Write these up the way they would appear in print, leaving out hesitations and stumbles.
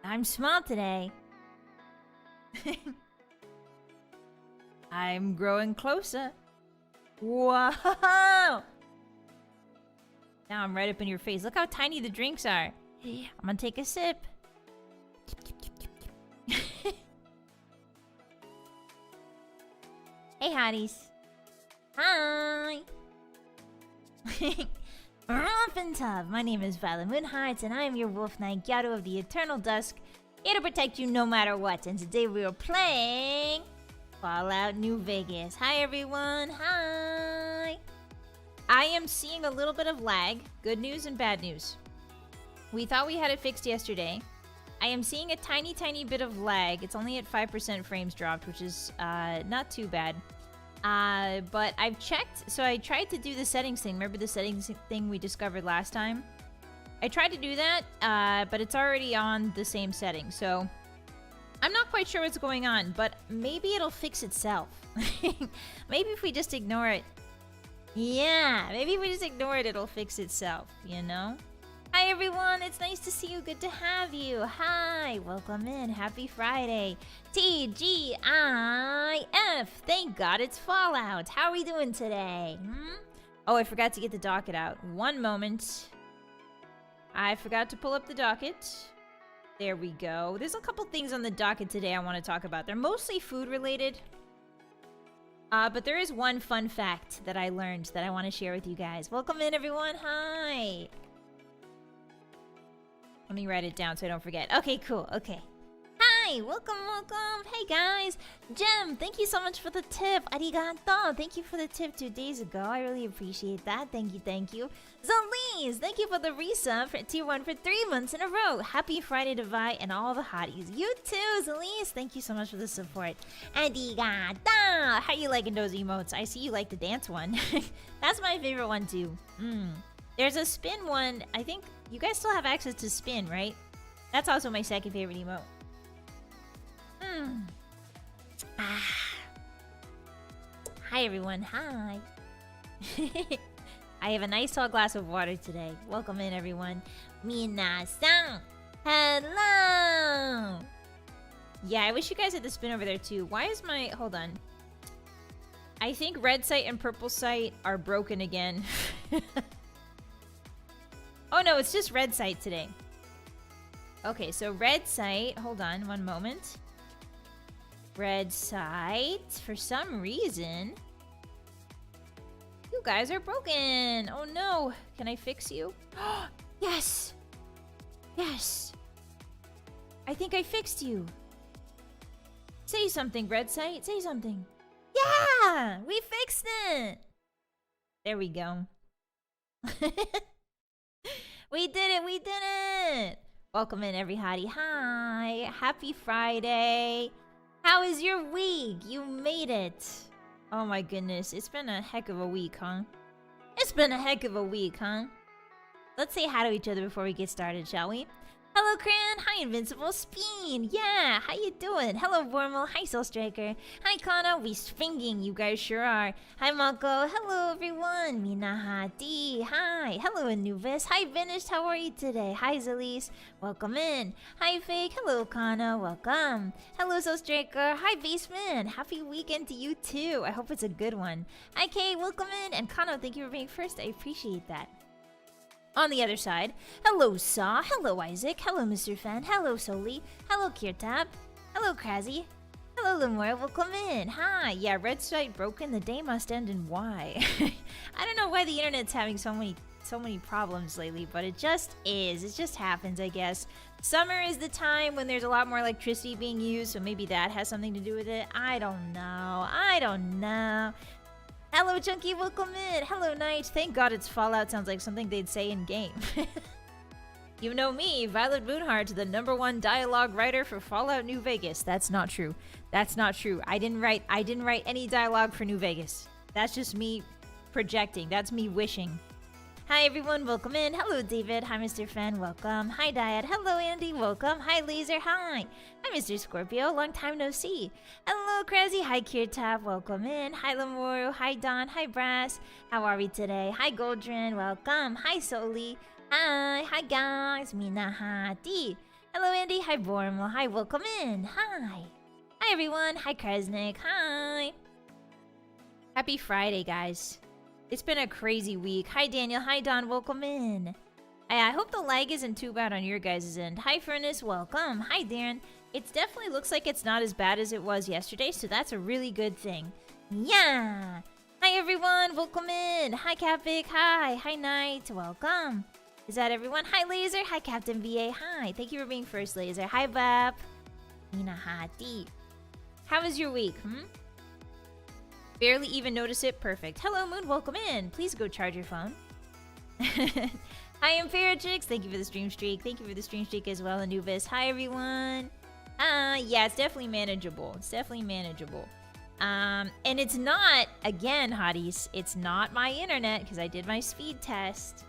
I'm small today. I'm growing closer. Whoa! Now I'm right up in your face. Look how tiny the drinks are. I'm gonna take a sip. Hey, hotties. Hi! Ruff and tuff. My name is Vylett Moonheart, and I am your wolf knight, Gyaro of the Eternal Dusk, here to protect you no matter what. And today we are playing Fallout New Vegas. Hi, everyone. Hi! I am seeing a little bit of lag. Good news and bad news. We thought we had it fixed yesterday. I am seeing a tiny, tiny bit of lag. It's only at 5% frames dropped, which is not too bad. But I've checked, so I tried to do the settings thing. Remember the settings thing we discovered last time? I tried to do that, but it's already on the same setting, so I'm not quite sure what's going on, but maybe it'll fix itself. Maybe if we just ignore it. Yeah, maybe if we just ignore it, it'll fix itself, you know? Hi everyone, it's nice to see you, good to have you. Hi, welcome in, happy Friday. TGIF, thank God it's Fallout. How are we doing today? Oh, I forgot to get the docket out. One moment. I forgot to pull up the docket. There we go. There's a couple things on the docket today I want to talk about. They're mostly food related. But there is one fun fact that I learned that I want to share with you guys. Welcome in everyone, hi. Let me write it down so I don't forget. Okay, cool. Okay. Hi! Welcome, welcome! Hey, guys! Jem, thank you so much for the tip. Arigato! Thank you for the tip 2 days ago. I really appreciate that. Thank you, thank you. Zalise! Thank you for the resub for Tier 1 for 3 months in a row. Happy Friday to Vi and all the hotties. You too, Zalise! Thank you so much for the support. Arigato! How you liking those emotes? I see you like the dance one. That's my favorite one, too. There's a spin one. I think you guys still have access to spin, right? That's also my second favorite emote. Hi everyone, hi. I have a nice tall glass of water today. Welcome in everyone. Minasan, hello. Yeah, I wish you guys had the spin over there too. Why is my, hold on. I think red sight and purple sight are broken again. Oh no, it's just red sight today. Okay, so red sight, hold on one moment. Red sight, for some reason, you guys are broken. Oh no, can I fix you? Yes! Yes! I think I fixed you. Say something, red sight, say something. Yeah! We fixed it! There we go. We did it, we did it! Welcome in every hottie. Hi! Happy Friday! How is your week? You made it! Oh my goodness, it's been a heck of a week, huh? It's been a heck of a week, huh? Let's say hi to each other before we get started, shall we? Hello, Cran. Hi, Invincible Speen. Yeah, how you doing? Hello, Vormal. Hi, Soul Striker. Hi, Kana. We swinging. You guys sure are. Hi, Mako. Hello, everyone. Mina Hottie. Hi. Hello, Anubis. Hi, Finished. How are you today? Hi, Zalise. Welcome in. Hi, Fake. Hello, Kana. Welcome. Hello, Soul Striker. Hi, Baseman. Happy weekend to you, too. I hope it's a good one. Hi, Kay. Welcome in. And Kana, thank you for being first. I appreciate that. On the other side, hello Saw, hello Isaac, hello Mr. Fan, hello Soli, hello Kirtab, hello Krazzy, hello Lemore, welcome in. Hi, yeah, red site broken, the day must end and why? I don't know why the internet's having so many problems lately, but it just is. It just happens, I guess. Summer is the time when there's a lot more electricity being used, so maybe that has something to do with it. I don't know. Hello, Chunky, welcome in. Hello, Night. Thank God it's Fallout sounds like something they'd say in-game. You know me, Vylett Moonheart, the #1 dialogue writer for Fallout New Vegas. That's not true. That's not true. I didn't write any dialogue for New Vegas. That's just me projecting. That's me wishing. Hi, everyone. Welcome in. Hello, David. Hi, Mr. Fan. Welcome. Hi, Diet. Hello, Andy. Welcome. Hi, Laser. Hi. Hi, Mr. Scorpio. Long time no see. Hello, Crazy. Hi, Kirtab. Welcome in. Hi, Lamoru. Hi, Don. Hi, Brass. How are we today? Hi, Goldrin. Welcome. Hi, Soli. Hi. Hi, guys. Mina Hottie. Hello, Andy. Hi, Bormo. Hi, welcome in. Hi. Hi, everyone. Hi, Kresnik. Hi. Happy Friday, guys. It's been a crazy week. Hi, Daniel. Hi, Don. Welcome in. I hope the lag isn't too bad on your guys' end. Hi, Furnace. Welcome. Hi, Darren. It definitely looks like it's not as bad as it was yesterday, so that's a really good thing. Yeah. Hi, everyone. Welcome in. Hi, Capvic. Hi. Hi, Knight. Welcome. Is that everyone? Hi, Laser. Hi, Captain VA. Hi. Thank you for being first, Laser. Hi, Bap. Mina Hottie. How was your week, Barely even notice it. Perfect. Hello, Moon. Welcome in. Please go charge your phone. Hi, Imperatrix. Thank you for the stream streak. Thank you for the stream streak as well, Anubis. Hi, everyone. Yeah, it's definitely manageable. It's definitely manageable. And it's not, again, Hotties, it's not my internet because I did my speed test.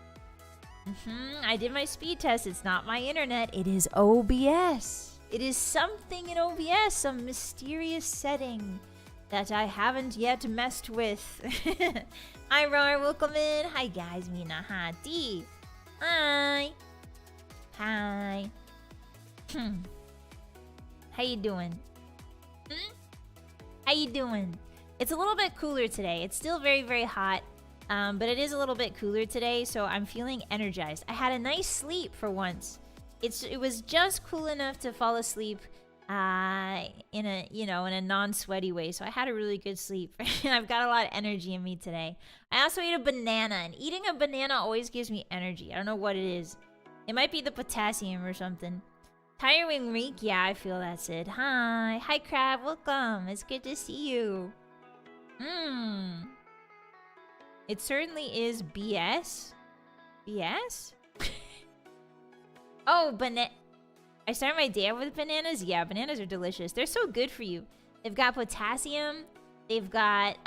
I did my speed test. It's not my internet. It is OBS. It is something in OBS, some mysterious setting that I haven't yet messed with. Hi, Roar. Welcome in. Hi, guys. Mina Hottie. Hi. Hi. How you doing? How you doing? It's a little bit cooler today. It's still very, very hot, but it is a little bit cooler today, so I'm feeling energized. I had a nice sleep for once. It was just cool enough to fall asleep in a non-sweaty way, so I had a really good sleep. I've got a lot of energy in me today. I also ate a banana, and eating a banana always gives me energy. I don't know what it is. It might be the potassium or something. Tiring week? Yeah, I feel that's it. Hi. Hi, Crab. Welcome. It's good to see you. It certainly is BS. BS? Oh, I start my day out with bananas? Yeah, bananas are delicious. They're so good for you. They've got potassium. They've got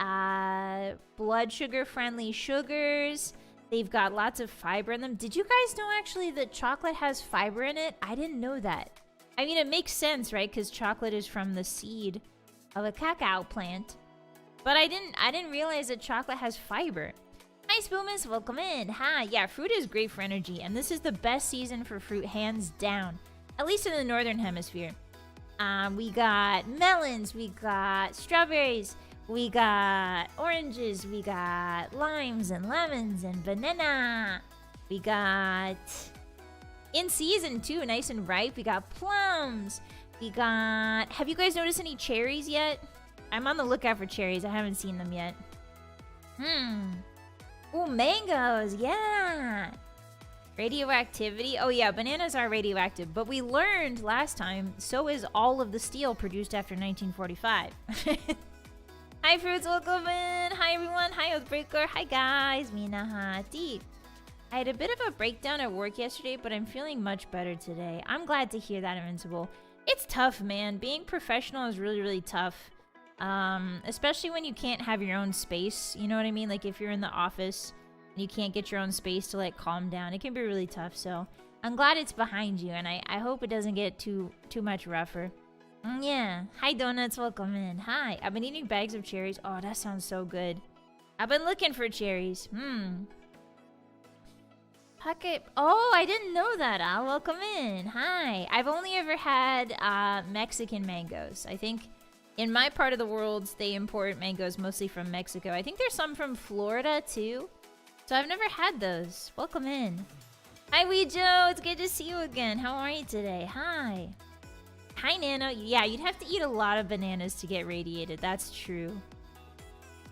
blood sugar-friendly sugars. They've got lots of fiber in them. Did you guys know, actually, that chocolate has fiber in it? I didn't know that. I mean, it makes sense, right? Because chocolate is from the seed of a cacao plant. But I didn't realize that chocolate has fiber. Hi, Spoomus. Welcome in. Hi. Yeah, fruit is great for energy. And this is the best season for fruit, hands down. At least in the northern hemisphere. We got melons, we got strawberries, we got oranges, we got limes and lemons and banana. We got in season too, nice and ripe. We got plums. We got... Have you guys noticed any cherries yet? I'm on the lookout for cherries. I haven't seen them yet. Ooh, mangoes. Yeah. Radioactivity? Oh yeah, bananas are radioactive, but we learned last time, so is all of the steel produced after 1945. Hi Fruits, welcome in! Hi everyone, hi Oathbreaker, hi guys, Mina Hottie. I had a bit of a breakdown at work yesterday, but I'm feeling much better today. I'm glad to hear that, Invincible. It's tough, man. Being professional is really, really tough. Especially when you can't have your own space, you know what I mean? Like if you're in the office and you can't get your own space to like calm down, it can be really tough. So I'm glad it's behind you, and I hope it doesn't get too much rougher. Yeah. Hi, Donuts. Welcome in. Hi. I've been eating bags of cherries. Oh, that sounds so good. I've been looking for cherries. Pocket. Oh, I didn't know that. Welcome in. Hi. I've only ever had Mexican mangoes. I think in my part of the world, they import mangoes mostly from Mexico. I think there's some from Florida, too. So I've never had those. Welcome in. Hi, Weejo. It's good to see you again. How are you today? Hi. Hi, Nano. Yeah, you'd have to eat a lot of bananas to get radiated. That's true.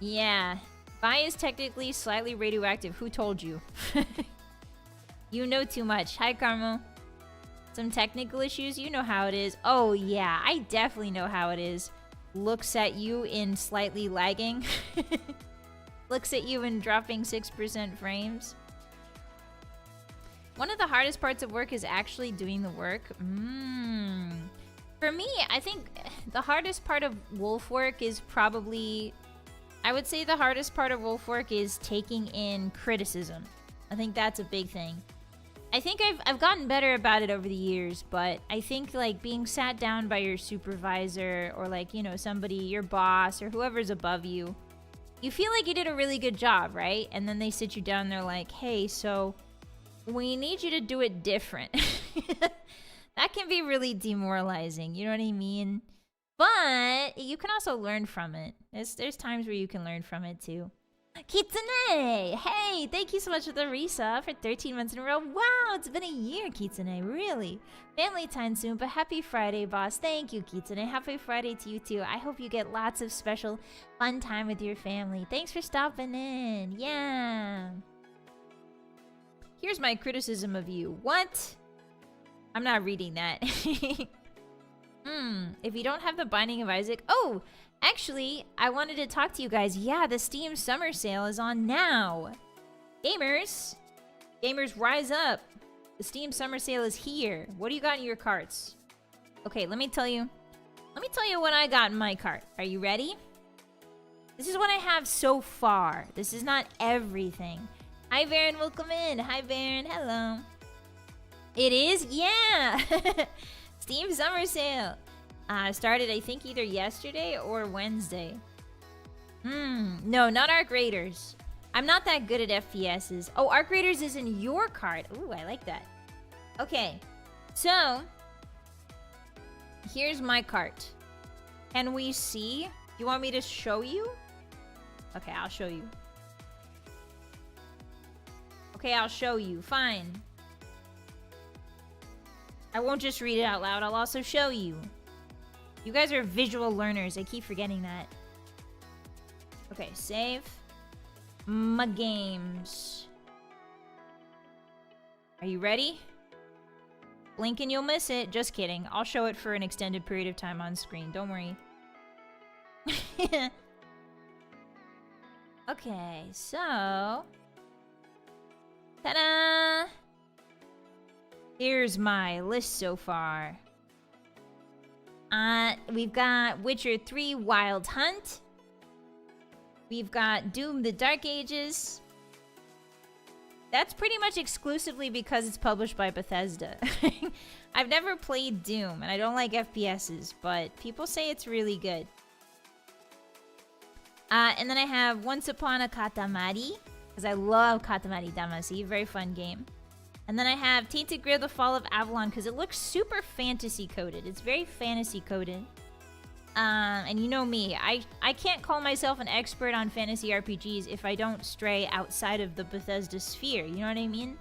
Yeah. Vi is technically slightly radioactive. Who told you? You know too much. Hi, Carmel. Some technical issues? You know how it is. Oh, yeah. I definitely know how it is. Looks at you in slightly lagging. Looks at you in dropping 6% frames. One of the hardest parts of work is actually doing the work. For me, I think the hardest part of wolf work is probably... I would say the hardest part of wolf work is taking in criticism. I think that's a big thing. I think I've gotten better about it over the years, but I think like being sat down by your supervisor or like, you know, somebody, your boss or whoever's above you, you feel like you did a really good job, right? And then they sit you down and they're like, hey, so we need you to do it different. That can be really demoralizing, you know what I mean? But you can also learn from it. There's times where you can learn from it too. Kitsune! Hey, thank you so much for the resub for 13 months in a row. Wow, it's been a year, Kitsune, really. Family time soon, but happy Friday, boss. Thank you, Kitsune. Happy Friday to you too. I hope you get lots of special fun time with your family. Thanks for stopping in. Yeah. Here's my criticism of you. What? I'm not reading that. If you don't have the Binding of Isaac... Oh! Actually, I wanted to talk to you guys. Yeah, the Steam Summer Sale is on now. Gamers! Gamers, rise up. The Steam Summer Sale is here. What do you got in your carts? Okay, let me tell you. Let me tell you what I got in my cart. Are you ready? This is what I have so far. This is not everything. Hi, Baron. Welcome in. Hi, Baron. Hello. It is? Yeah! Steam Summer Sale. Started, I think, either yesterday or Wednesday. No, not Arc Raiders. I'm not that good at FPSs. Oh, Arc Raiders is in your cart. Ooh, I like that. Okay, so here's my cart. Can we see? You want me to show you? Okay, I'll show you. Okay, I'll show you. Fine. I won't just read it out loud. I'll also show you. You guys are visual learners. I keep forgetting that. Okay, save. My games. Are you ready? Blink and you'll miss it. Just kidding. I'll show it for an extended period of time on screen. Don't worry. Okay, so... Ta-da! Here's my list so far. We've got Witcher 3 Wild Hunt. We've got Doom the Dark Ages. That's pretty much exclusively because it's published by Bethesda. I've never played Doom, and I don't like FPSs, but people say it's really good. And then I have Once Upon a Katamari, because I love Katamari Damacy, very fun game. And then I have Tainted Grail: The Fall of Avalon, because it looks super fantasy-coded. It's very fantasy-coded. And you know me, I can't call myself an expert on fantasy RPGs if I don't stray outside of the Bethesda sphere, you know what I mean?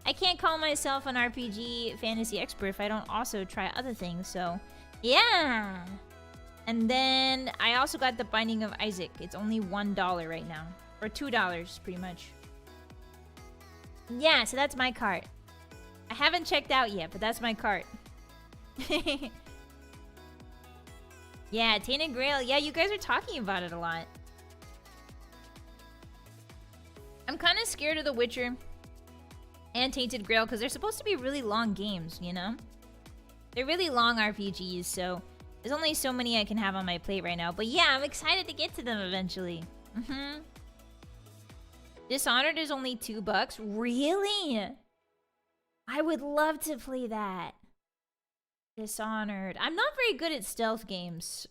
I can't call myself an RPG fantasy expert if I don't also try other things, so... Yeah! And then I also got The Binding of Isaac. It's only $1 right now. Or $2, pretty much. Yeah, so that's my cart. I haven't checked out yet, but that's my cart. Yeah, Tainted Grail. Yeah, you guys are talking about it a lot. I'm kind of scared of The Witcher and Tainted Grail because they're supposed to be really long games, you know? They're really long RPGs, so there's only so many I can have on my plate right now. But yeah, I'm excited to get to them eventually. Dishonored is only $2. Really? I would love to play that. Dishonored. I'm not very good at stealth games.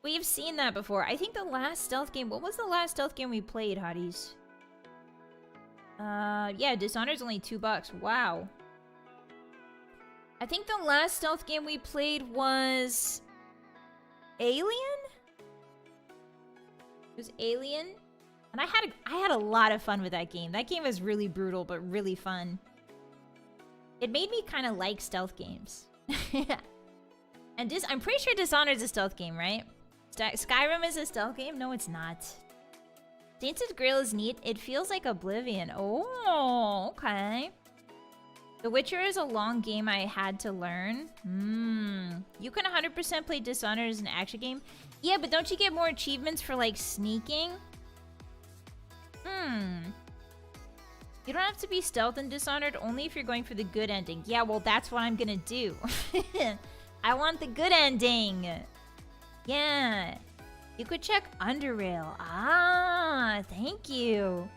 We've seen that before. I think the last stealth game... What was the last stealth game we played, Hotties? Yeah, Dishonored's only $2. Wow. I think the last stealth game we played was... Alien? It was Alien? And I had a lot of fun with that game. That game was really brutal, but really fun. It made me kind of like stealth games. And I'm pretty sure Dishonored's a stealth game, right? Skyrim is a stealth game? No, it's not. Tainted Grail is neat. It feels like Oblivion. Oh, okay. The Witcher is a long game I had to learn. You can 100% play Dishonored as an action game. Yeah, but don't you get more achievements for, like, sneaking? You don't have to be stealth in Dishonored, only if you're going for the good ending. Yeah, well, that's what I'm gonna do. I want the good ending. Yeah. You could check Underrail. Ah, thank you.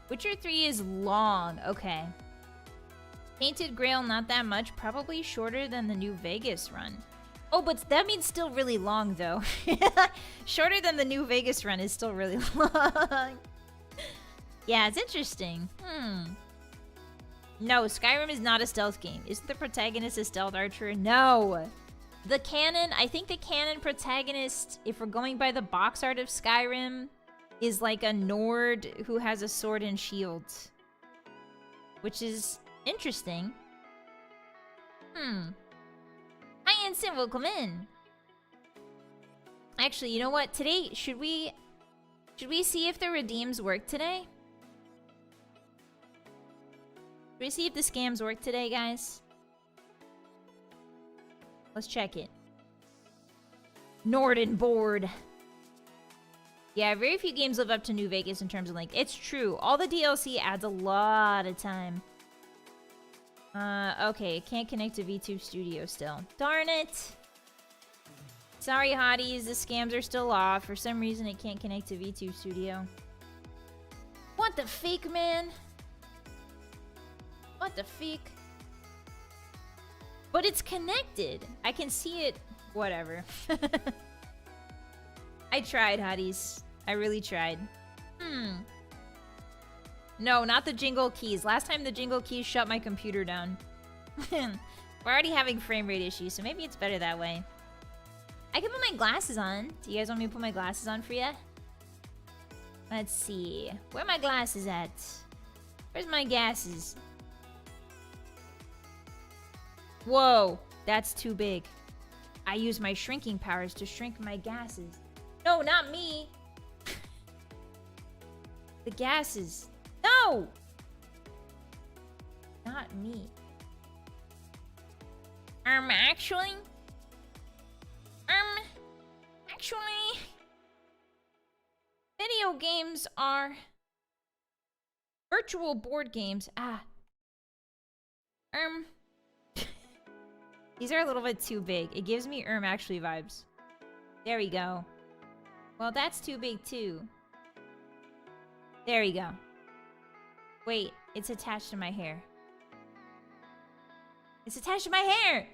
Witcher 3 is long. Okay. Tainted Grail, not that much. Probably shorter than the New Vegas run. Oh, but that means still really long, though. Shorter than the New Vegas run is still really long. Yeah, it's interesting. No, Skyrim is not a stealth game. Isn't the protagonist a stealth archer? No. I think the canon protagonist, if we're going by the box art of Skyrim, is like a Nord who has a sword and shield. Which is interesting. Hi, Instant, welcome in. Actually, you know what? Today, should we see if the redeems work today? Should we see if the scams work today, guys? Let's check it. Norden board. Yeah, very few games live up to New Vegas in terms of length. It's true. All the DLC adds a lot of time. Okay, it can't connect to VTuber Studio still. Darn it! Sorry, Hotties, the scams are still off. For some reason, it can't connect to VTuber Studio. What the fake, man? What the fake? But it's connected. I can see it. Whatever. I tried, Hotties. I really tried. No, not the jingle keys. Last time the jingle keys shut my computer down. We're already having frame rate issues, so maybe it's better that way. I can put my glasses on. Do you guys want me to put my glasses on for you? Let's see. Where are my glasses at? Where's my glasses? Whoa, that's too big. I use my shrinking powers to shrink my gases. No, not me. The gases. No! Not me. Actually... Actually... Video games are... virtual board games. These are a little bit too big. It gives me actually vibes. There we go. Well, that's too big too. There we go. Wait, it's attached to my hair. It's attached to my hair!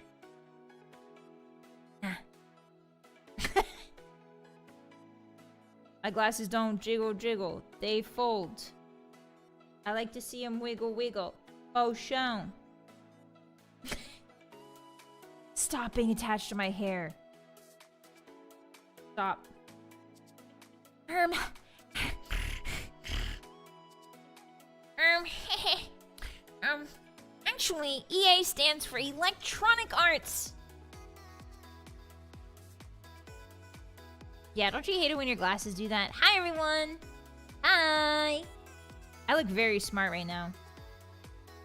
My glasses don't jiggle jiggle. They fold. I like to see them wiggle wiggle. Oh, shown. Stop being attached to my hair. Stop. Actually, EA stands for Electronic Arts. Yeah, don't you hate it when your glasses do that? Hi, everyone. Hi. I look very smart right now.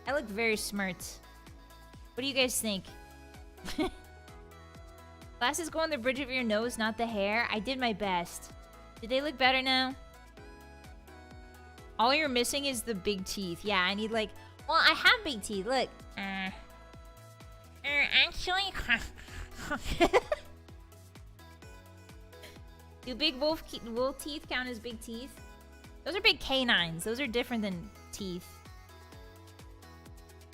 I look very smart. What do you guys think? Glasses go on the bridge of your nose, not the hair. I did my best. Did they look better now? All you're missing is the big teeth. Yeah, I need like... Well, I have big teeth. Look. Actually... Do big wolf teeth count as big teeth? Those are big canines. Those are different than teeth.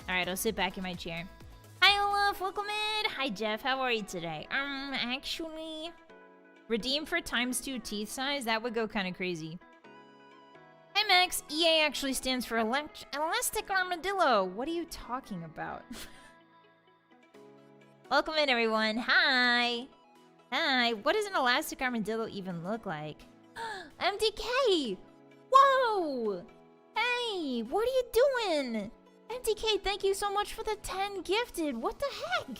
Alright, I'll sit back in my chair. Hi, Olaf. Welcome in. Hi, Jeff. How are you today? Actually... Redeem for ×2 teeth size? That would go kind of crazy. Hi, Max. EA actually stands for Elastic Armadillo. What are you talking about? Welcome in, everyone. Hi. Hi. What does an Elastic Armadillo even look like? MDK! Whoa! Hey, what are you doing? MDK, thank you so much for the 10 gifted. What the heck?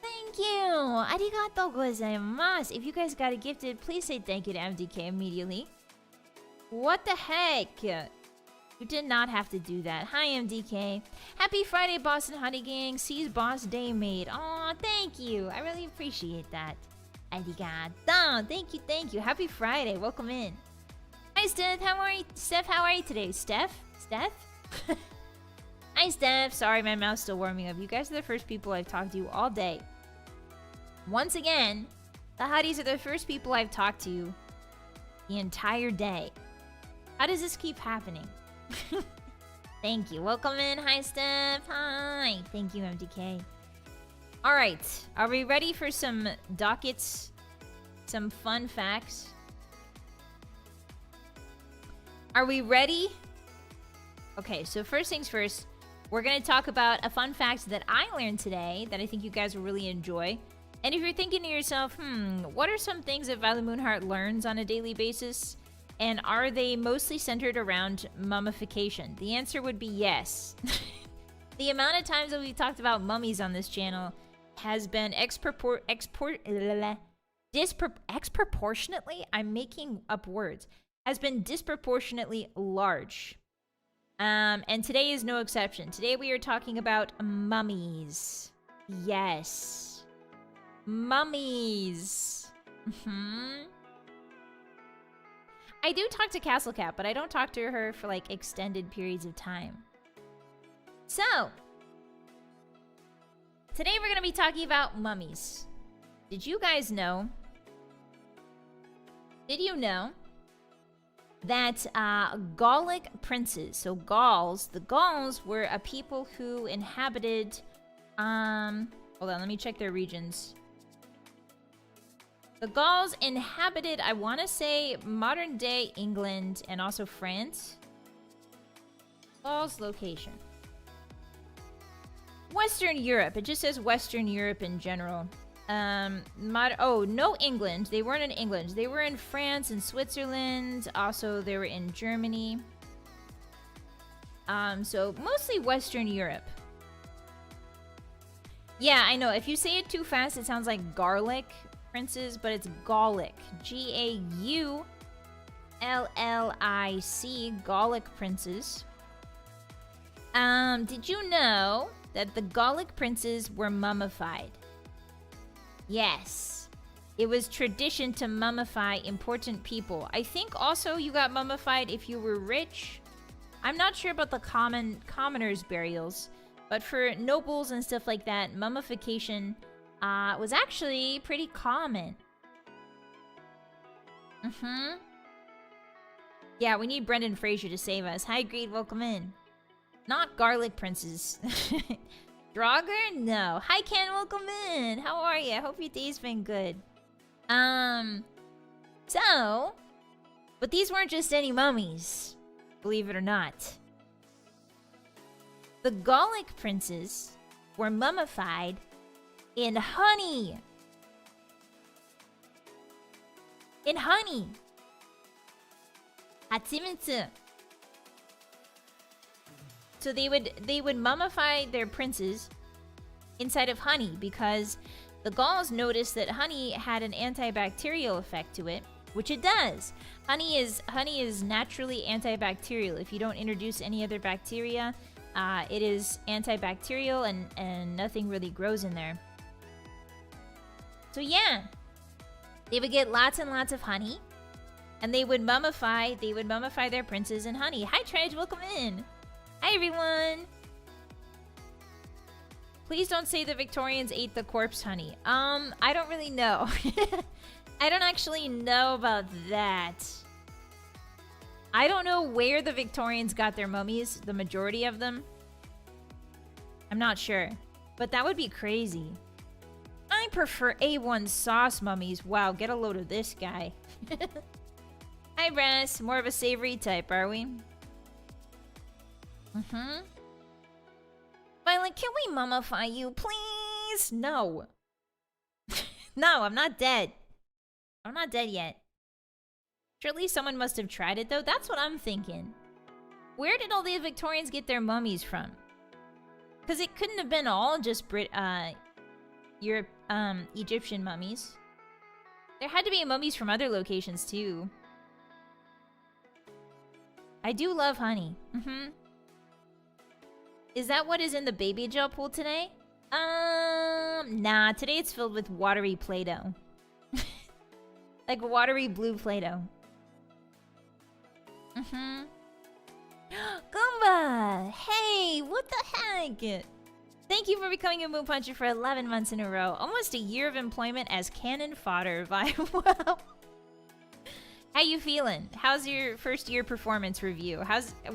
Thank you. Arigatou gozaimasu. If you guys got a gifted, please say thank you to MDK immediately. What the heck? You did not have to do that. Hi, MDK. Happy Friday, Boston Hottie Gang. C's Boss Day made. Aw, thank you. I really appreciate that. Arigatou. Thank you. Happy Friday. Welcome in. Hi, Steph. How are you? Steph, how are you today? Steph? Hi, Steph. Sorry, my mouth's still warming up. You guys are the first people I've talked to all day. Once again, the Hotties are the first people I've talked to the entire day. How does this keep happening? Thank you. Welcome in. Hi, Steph. Hi. Thank you, MDK. Alright. Are we ready for some dockets? Some fun facts? Are we ready? Okay, so first things first. We're going to talk about a fun fact that I learned today that I think you guys will really enjoy. And if you're thinking to yourself, what are some things that Vylett Moonheart learns on a daily basis? And are they mostly centered around mummification? The answer would be yes. The amount of times that we've talked about mummies on this channel has been disproportionately, I'm making up words, has been disproportionately large. And today is no exception. Today we are talking about mummies. Yes. Mummies. I do talk to Castle Cat, but I don't talk to her for like extended periods of time. So, today we're going to be talking about mummies. Did you guys know? Did you know that Gallic princes, so Gauls, the Gauls were a people who inhabited, hold on, let me check their regions. The Gauls inhabited, I want to say, modern-day England and also France. Gauls location. Western Europe. It just says Western Europe in general. No England. They weren't in England. They were in France and Switzerland. Also, they were in Germany. So mostly Western Europe. Yeah, I know. If you say it too fast, it sounds like garlic princes, but it's Gallic. G-A-U-L-L-I-C. Gallic princes. Did you know that the Gallic princes were mummified? Yes. It was tradition to mummify important people. I think also you got mummified if you were rich. I'm not sure about the commoners' burials, but for nobles and stuff like that, mummification was actually pretty common. Yeah, we need Brendan Fraser to save us. Hi, Greed, welcome in. Not garlic princes. Draugr? No. Hi, Ken, welcome in. How are you? I hope your day's been good. But these weren't just any mummies, believe it or not. The Gallic princes were mummified in honey. In honey. Hatsumitsu. So they would mummify their princes inside of honey because the Gauls noticed that honey had an antibacterial effect to it, which it does. Honey is naturally antibacterial. If you don't introduce any other bacteria, it is antibacterial and nothing really grows in there. So yeah, they would get lots and lots of honey, and they would mummify their princes in honey. Hi, Tredge, welcome in. Hi, everyone. Please don't say the Victorians ate the corpse honey. I don't really know. I don't actually know about that. I don't know where the Victorians got their mummies, the majority of them. I'm not sure. But that would be crazy. I prefer A1 sauce mummies. Wow, get a load of this guy. Hi, Bress. More of a savory type, are we? Mm-hmm. Vylett, can we mummify you, please? No. No, I'm not dead. I'm not dead yet. Surely someone must have tried it, though. That's what I'm thinking. Where did all the Victorians get their mummies from? Because it couldn't have been all just Egyptian mummies. There had to be mummies from other locations, too. I do love honey. Mm-hmm. Is that what is in the baby gel pool today? Nah. Today it's filled with watery Play-Doh. Like watery blue Play-Doh. Mm-hmm. Goomba! Hey, what the heck? Thank you for becoming a Moon Puncher for 11 months in a row. Almost a year of employment as cannon fodder. Wow. How you feeling? How's your first year performance review?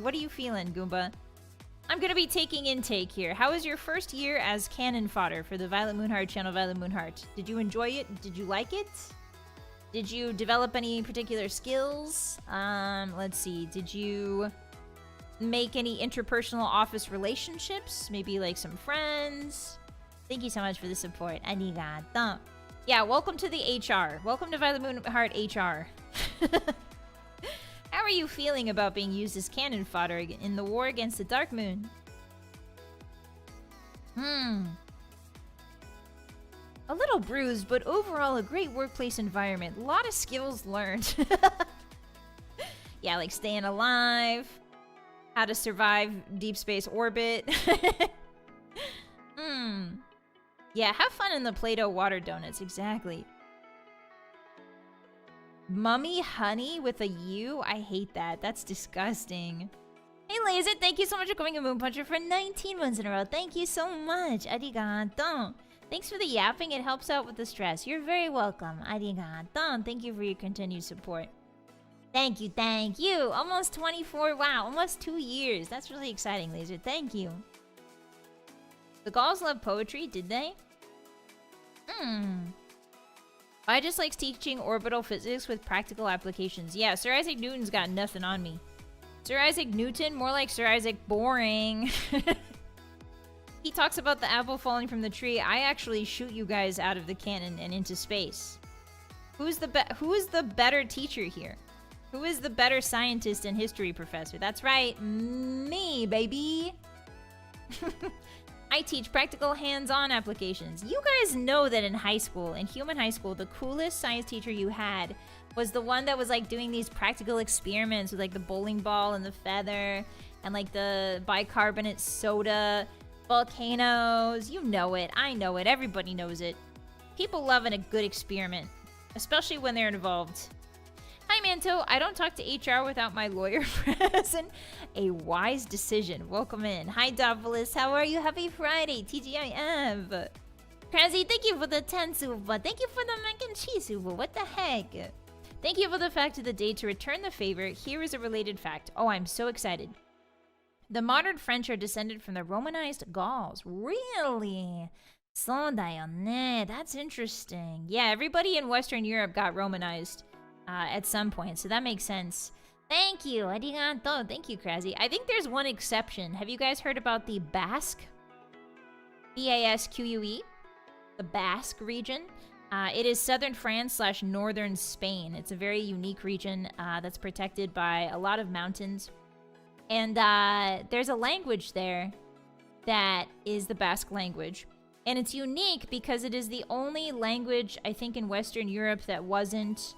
What are you feeling, Goomba? I'm gonna be taking intake here. How was your first year as cannon fodder for the Vylett Moonheart channel, Vylett Moonheart? Did you enjoy it? Did you like it? Did you develop any particular skills? Let's see. Did you make any interpersonal office relationships? Maybe like some friends? Thank you so much for the support. Arigato. Yeah, welcome to the HR. Welcome to Vylett Moonheart HR. How are you feeling about being used as cannon fodder in the war against the Dark Moon? A little bruised, but overall a great workplace environment. A lot of skills learned. Yeah, like staying alive, how to survive deep space orbit. Yeah, have fun in the Play-Doh water donuts, exactly. Mummy honey with a U? I hate that. That's disgusting. Hey, Laser, thank you so much for becoming a Moon Puncher for 19 months in a row. Thank you so much. Arigato. Thanks for the yapping. It helps out with the stress. You're very welcome. Arigato. Thank you for your continued support. Thank you, thank you. Almost 24. Wow, almost 2 years. That's really exciting, Laser. Thank you. The Gauls love poetry, did they? I just like teaching orbital physics with practical applications. Yeah, Sir Isaac Newton's got nothing on me. Sir Isaac Newton? More like Sir Isaac boring. He talks about the apple falling from the tree. I actually shoot you guys out of the cannon and into space. Who is the better teacher here? Who is the better scientist and history professor? That's right, me, baby. I teach practical hands-on applications. You guys know that in high school, in human high school, the coolest science teacher you had was the one that was like doing these practical experiments with like the bowling ball and the feather and like the bicarbonate soda, volcanoes. You know it. I know it. Everybody knows it. People love a good experiment, especially when they're involved. Hi, Manto. I don't talk to HR without my lawyer present. A wise decision. Welcome in. Hi, Dovelis. How are you? Happy Friday. TGIF. Crazy, thank you for the 10 super. Thank you for the mac and cheese super. What the heck? Thank you for the fact of the day. To return the favor, here is a related fact. Oh, I'm so excited. The modern French are descended from the Romanized Gauls. Really? So da yo ne. That's interesting. Yeah, everybody in Western Europe got Romanized. At some point, so that makes sense. Thank you, arigato. Thank you, Crazy. I think there's one exception. Have you guys heard about the Basque? B-A-S-Q-U-E? The Basque region. It is southern France / northern Spain. It's a very unique region that's protected by a lot of mountains. And there's a language there that is the Basque language. And it's unique because it is the only language, I think, in Western Europe that wasn't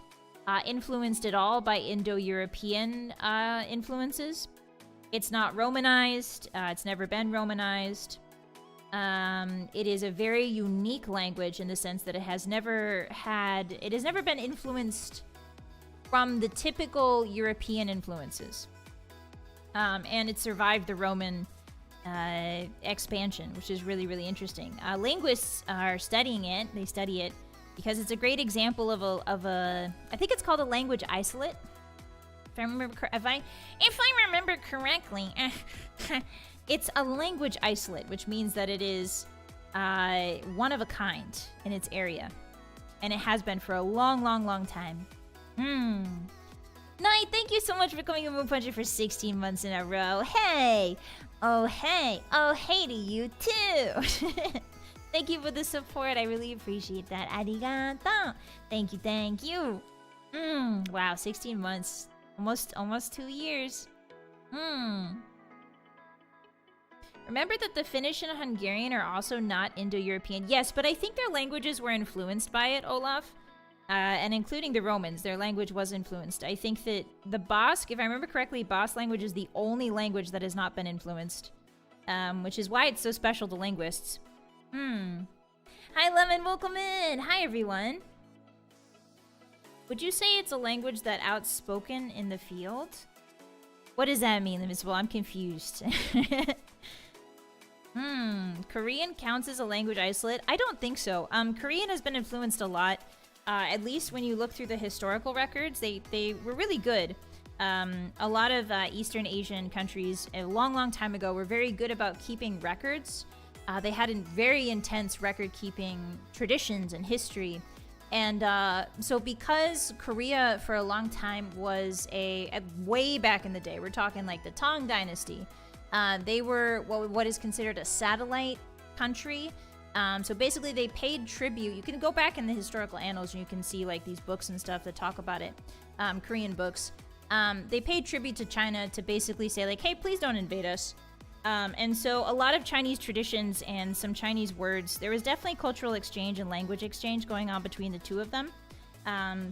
influenced at all by Indo-European influences. It's not Romanized. It's never been Romanized. It is a very unique language in the sense that it has never been influenced from the typical European influences. And it survived the Roman expansion, which is really, really interesting. Linguists are studying it. They study it because it's a great example of a I think it's called a language isolate. If I remember correctly, It's a language isolate, which means that it is one of a kind in its area. And it has been for a long, long, long time. Night, thank you so much for coming to Moon Puncher for 16 months in a row. Hey! Oh, hey! Oh, hey to you too! Thank you for the support. I really appreciate that. Arigato! Thank you, thank you! Wow, 16 months. Almost 2 years. Remember that the Finnish and Hungarian are also not Indo-European. Yes, but I think their languages were influenced by it, Olaf. And including the Romans, their language was influenced. I think that the Basque, if I remember correctly, Basque language is the only language that has not been influenced. Which is why it's so special to linguists. Hi, Lemon, welcome in! Hi, everyone! Would you say it's a language that outspoken in the field? What does that mean, Miss Well, I'm confused. Korean counts as a language isolate? I don't think so. Korean has been influenced a lot. At least when you look through the historical records, they were really good. A lot of Eastern Asian countries a long, long time ago were very good about keeping records. They had very intense record-keeping traditions and history. And so because Korea for a long time was way back in the day, we're talking like the Tang Dynasty, they were what is considered a satellite country. So basically they paid tribute. You can go back in the historical annals and you can see like these books and stuff that talk about it, Korean books. They paid tribute to China to basically say like, hey, please don't invade us. And so a lot of Chinese traditions and some Chinese words, there was definitely cultural exchange and language exchange going on between the two of them.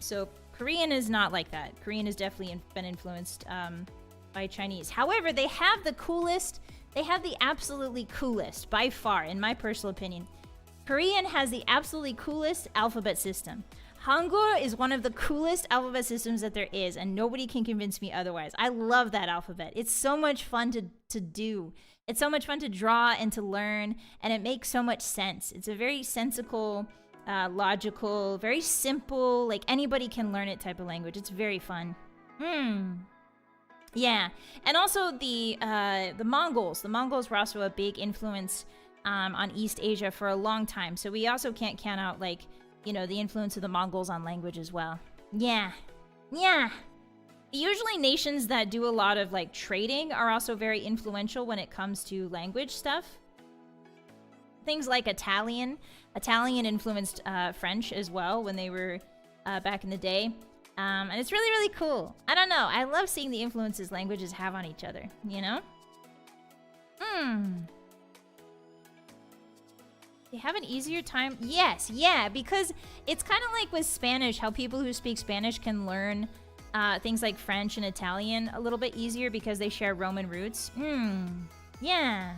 So Korean is not like that. Korean has definitely been influenced by Chinese. However, they have the absolutely coolest, by far, in my personal opinion. Korean has the absolutely coolest alphabet system. Hangul is one of the coolest alphabet systems that there is, and nobody can convince me otherwise. I love that alphabet. It's so much fun to do. It's so much fun to draw and to learn, and it makes so much sense. It's a very sensical, logical, very simple, like anybody can learn it type of language. It's very fun. Yeah, and also the Mongols. The Mongols were also a big influence on East Asia for a long time, so we also can't count out like, you know, the influence of the Mongols on language as well. Yeah. Usually nations that do a lot of like trading are also very influential when it comes to language stuff. Things like Italian. Italian influenced French as well when they were back in the day. And it's really, really cool. I don't know. I love seeing the influences languages have on each other, you know? They have an easier time? Yes, yeah, because it's kind of like with Spanish, how people who speak Spanish can learn things like French and Italian a little bit easier because they share Roman roots. Yeah.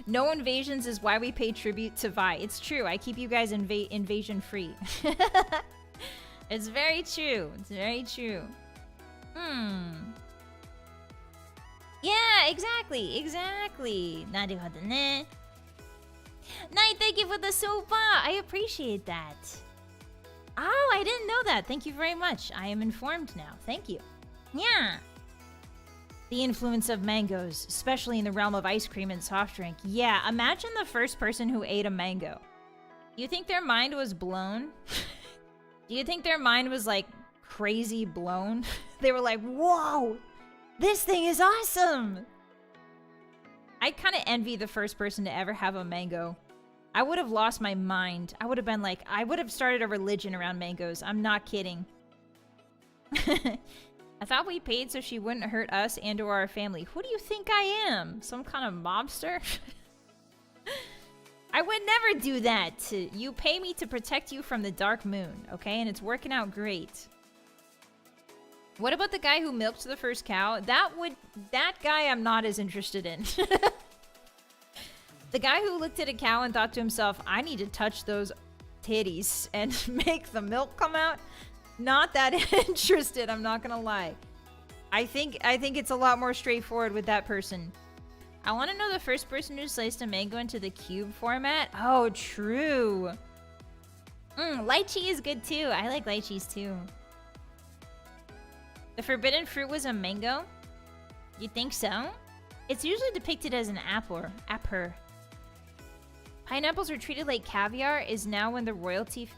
No invasions is why we pay tribute to Vi. It's true. I keep you guys invasion free. It's very true. It's very true. Yeah, exactly. Naruhodo ne. Night, thank you for the super. I appreciate that. Oh, I didn't know that. Thank you very much. I am informed now. Thank you. Yeah. The influence of mangoes, especially in the realm of ice cream and soft drink. Yeah, imagine the first person who ate a mango. You think their mind was blown? Do you think their mind was like crazy blown? They were like, whoa, this thing is awesome. I kind of envy the first person to ever have a mango. I would have lost my mind. I would have been like, I would have started a religion around mangoes. I'm not kidding. I thought we paid so she wouldn't hurt us and or our family. Who do you think I am? Some kind of mobster? I would never do that. You pay me to protect you from the dark moon, okay? And it's working out great. What about the guy who milked the first cow? That guy I'm not as interested in. The guy who looked at a cow and thought to himself, I need to touch those titties and make the milk come out. Not that interested, I'm not gonna lie. I think it's a lot more straightforward with that person. I want to know the first person who sliced a mango into the cube format. Oh, true. Lychee is good too. I like lychees too. The forbidden fruit was a mango? You think so? It's usually depicted as an apple. Pineapples were treated like caviar is now when the royalty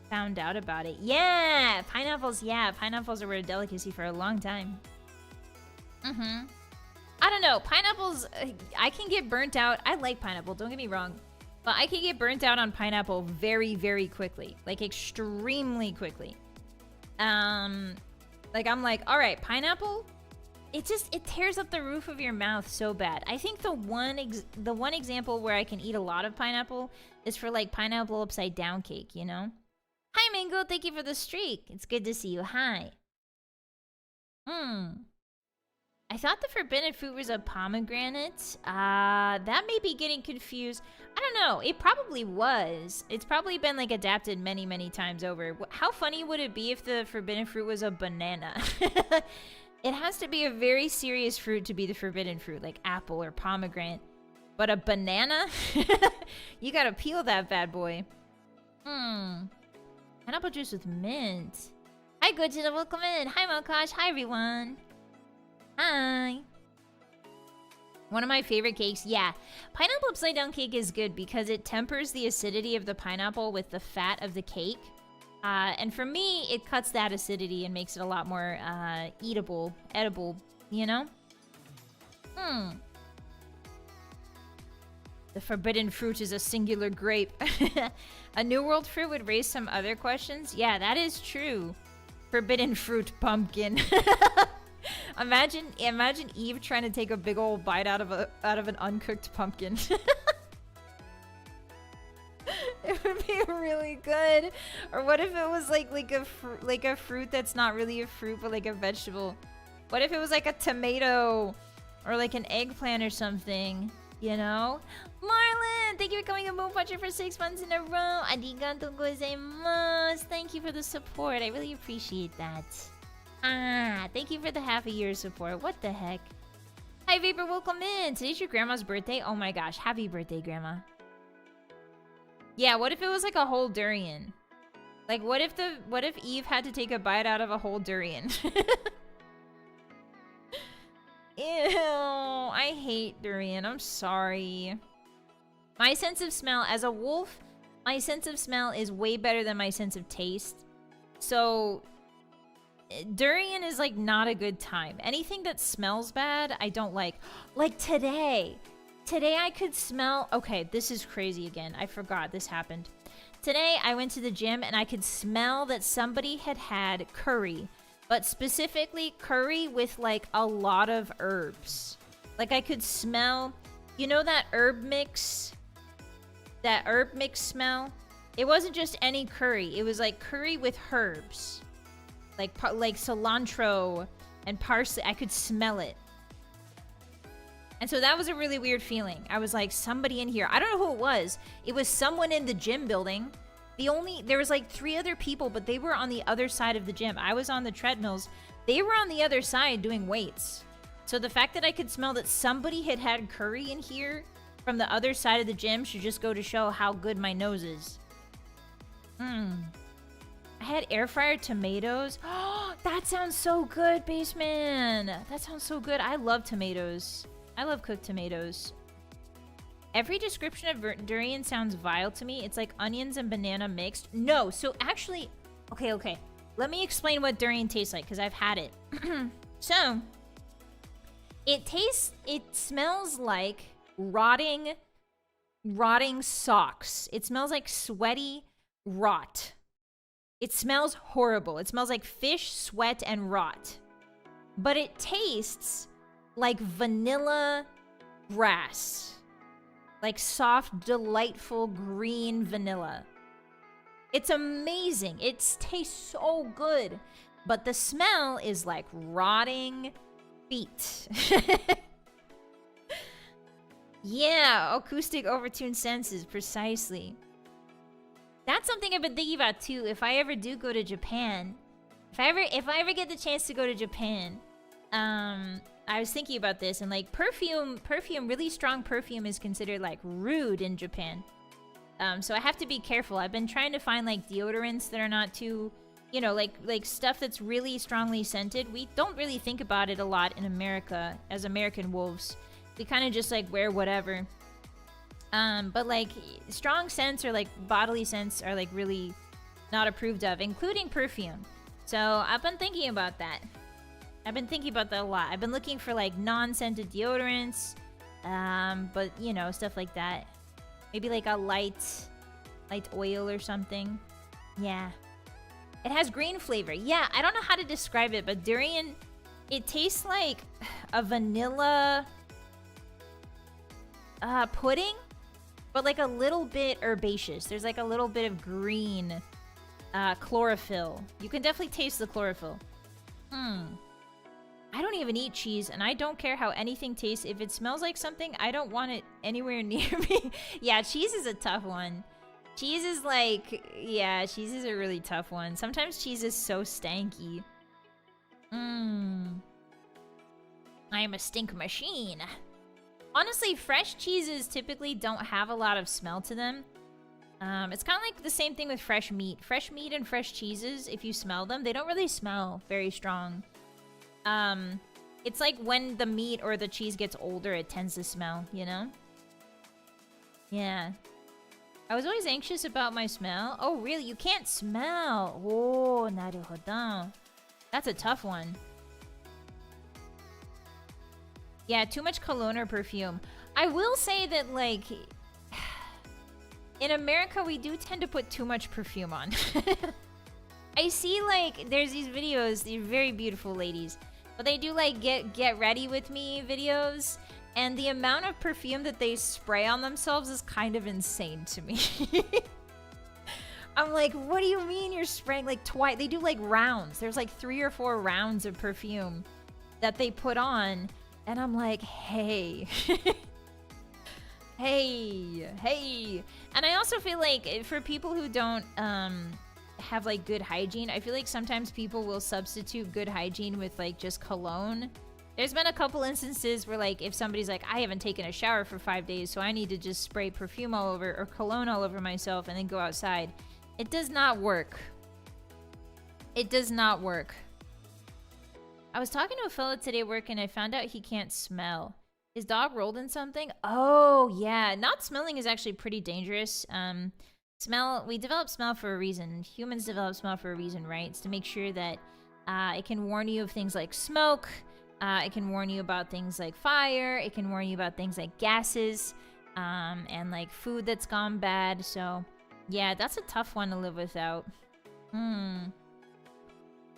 found out about it. Yeah, pineapples were a delicacy for a long time. I don't know, pineapples, I can get burnt out. I like pineapple, don't get me wrong. But I can get burnt out on pineapple very, very quickly. Like, extremely quickly. Like, I'm like, alright, pineapple? It tears up the roof of your mouth so bad. I think the one example where I can eat a lot of pineapple is for, like, pineapple upside down cake, you know? Hi, Mango, thank you for the streak. It's good to see you. Hi. I thought the forbidden fruit was a pomegranate. That may be getting confused. I don't know. It probably was. It's probably been, like, adapted many, many times over. How funny would it be if the forbidden fruit was a banana? It has to be a very serious fruit to be the forbidden fruit, like apple or pomegranate. But a banana? You gotta peel that bad boy. Pineapple juice with mint. Hi, Gojira, welcome in. Hi, Malkosh. Hi, everyone. Hi. One of my favorite cakes. Yeah, pineapple upside down cake is good because it tempers the acidity of the pineapple with the fat of the cake. And for me, it cuts that acidity and makes it a lot more edible, you know? The forbidden fruit is a singular grape. A New World fruit would raise some other questions. Yeah, that is true. Forbidden fruit pumpkin. Imagine Eve trying to take a big old bite out of an uncooked pumpkin. It would be really good. Or what if it was like a fruit that's not really a fruit but like a vegetable? What if it was like a tomato or like an eggplant or something? You know? Marlon, thank you for coming a Moon Puncher for 6 months in a row. Arigatou gozaimasu. Thank you for the support. I really appreciate that. Thank you for the half a year support. What the heck? Hi, Vapor, welcome in. Today's your grandma's birthday. Oh my gosh, happy birthday, Grandma. Yeah, what if it was like a whole durian? Like, what if Eve had to take a bite out of a whole durian? Ew, I hate durian. I'm sorry. My sense of smell, as a wolf, my sense of smell is way better than my sense of taste. So durian is like not a good time. Anything that smells bad, I don't like. Like today. Today I could smell... Okay, this is crazy again. I forgot this happened. Today I went to the gym and I could smell that somebody had curry. But specifically curry with like a lot of herbs. Like I could smell... You know that herb mix? That herb mix smell? It wasn't just any curry. It was like curry with herbs. Like cilantro and parsley. I could smell it. And so that was a really weird feeling. I was like, somebody in here. I don't know who it was. It was someone in the gym building. There was like 3 other people, but they were on the other side of the gym. I was on the treadmills. They were on the other side doing weights. So the fact that I could smell that somebody had curry in here from the other side of the gym should just go to show how good my nose is. I had air fryer tomatoes. Oh, that sounds so good, Baseman. That sounds so good. I love tomatoes. I love cooked tomatoes. Every description of durian sounds vile to me. It's like onions and banana mixed. No, so actually... Okay. Let me explain what durian tastes like, because I've had it. So, it smells like rotting socks. It smells like sweaty rot. It smells horrible. It smells like fish, sweat, and rot. But it tastes like vanilla grass. Like soft, delightful green vanilla. It's amazing. It tastes so good. But the smell is like rotting feet. Yeah, acoustic overtuned senses, precisely. That's something I've been thinking about too. If I ever do go to Japan, if I ever get the chance to go to Japan, I was thinking about this, and like perfume, really strong perfume is considered like rude in Japan. So I have to be careful. I've been trying to find like deodorants that are not too you know, like stuff that's really strongly scented. We don't really think about it a lot in America as American wolves. We kind of just like wear whatever. But like strong scents or like bodily scents are like really not approved of, including perfume. So I've been thinking about that. I've been thinking about that a lot. I've been looking for like non-scented deodorants, but you know, stuff like that. Maybe like a light oil or something. Yeah. It has green flavor. Yeah, I don't know how to describe it, but durian, it tastes like a vanilla pudding, but like a little bit herbaceous. There's like a little bit of green chlorophyll. You can definitely taste the chlorophyll. I don't even eat cheese, and I don't care how anything tastes. If it smells like something, I don't want it anywhere near me. Yeah, cheese is a tough one. Cheese is like... Yeah, cheese is a really tough one. Sometimes cheese is so stanky. I am a stink machine. Honestly, fresh cheeses typically don't have a lot of smell to them. It's kind of like the same thing with fresh meat. Fresh meat and fresh cheeses, if you smell them, they don't really smell very strong. It's like when the meat or the cheese gets older, it tends to smell, you know? Yeah. I was always anxious about my smell. Oh, really? You can't smell. Oh, naruhodo. That's a tough one. Yeah, too much cologne or perfume. I will say that, like... in America, we do tend to put too much perfume on. I see, like, there's these videos, these very beautiful ladies. But they do, like, get ready with me videos. And the amount of perfume that they spray on themselves is kind of insane to me. I'm like, what do you mean you're spraying, like, twice? They do, like, rounds. There's, like, 3 or 4 rounds of perfume that they put on. And I'm like, hey. hey. And I also feel like for people who don't have like good hygiene, I feel like sometimes people will substitute good hygiene with like just cologne. There's been a couple instances where like if somebody's like, I haven't taken a shower for 5 days, so I need to just spray perfume all over or cologne all over myself and then go outside. It does not work. It does not work. I was talking to a fella today at work and I found out he can't smell. His dog rolled in something? Oh, yeah. Not smelling is actually pretty dangerous. Smell, we develop smell for a reason. Humans develop smell for a reason, right? It's to make sure that it can warn you of things like smoke. It can warn you about things like fire. It can warn you about things like gases and like food that's gone bad. So, yeah, that's a tough one to live without.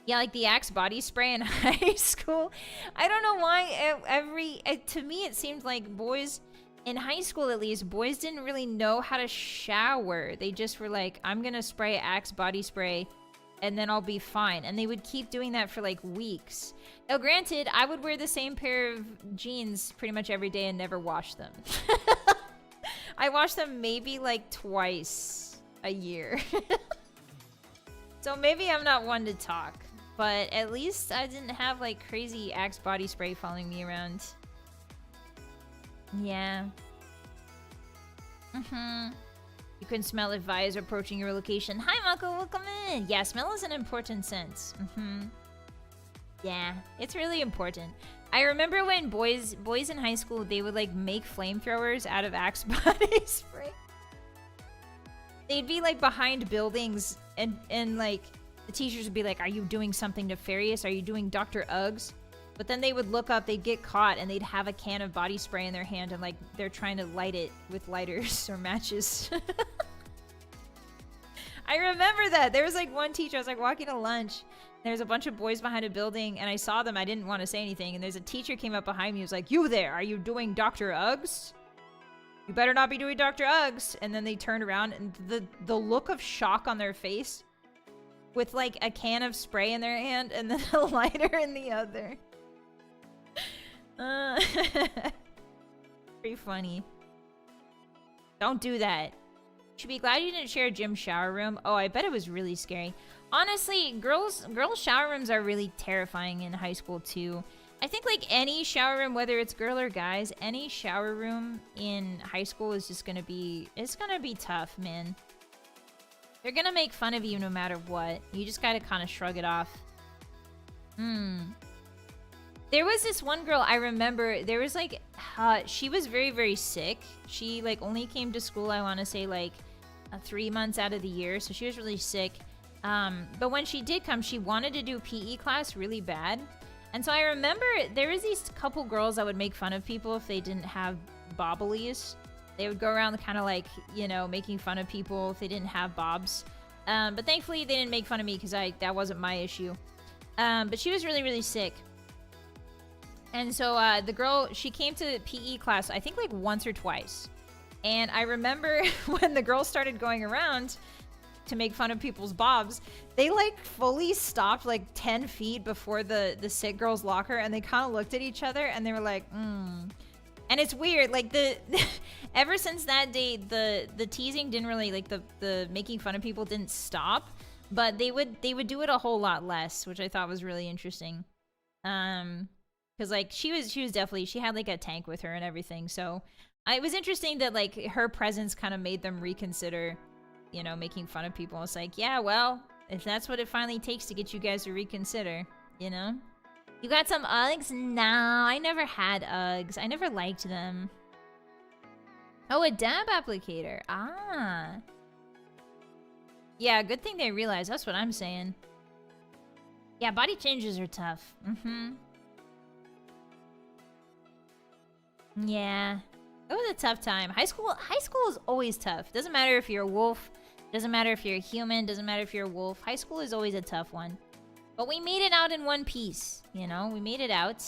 Yeah, like the Axe body spray in high school. I don't know why to me it seemed like boys, in high school at least, boys didn't really know how to shower. They just were like, I'm gonna spray Axe body spray and then I'll be fine. And they would keep doing that for like weeks. Now granted, I would wear the same pair of jeans pretty much every day and never wash them. I wash them maybe like twice a year. So maybe I'm not one to talk. But at least I didn't have like crazy Axe body spray following me around. Yeah. You can smell if Vi is approaching your location. Hi Mako, welcome in. Yeah, smell is an important sense. Yeah, it's really important. I remember when boys in high school, they would like make flamethrowers out of Axe body spray. They'd be like behind buildings and like the teachers would be like, are you doing something nefarious? Are you doing Dr. Uggs? But then they would look up, they'd get caught, and they'd have a can of body spray in their hand, and like they're trying to light it with lighters or matches. I remember that. There was like one teacher, I was like walking to lunch, there's a bunch of boys behind a building, and I saw them, I didn't want to say anything, and there's a teacher came up behind me, was like, you there, are you doing Dr. Uggs? You better not be doing Dr. Uggs. And then they turned around, and the look of shock on their face, with like a can of spray in their hand and then a lighter in the other. Pretty funny. Don't do that. You should be glad you didn't share a gym shower room. Oh, I bet it was really scary. Honestly, girls' shower rooms are really terrifying in high school too. I think like any shower room, whether it's girl or guys, any shower room in high school is just gonna be, it's gonna be tough, man. They're gonna make fun of you no matter what. You just gotta kind of shrug it off. There was this one girl I remember. There was like, she was very, very sick. She like only came to school, I want to say like 3 months out of the year. So she was really sick. But when she did come, she wanted to do PE class really bad. And so I remember there was these couple girls that would make fun of people if they didn't have bobblies. They would go around kind of like, you know, making fun of people if they didn't have bobs. But thankfully they didn't make fun of me because that wasn't my issue. But she was really, really sick. And so the girl, she came to PE class, I think like once or twice. And I remember when the girls started going around to make fun of people's bobs, they like fully stopped like 10 feet before the sick girl's locker, and they kind of looked at each other and they were like, And it's weird, like ever since that day, the teasing didn't really, like the making fun of people didn't stop, but they would do it a whole lot less, which I thought was really interesting. Because like she was definitely, she had like a tank with her and everything, so it was interesting that like her presence kind of made them reconsider, you know, making fun of people. It's like, yeah, well, if that's what it finally takes to get you guys to reconsider, you know? You got some Uggs? No, I never had Uggs. I never liked them. Oh, a dab applicator. Ah. Yeah, good thing they realized. That's what I'm saying. Yeah, body changes are tough. Yeah. It was a tough time. High school is always tough. Doesn't matter if you're a wolf. Doesn't matter if you're a human. Doesn't matter if you're a wolf. High school is always a tough one. But we made it out in one piece, you know? We made it out.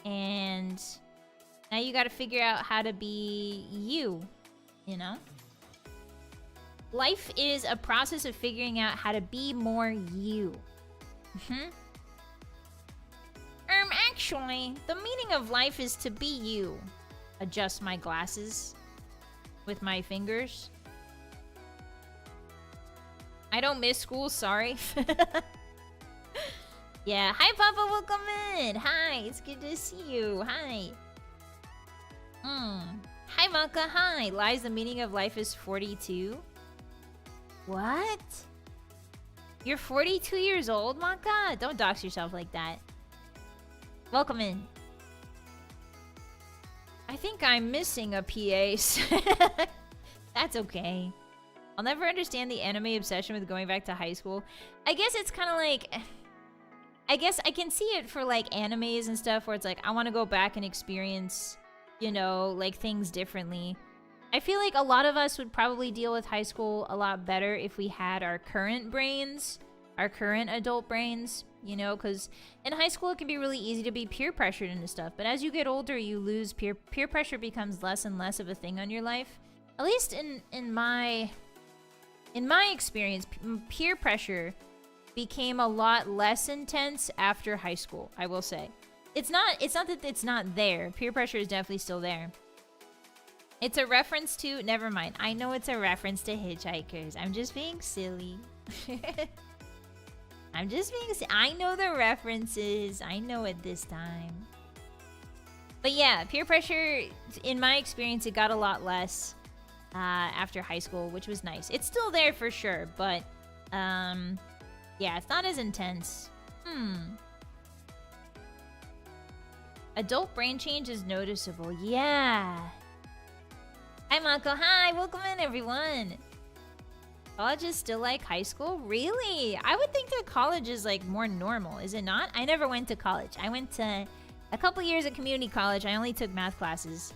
And now you gotta figure out how to be you, you know? Life is a process of figuring out how to be more you. Actually, the meaning of life is to be you. Adjust my glasses with my fingers. I don't miss school, sorry. Yeah, hi Papa, welcome in. Hi, it's good to see you. Hi. Hi Maka, hi. Lies, the meaning of life is 42. What? You're 42 years old, Maka? Don't dox yourself like that. Welcome in. I think I'm missing a PA. That's okay. I'll never understand the anime obsession with going back to high school. I guess it's kind of like... I guess I can see it for like animes and stuff where it's like, I want to go back and experience, you know, like things differently. I feel like a lot of us would probably deal with high school a lot better if we had our current brains, our current adult brains, you know, because in high school it can be really easy to be peer pressured into stuff. But as you get older, you lose peer pressure becomes less and less of a thing on your life. At least in my experience, peer pressure became a lot less intense after high school, I will say. It's not that it's not there. Peer pressure is definitely still there. It's a reference to... Never mind. I know it's a reference to hitchhikers. I'm just being silly. I'm just being silly. I know the references. I know it this time. But yeah, peer pressure, in my experience, it got a lot less after high school, which was nice. It's still there for sure, but... yeah, it's not as intense. Adult brain change is noticeable. Yeah. Hi, Mako. Hi, welcome in, everyone. College is still like high school? Really? I would think that college is like more normal, is it not? I never went to college. I went to a couple years at community college. I only took math classes.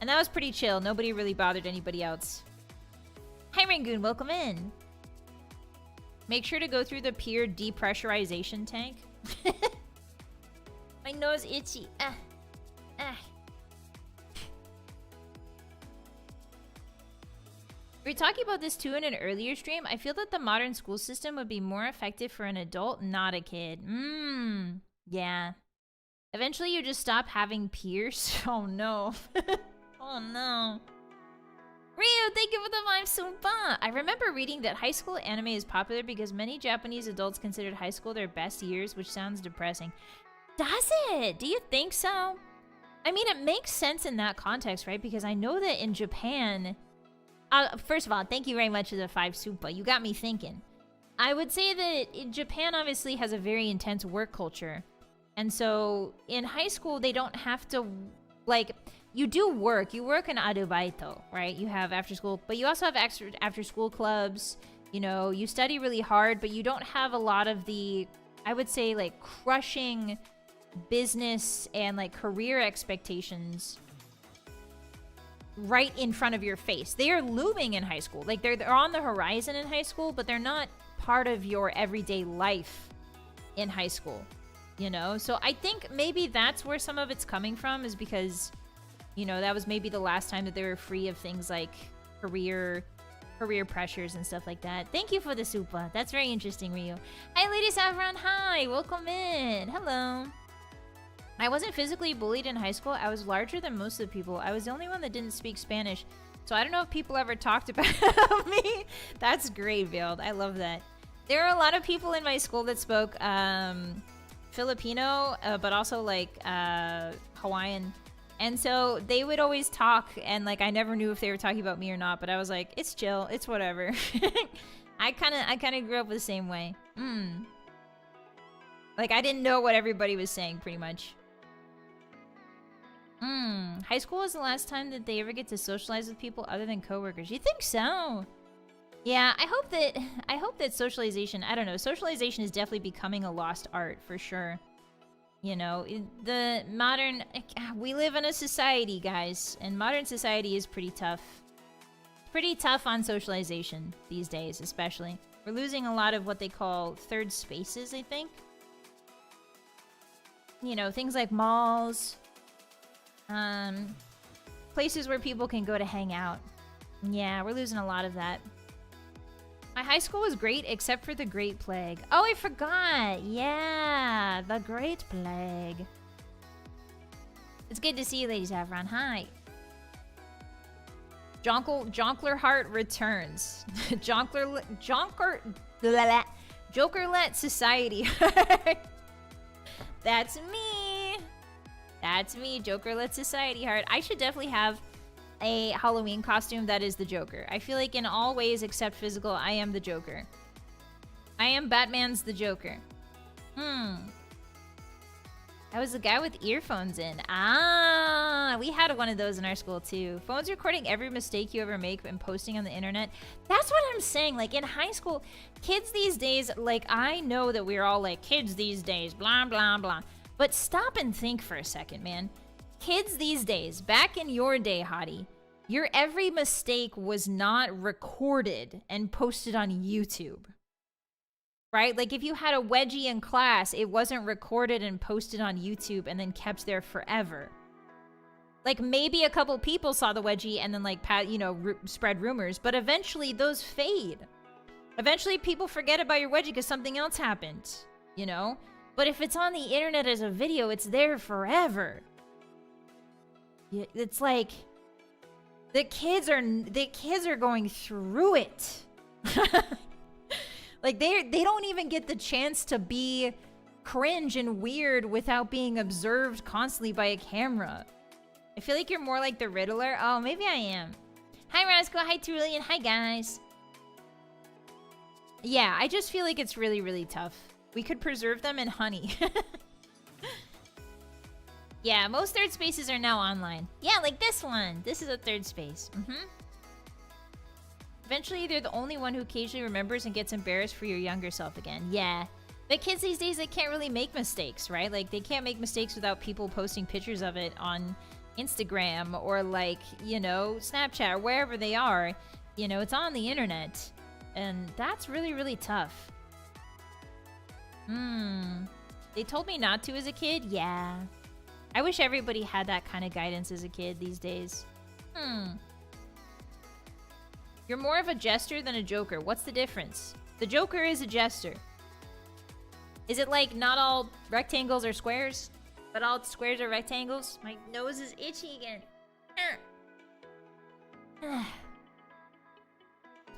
And that was pretty chill. Nobody really bothered anybody else. Hi, Rangoon. Welcome in. Make sure to go through the peer depressurization tank. My nose itchy. We were talking about this too in an earlier stream. I feel that the modern school system would be more effective for an adult, not a kid. Yeah. Eventually you just stop having peers. Oh no. Oh no. Ryu, thank you for the vibe, Sumpa! I remember reading that high school anime is popular because many Japanese adults considered high school their best years, which sounds depressing. Does it? Do you think so? I mean, it makes sense in that context, right? Because I know that in Japan, First of all, thank you very much for the 5 super. You got me thinking. I would say that Japan obviously has a very intense work culture. And so in high school, they don't have to, like, you do work. You work in arubaito, right? You have after school, but you also have after school clubs. You know, you study really hard, but you don't have a lot of the, I would say, like, crushing business and, like, career expectations right in front of your face. They are looming in high school. Like, they're on the horizon in high school, but they're not part of your everyday life in high school, you know? So I think maybe that's where some of it's coming from, is because, you know, that was maybe the last time that they were free of things like career pressures and stuff like that. Thank you for the super. That's very interesting, Ryu. Hi, Lady Saffron. Hi, welcome in. Hello. I wasn't physically bullied in high school. I was larger than most of the people. I was the only one that didn't speak Spanish. So I don't know if people ever talked about me. That's great, Veiled. I love that. There are a lot of people in my school that spoke Filipino, but also like Hawaiian. And so they would always talk, and like I never knew if they were talking about me or not, but I was like, it's chill, it's whatever. I kind of grew up the same way. Like I didn't know what everybody was saying pretty much. High school was the last time that they ever get to socialize with people other than coworkers. You think so? Yeah, I hope that socialization, I don't know, socialization is definitely becoming a lost art for sure. You know, the modern, we live in a society, guys, and modern society is pretty tough. Pretty tough on socialization these days, especially. We're losing a lot of what they call third spaces, I think. You know, things like malls, places where people can go to hang out. Yeah, we're losing a lot of that. My high school was great, except for the Great Plague. Oh, I forgot! Yeah, the Great Plague. It's good to see you, Lady Saffron. Hi. Jonkler Heart returns. Jokerlet Society. That's me. That's me, Jokerlet Society Heart. I should definitely have a Halloween costume that is the Joker. I feel like in all ways except physical, I am the Joker. I am Batman's the Joker. I was the guy with earphones in. Ah, we had one of those in our school too. Phones recording every mistake you ever make and posting on the internet. That's what I'm saying. Like in high school, kids these days, like I know that we're all like kids these days, blah, blah, blah. But stop and think for a second, man. Kids these days, back in your day, Hottie, your every mistake was not recorded and posted on YouTube. Right? Like if you had a wedgie in class, it wasn't recorded and posted on YouTube and then kept there forever. Like maybe a couple people saw the wedgie and then like, you know, spread rumors, but eventually those fade. Eventually people forget about your wedgie because something else happened, you know? But if it's on the internet as a video, it's there forever. It's like the kids are going through it. Like they don't even get the chance to be cringe and weird without being observed constantly by a camera. I feel like you're more like the Riddler. Oh, maybe I am. Hi Rasco, hi Turillian, hi guys. Yeah, I just feel like it's really, really tough. We could preserve them in honey. Yeah, most third spaces are now online. Yeah, like this one. This is a third space. Eventually, they're the only one who occasionally remembers and gets embarrassed for your younger self again. Yeah. The kids these days, they can't really make mistakes, right? Like, they can't make mistakes without people posting pictures of it on Instagram or, like, you know, Snapchat or wherever they are. You know, it's on the internet. And that's really, really tough. They told me not to as a kid? Yeah. I wish everybody had that kind of guidance as a kid these days. You're more of a jester than a joker. What's the difference? The joker is a jester. Is it like not all rectangles are squares, but all squares are rectangles? My nose is itchy again.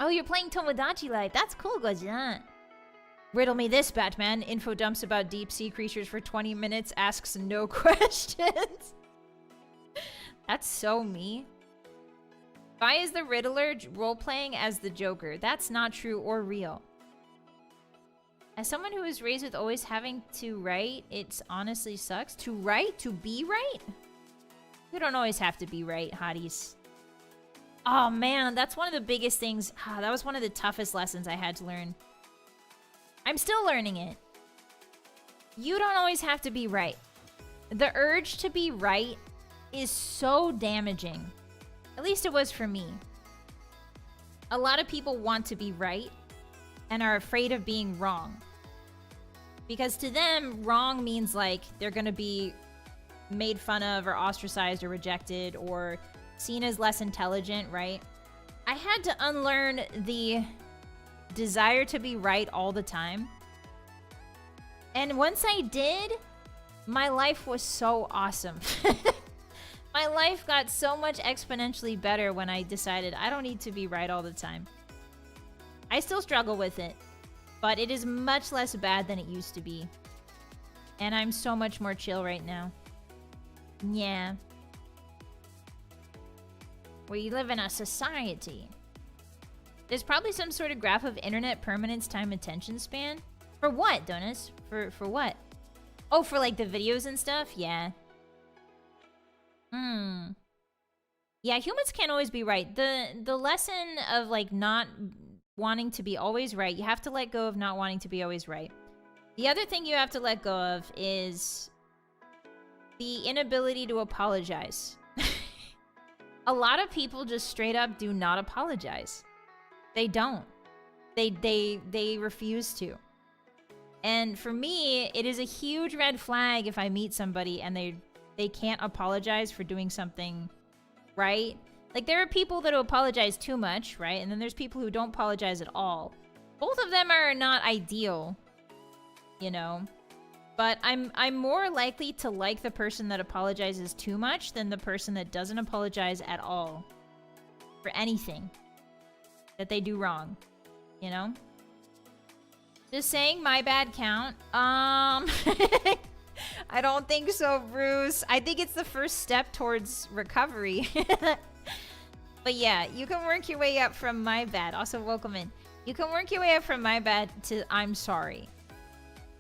Oh, you're playing Tomodachi Life. That's cool, Gojan. Riddle me this, Batman. Info dumps about deep sea creatures for 20 minutes, asks no questions. That's so me. Vi is the Riddler role-playing as the Joker. That's not true or real. As someone who was raised with always having to write, it honestly sucks. To write? To be right? You don't always have to be right, hotties. Oh man, that's one of the biggest things. That was one of the toughest lessons I had to learn. I'm still learning it. You don't always have to be right. The urge to be right is so damaging. At least it was for me. A lot of people want to be right and are afraid of being wrong. Because to them, wrong means like they're gonna be made fun of or ostracized or rejected or seen as less intelligent, right? I had to unlearn the desire to be right all the time. And once I did, my life was so awesome. My life got so much exponentially better when I decided I don't need to be right all the time. I still struggle with it, but it is much less bad than it used to be. And I'm so much more chill right now. Yeah. We live in a society. There's probably some sort of graph of internet permanence time attention span. For what, Donis? For what? Oh, for like the videos and stuff? Yeah. Yeah, humans can't always be right. The lesson of like not wanting to be always right, you have to let go of not wanting to be always right. The other thing you have to let go of is the inability to apologize. A lot of people just straight up do not apologize. They don't. They refuse to. And for me, it is a huge red flag if I meet somebody and they can't apologize for doing something right. Like, there are people that apologize too much, right? And then there's people who don't apologize at all. Both of them are not ideal, you know? But I'm more likely to like the person that apologizes too much than the person that doesn't apologize at all for anything that they do wrong, you know? Does saying my bad count? I don't think so, Bruce. I think it's the first step towards recovery. But yeah, you can work your way up from my bad. Also, welcome in. You can work your way up from my bad to I'm sorry.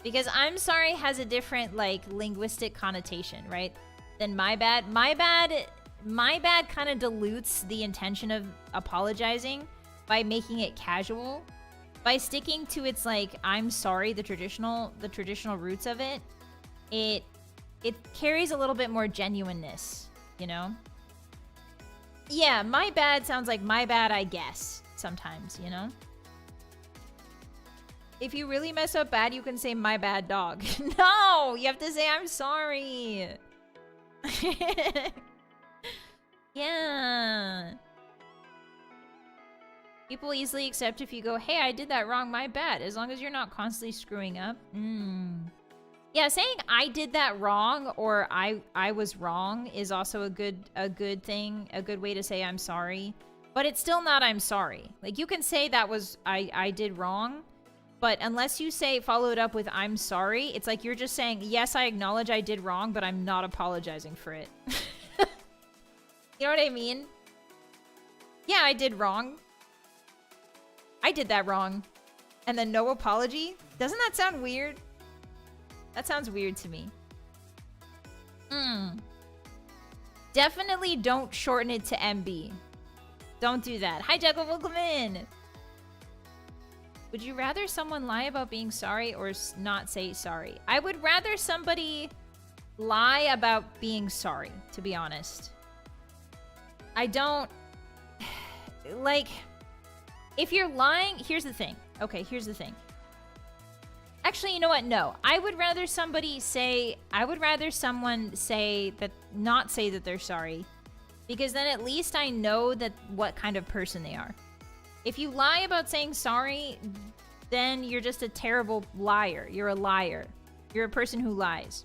Because I'm sorry has a different, like, linguistic connotation, right? Than my bad. My bad kind of dilutes the intention of apologizing by making it casual. By sticking to its, like, I'm sorry, the traditional roots of it, it carries a little bit more genuineness, you know? Yeah, my bad sounds like my bad, I guess, sometimes, you know? If you really mess up bad, you can say my bad dog. No! You have to say I'm sorry! Yeah. People easily accept if you go, hey, I did that wrong, my bad. As long as you're not constantly screwing up. Yeah, saying I did that wrong or I was wrong is also a good thing, a good way to say I'm sorry. But it's still not I'm sorry. Like, you can say that was I did wrong, but unless you say follow it up with I'm sorry, it's like you're just saying, yes, I acknowledge I did wrong, but I'm not apologizing for it. You know what I mean? Yeah, I did wrong. I did that wrong. And then no apology? Doesn't that sound weird? That sounds weird to me. Definitely don't shorten it to MB. Don't do that. Hi, Jekyll, welcome in. Would you rather someone lie about being sorry or not say sorry? I would rather somebody lie about being sorry, to be honest. I don't... Like, if you're lying... Here's the thing. Okay, here's the thing. Actually, you know what? No. I would rather somebody say... I would rather someone say that... Not say that they're sorry. Because then at least I know that what kind of person they are. If you lie about saying sorry, then you're just a terrible liar. You're a liar. You're a person who lies.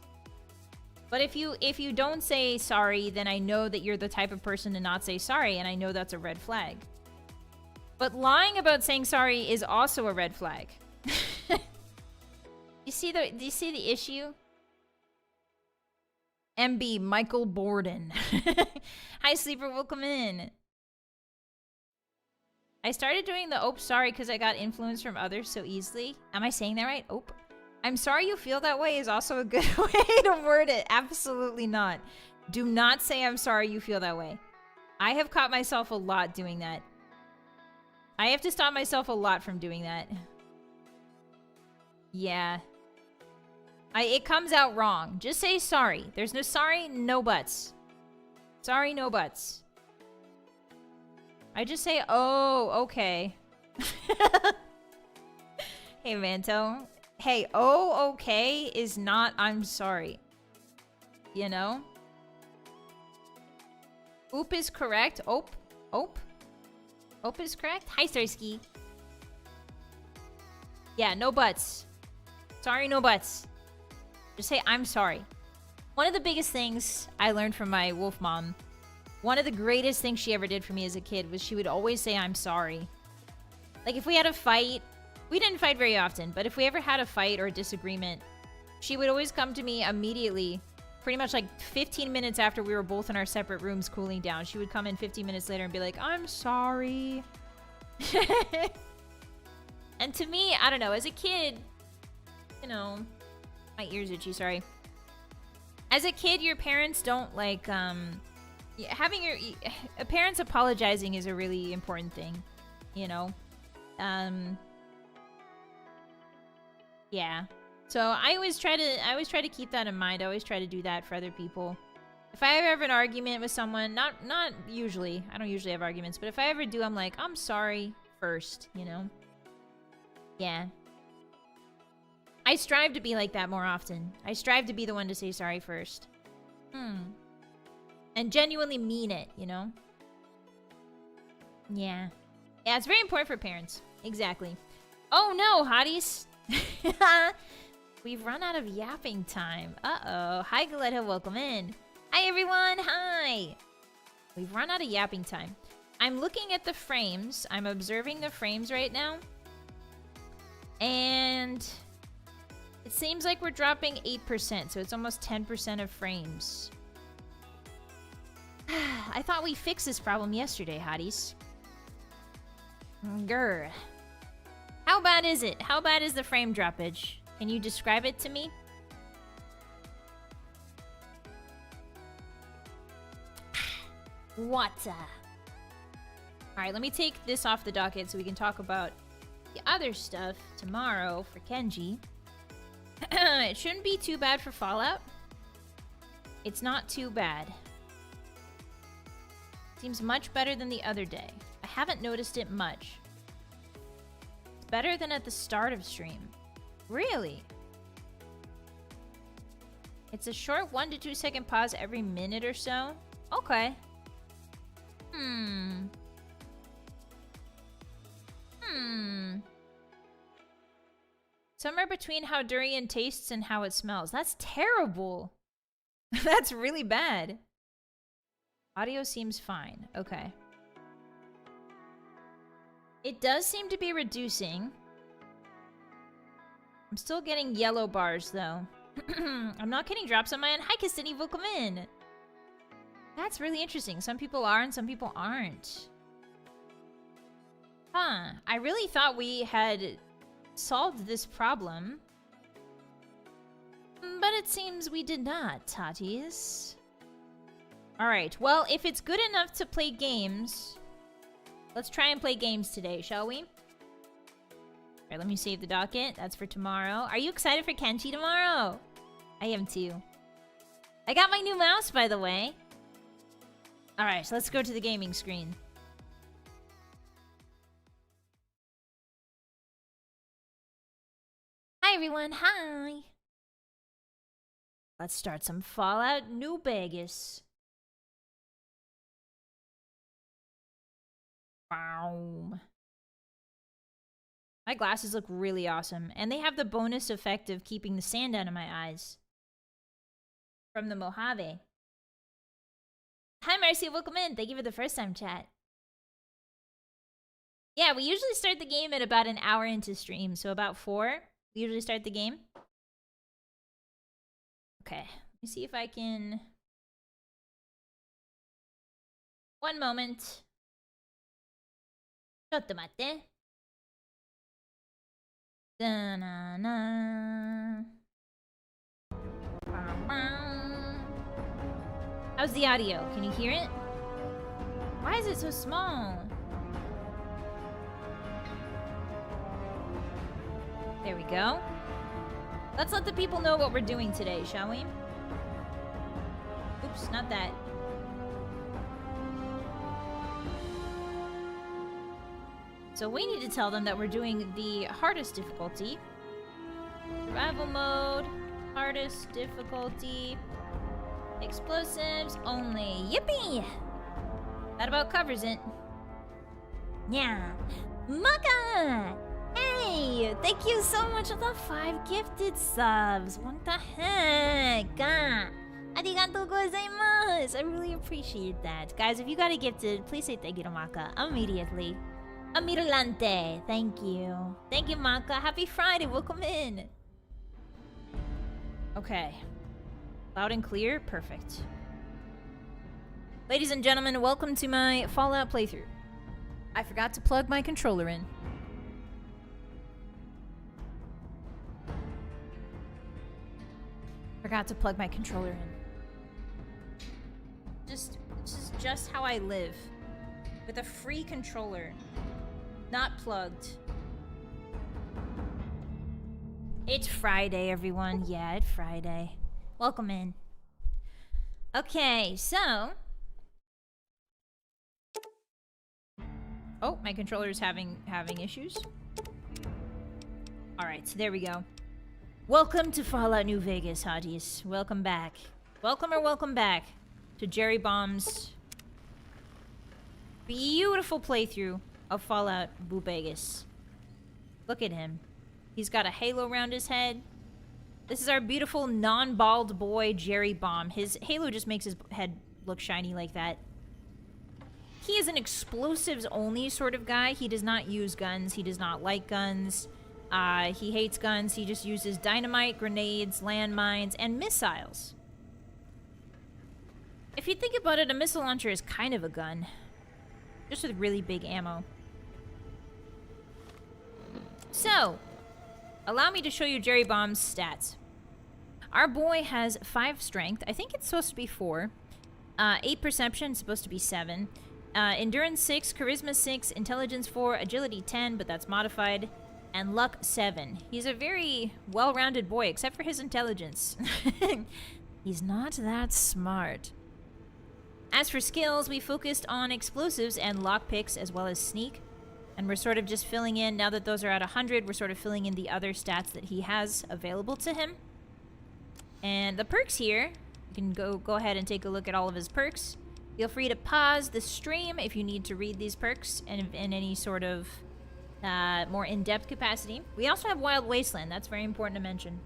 But if you don't say sorry, then I know that you're the type of person to not say sorry, and I know that's a red flag. But lying about saying sorry is also a red flag. Do you see the issue? MB Michael Borden. Hi, Sleeper, welcome in. I started doing the "ope sorry" because I got influence from others so easily. Am I saying that right? Ope. I'm sorry you feel that way is also a good way to word it. Absolutely not. Do not say I'm sorry you feel that way. I have caught myself a lot doing that. I have to stop myself a lot from doing that. Yeah. It comes out wrong. Just say sorry. There's no sorry, no buts. Sorry, no buts. I just say, oh, okay. Hey, Manto. Hey, oh, okay is not I'm sorry. You know? Oop is correct. Ope. Ope. Ope is correct. Hi, Starsky. Yeah, no buts. Sorry, no buts. Just say, I'm sorry. One of the biggest things I learned from my wolf mom, one of the greatest things she ever did for me as a kid was she would always say, I'm sorry. Like, if we had a fight, we didn't fight very often, but if we ever had a fight or a disagreement, she would always come to me immediately, pretty much like 15 minutes after we were both in our separate rooms cooling down. She would come in 15 minutes later and be like, I'm sorry. And to me, I don't know, as a kid, you know, my ear's itchy, sorry. As a kid, your parents don't like, having your parents apologizing is a really important thing, you know? Yeah. So I always try to keep that in mind. I always try to do that for other people. If I ever have an argument with someone, not usually, I don't usually have arguments, but if I ever do, I'm like, I'm sorry first, you know? Yeah. I strive to be like that more often. I strive to be the one to say sorry first. And genuinely mean it, you know? Yeah. Yeah, it's very important for parents. Exactly. Oh no, hotties! We've run out of yapping time. Uh-oh. Hi, Galetta, welcome in. Hi, everyone. Hi. We've run out of yapping time. I'm looking at the frames. I'm observing the frames right now. And it seems like we're dropping 8%, so it's almost 10% of frames. I thought we fixed this problem yesterday, hotties. Grr. How bad is it? How bad is the frame droppage? Can you describe it to me? What? Alright, let me take this off the docket so we can talk about the other stuff tomorrow for Kenji. It shouldn't be too bad for Fallout. It's not too bad. Seems much better than the other day. I haven't noticed it much. It's better than at the start of stream. Really? It's a short 1 to 2 second pause every minute or so? Okay. Somewhere between how durian tastes and how it smells. That's terrible. That's really bad. Audio seems fine. Okay. It does seem to be reducing. I'm still getting yellow bars, though. I'm not getting drops on my end. Hi, Cassini, welcome in. That's really interesting. Some people are and some people aren't. Huh. I really thought we had solved this problem. But it seems we did not, Hotties. Alright, well, if it's good enough to play games, let's try and play games today, shall we? Alright, let me save the docket. That's for tomorrow. Are you excited for Kenshi tomorrow? I am too. I got my new mouse, by the way. Alright, so let's go to the gaming screen. Hi, everyone. Hi. Let's start some Fallout New Vegas. Wow. My glasses look really awesome. And they have the bonus effect of keeping the sand out of my eyes. From the Mojave. Hi, Marcy. Welcome in. Thank you for the first time chat. Yeah, we usually start the game at about an hour into stream. So about 4. We usually start the game. Okay. Let me see if I can... One moment. Cotto matte. Da-na-na. How's the audio? Can you hear it? Why is it so small? There we go. Let's let the people know what we're doing today, shall we? Oops, not that. So we need to tell them that we're doing the hardest difficulty. Survival mode, hardest difficulty, explosives only. Yippee! That about covers it. Yeah. Maka! Hey! Thank you so much for the 5 gifted subs. What the heck? Arigatou gozaimasu! I really appreciate that. Guys, if you got a gifted, please say thank you to Maka immediately. Amirulante, thank you. Thank you, Maka. Happy Friday, welcome in. Okay. Loud and clear, perfect. Ladies and gentlemen, welcome to my Fallout playthrough. I forgot to plug my controller in. Forgot to plug my controller in. This is just how I live. With a free controller. Not plugged. It's Friday, everyone. Yeah, it's Friday. Welcome in. Okay, so... Oh, my controller's having issues. Alright, so there we go. Welcome to Fallout New Vegas, Hotties. Welcome back. Welcome or welcome back to Jerry Bomb's beautiful playthrough of Fallout New Vegas. Look at him. He's got a halo around his head. This is our beautiful non-bald boy, Jerry Bomb. His halo just makes his head look shiny like that. He is an explosives-only sort of guy. He does not use guns. He does not like guns. He hates guns. He just uses dynamite, grenades, landmines, and missiles. If you think about it, a missile launcher is kind of a gun. Just with really big ammo. So, allow me to show you Jerry Bomb's stats. Our boy has 5 strength. I think it's supposed to be 4. 8 perception, supposed to be 7. Endurance 6, charisma 6, intelligence 4, agility 10, but that's modified, and luck 7. He's a very well-rounded boy, except for his intelligence. He's not that smart. As for skills, we focused on explosives and lockpicks as well as sneak. And we're sort of just filling in, now that those are at 100, we're sort of filling in the other stats that he has available to him. And the perks here, you can go ahead and take a look at all of his perks. Feel free to pause the stream if you need to read these perks in any sort of more in-depth capacity. We also have Wild Wasteland, that's very important to mention.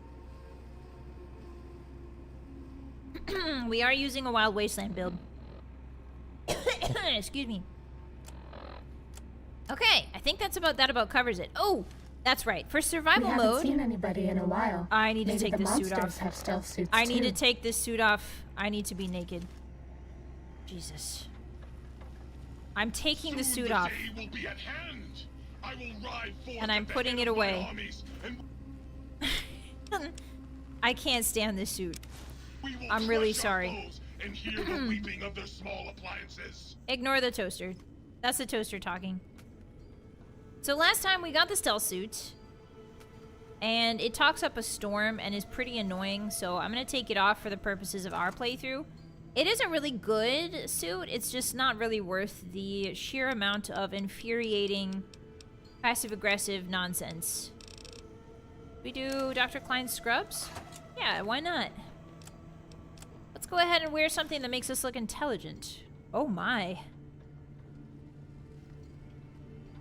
We are using a Wild Wasteland build. Excuse me. Okay, I think that about covers it. Oh, that's right. For survival mode, we haven't seen anybody in a while. I need to Maybe take this suit monsters off. have stealth suits I need too. to take this suit off. I need to be naked. Jesus. I'm taking the suit off. Will be at hand. I will ride forth And I'm putting it away. I can't stand this suit. I'm really sorry. And hear the weeping of their small appliances. Ignore the toaster. That's the toaster talking. So last time we got the stealth suit, and it talks up a storm and is pretty annoying, so I'm going to take it off for the purposes of our playthrough. It is a really good suit, it's just not really worth the sheer amount of infuriating, passive-aggressive nonsense. We do Dr. Klein's scrubs? Yeah, why not? Let's go ahead and wear something that makes us look intelligent. Oh my.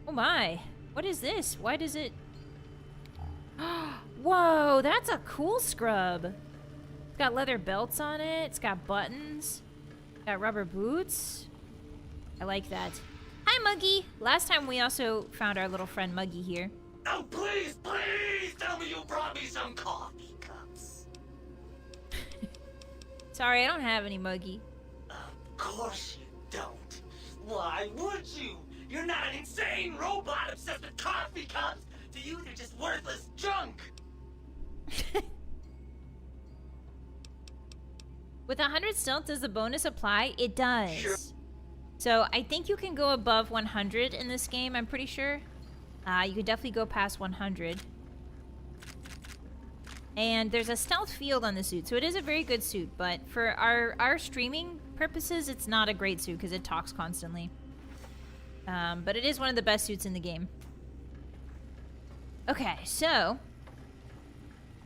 Oh my. What is this? Why does it... Whoa, that's a cool scrub. It's got leather belts on it. It's got buttons. Got rubber boots. I like that. Hi, Muggy. Last time we also found our little friend Muggy here. Oh, please, please tell me you brought me some coffee cups. Sorry, I don't have any, Muggy. Of course you don't. Why would you? You're not an insane robot obsessed with coffee cups. To you, they're just worthless junk. With 100 stealth, does the bonus apply? It does. Sure. So I think you can go above 100 in this game, I'm pretty sure. You could definitely go past 100. And there's a stealth field on the suit, so it is a very good suit. But for our streaming purposes, it's not a great suit because it talks constantly. But it is one of the best suits in the game. Okay, so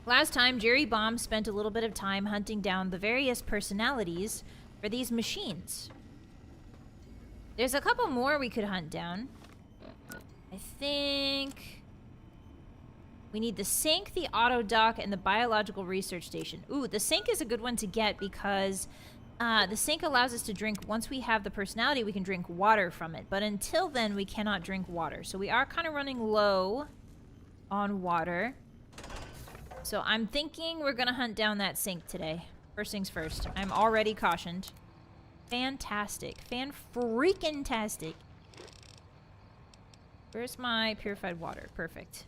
last time, Jerry Bomb spent a little bit of time hunting down the various personalities for these machines. There's a couple more we could hunt down. I think we need the sink, the auto dock, and the biological research station. Ooh, the sink is a good one to get because the sink allows us to drink. Once we have the personality, we can drink water from it. But until then, we cannot drink water. So we are kind of running low on water. So I'm thinking we're gonna hunt down that sink today. First things first. I'm already cautioned. Fantastic. Fan-freaking-tastic. Where's my purified water? Perfect.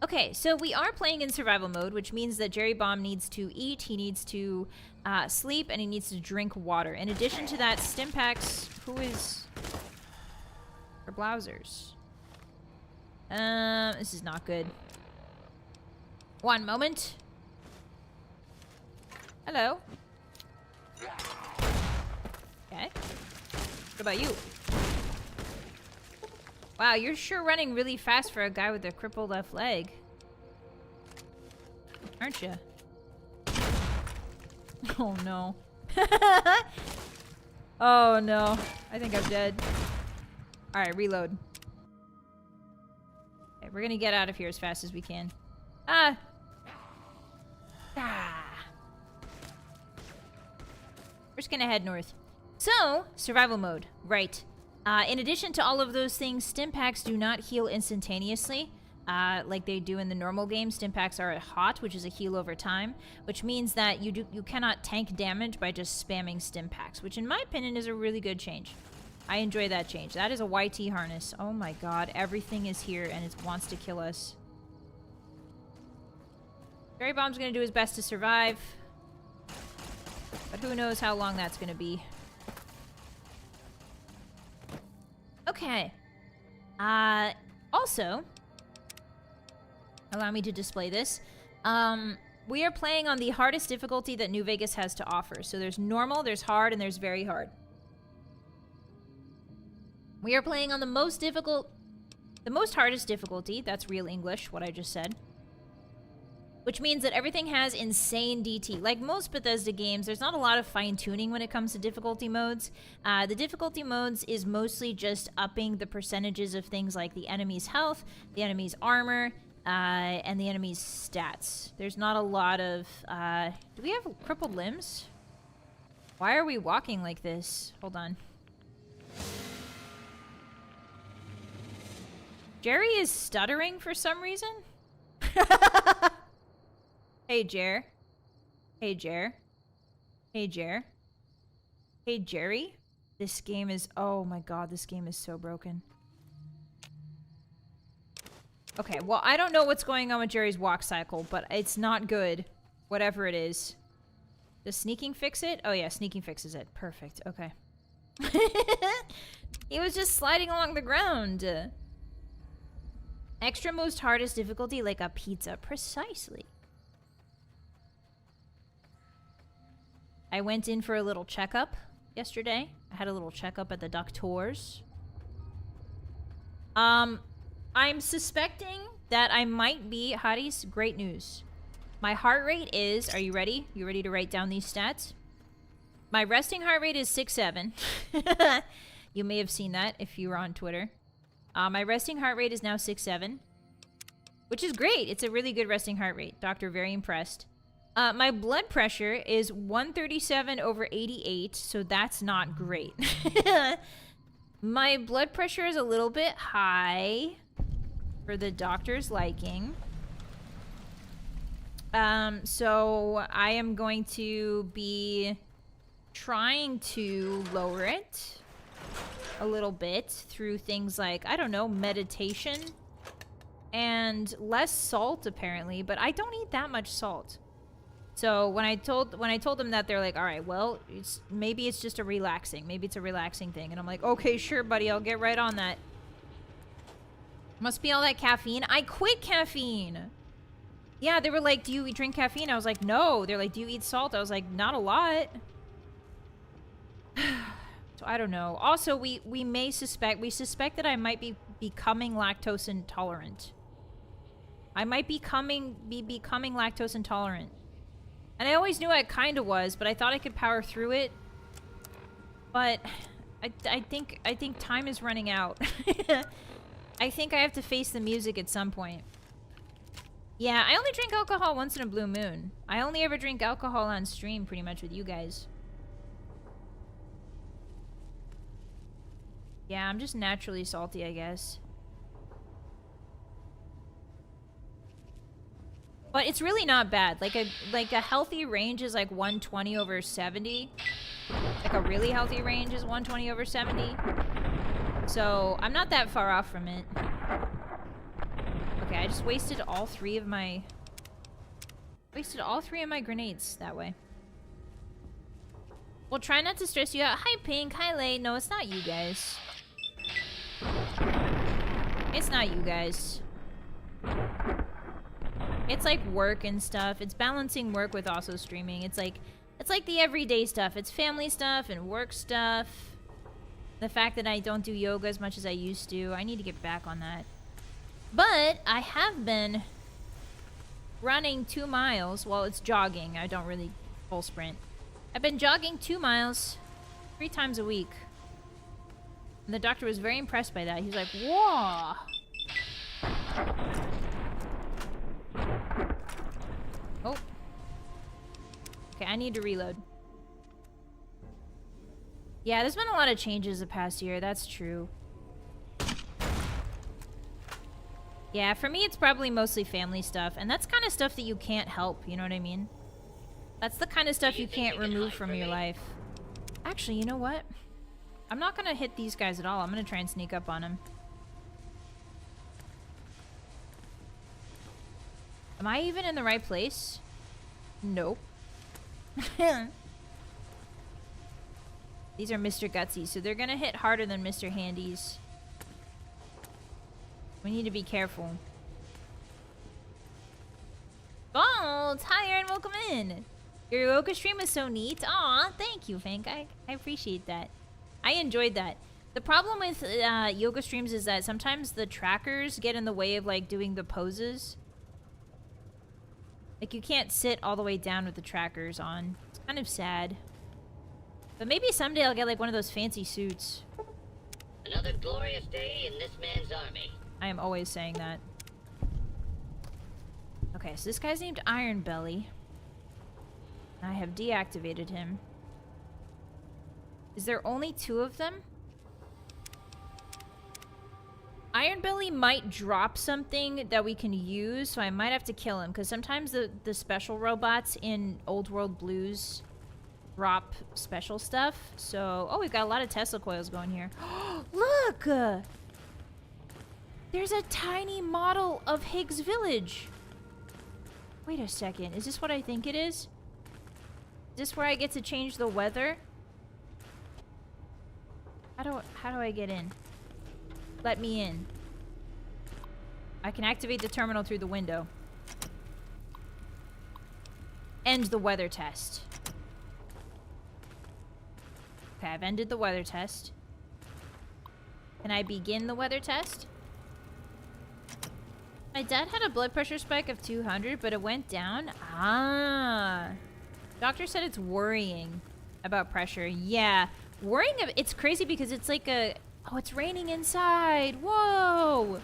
Okay, so we are playing in survival mode, which means that Jerry Bomb needs to eat, he needs to sleep, and he needs to drink water. In addition to that, Stimpaks, who is... for Blousers. This is not good. One moment. Hello. Okay. What about you? Wow, you're sure running really fast for a guy with a crippled left leg. Aren't you? Oh no. Oh no. I think I'm dead. Alright, reload. Okay, we're gonna get out of here as fast as we can. Ah! We're just gonna head north. So, survival mode. Right. In addition to all of those things, Stimpaks do not heal instantaneously. Like they do in the normal game. Stimpaks are hot, which is a heal over time, which means that you cannot tank damage by just spamming Stimpaks, which in my opinion is a really good change. I enjoy that change. That is a YT harness. Oh my god, everything is here and it wants to kill us. Jerry Bomb's gonna do his best to survive, but who knows how long that's gonna be. Okay. Also, allow me to display this. We are playing on the hardest difficulty that New Vegas has to offer. So there's normal, there's hard, and there's very hard. We are playing on the most hardest difficulty. That's real English, what I just said. Which means that everything has insane DT. Like most Bethesda games, there's not a lot of fine-tuning when it comes to difficulty modes. The difficulty modes is mostly just upping the percentages of things like the enemy's health, the enemy's armor, and the enemy's stats. There's not a lot of... do we have crippled limbs? Why are we walking like this? Hold on. Jerry is stuttering for some reason? Hey, Jer. Hey, Jer. Hey, Jer. Hey, Jerry. This game is... oh my god, this game is so broken. Okay, well, I don't know what's going on with Jerry's walk cycle, but it's not good. Whatever it is. Does sneaking fix it? Oh yeah, sneaking fixes it. Perfect. Okay. He was just sliding along the ground. Extra most hardest difficulty like a pizza. Precisely. I went in for a little checkup yesterday. I had a little checkup at the doctors. I'm suspecting that I might be... Hotties, great news. My heart rate is... are you ready? You ready to write down these stats? My resting heart rate is 6'7". You may have seen that if you were on Twitter. My resting heart rate is now 6'7", which is great. It's a really good resting heart rate. Doctor, very impressed. My blood pressure is 137/88, so that's not great. My blood pressure is a little bit high for the doctor's liking. So I am going to be trying to lower it. a little bit through things like, I don't know, meditation and less salt apparently, but I don't eat that much salt. So when I told them that, they're like, all right, well, maybe it's just maybe it's a relaxing thing. And I'm like, okay, sure, buddy, I'll get right on that. Must be all that caffeine. I quit caffeine. Yeah, they were like, do you drink caffeine? I was like, no. They're like, do you eat salt? I was like, not a lot. So I don't know. Also, we suspect that I might be becoming lactose intolerant. I might be becoming lactose intolerant. And I always knew I kind of was, but I thought I could power through it. But I think time is running out. I think I have to face the music at some point. Yeah, I only drink alcohol once in a blue moon. I only ever drink alcohol on stream pretty much with you guys. Yeah, I'm just naturally salty, I guess. But it's really not bad. Like a healthy range is like 120 over 70. Like a really healthy range is 120 over 70. So I'm not that far off from it. Okay, I just wasted all three of my grenades that way. Well, try not to stress you out. Hi, Pink. Hi, Lay. No, it's not you guys. It's not you guys. It's like work and stuff. It's balancing work with also streaming. It's like the everyday stuff. It's family stuff and work stuff. The fact that I don't do yoga as much as I used to. I need to get back on that. But I have been running 2 miles. Well, it's jogging. I don't really full sprint. I've been jogging 2 miles 3 times a week. And the doctor was very impressed by that. He's like, whoa. Oh. Okay, I need to reload. Yeah, there's been a lot of changes the past year. That's true. Yeah, for me, it's probably mostly family stuff. And that's kind of stuff that you can't help. You know what I mean? That's the kind of stuff you can't remove from your life. Actually, you know what? I'm not going to hit these guys at all. I'm going to try and sneak up on them. Am I even in the right place? Nope. These are Mr. Gutsy, so they're going to hit harder than Mr. Handies. We need to be careful. Bolt! Hi, Aaron. Welcome in. Your yoga stream was so neat. Aw, thank you, Fank. I appreciate that. I enjoyed that. The problem with yoga streams is that sometimes the trackers get in the way of, like, doing the poses. Like, you can't sit all the way down with the trackers on. It's kind of sad. But maybe someday I'll get, like, one of those fancy suits. Another glorious day in this man's army. I am always saying that. Okay, so this guy's named Iron Belly. I have deactivated him. Is there only 2 of them? Iron Belly might drop something that we can use, so I might have to kill him, because sometimes the special robots in Old World Blues drop special stuff. So, oh, we've got a lot of Tesla coils going here. Look! There's a tiny model of Higgs Village. Wait a second. Is this what I think it is? Is this where I get to change the weather? How do I get in? Let me in. I can activate the terminal through the window. End the weather test. Okay, I've ended the weather test. Can I begin the weather test? My dad had a blood pressure spike of 200, but it went down. Ah. Doctor said it's worrying about pressure. Yeah. Worrying, it's crazy because it's like a... Oh, it's raining inside. Whoa.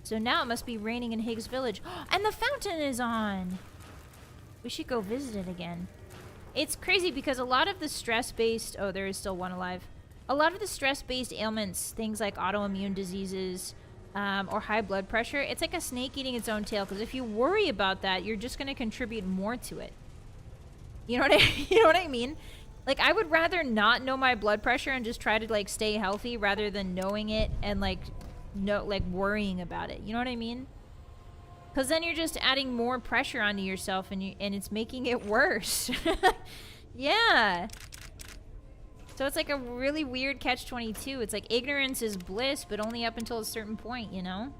So now it must be raining in Higgs Village. And the fountain is on. We should go visit it again. It's crazy because a lot of the stress-based... Oh, there is still one alive. A lot of the stress-based ailments, things like autoimmune diseases... or high blood pressure, it's like a snake eating its own tail, because if you worry about that, you're just going to contribute more to it. You know what I mean? Like, I would rather not know my blood pressure and just try to, like, stay healthy rather than knowing it and, like, worrying about it. You know what I mean? Because then you're just adding more pressure onto yourself and it's making it worse. Yeah. So it's like a really weird catch-22. It's like ignorance is bliss, but only up until a certain point, you know?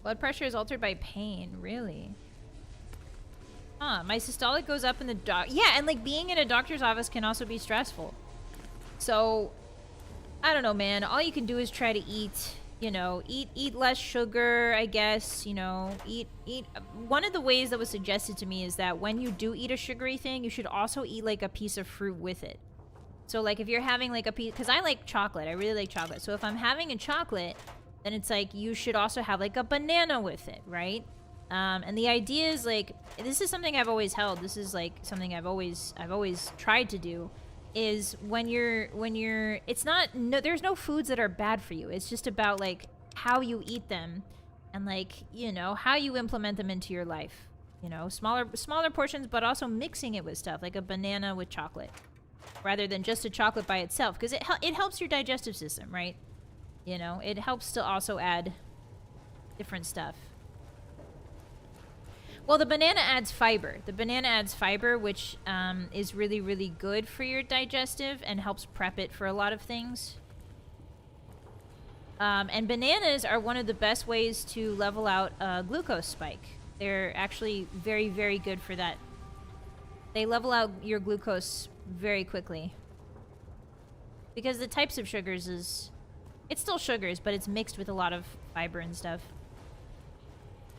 Blood pressure is altered by pain. Really? Huh, my systolic goes up in the yeah, and like being in a doctor's office can also be stressful. So, I don't know, man. All you can do is try to eat, you know, eat less sugar, I guess, you know, eat. One of the ways that was suggested to me is that when you do eat a sugary thing, you should also eat like a piece of fruit with it. So like if you're having like a piece, because I like chocolate, I really like chocolate. So if I'm having a chocolate, then it's like you should also have like a banana with it, right? And the idea is like, this is something I've always held. This is like something I've always tried to do, is when you're, it's not, no, there's no foods that are bad for you. It's just about like how you eat them and like, you know, how you implement them into your life. You know, smaller portions, but also mixing it with stuff like a banana with chocolate rather than just a chocolate by itself. Because it helps your digestive system, right? You know, it helps to also add different stuff. Well, the banana adds fiber. The banana adds fiber, which is really, really good for your digestive and helps prep it for a lot of things. And bananas are one of the best ways to level out a glucose spike. They're actually very, very good for that. They level out your glucose very quickly. Because the types of sugars is... It's still sugars, but it's mixed with a lot of fiber and stuff.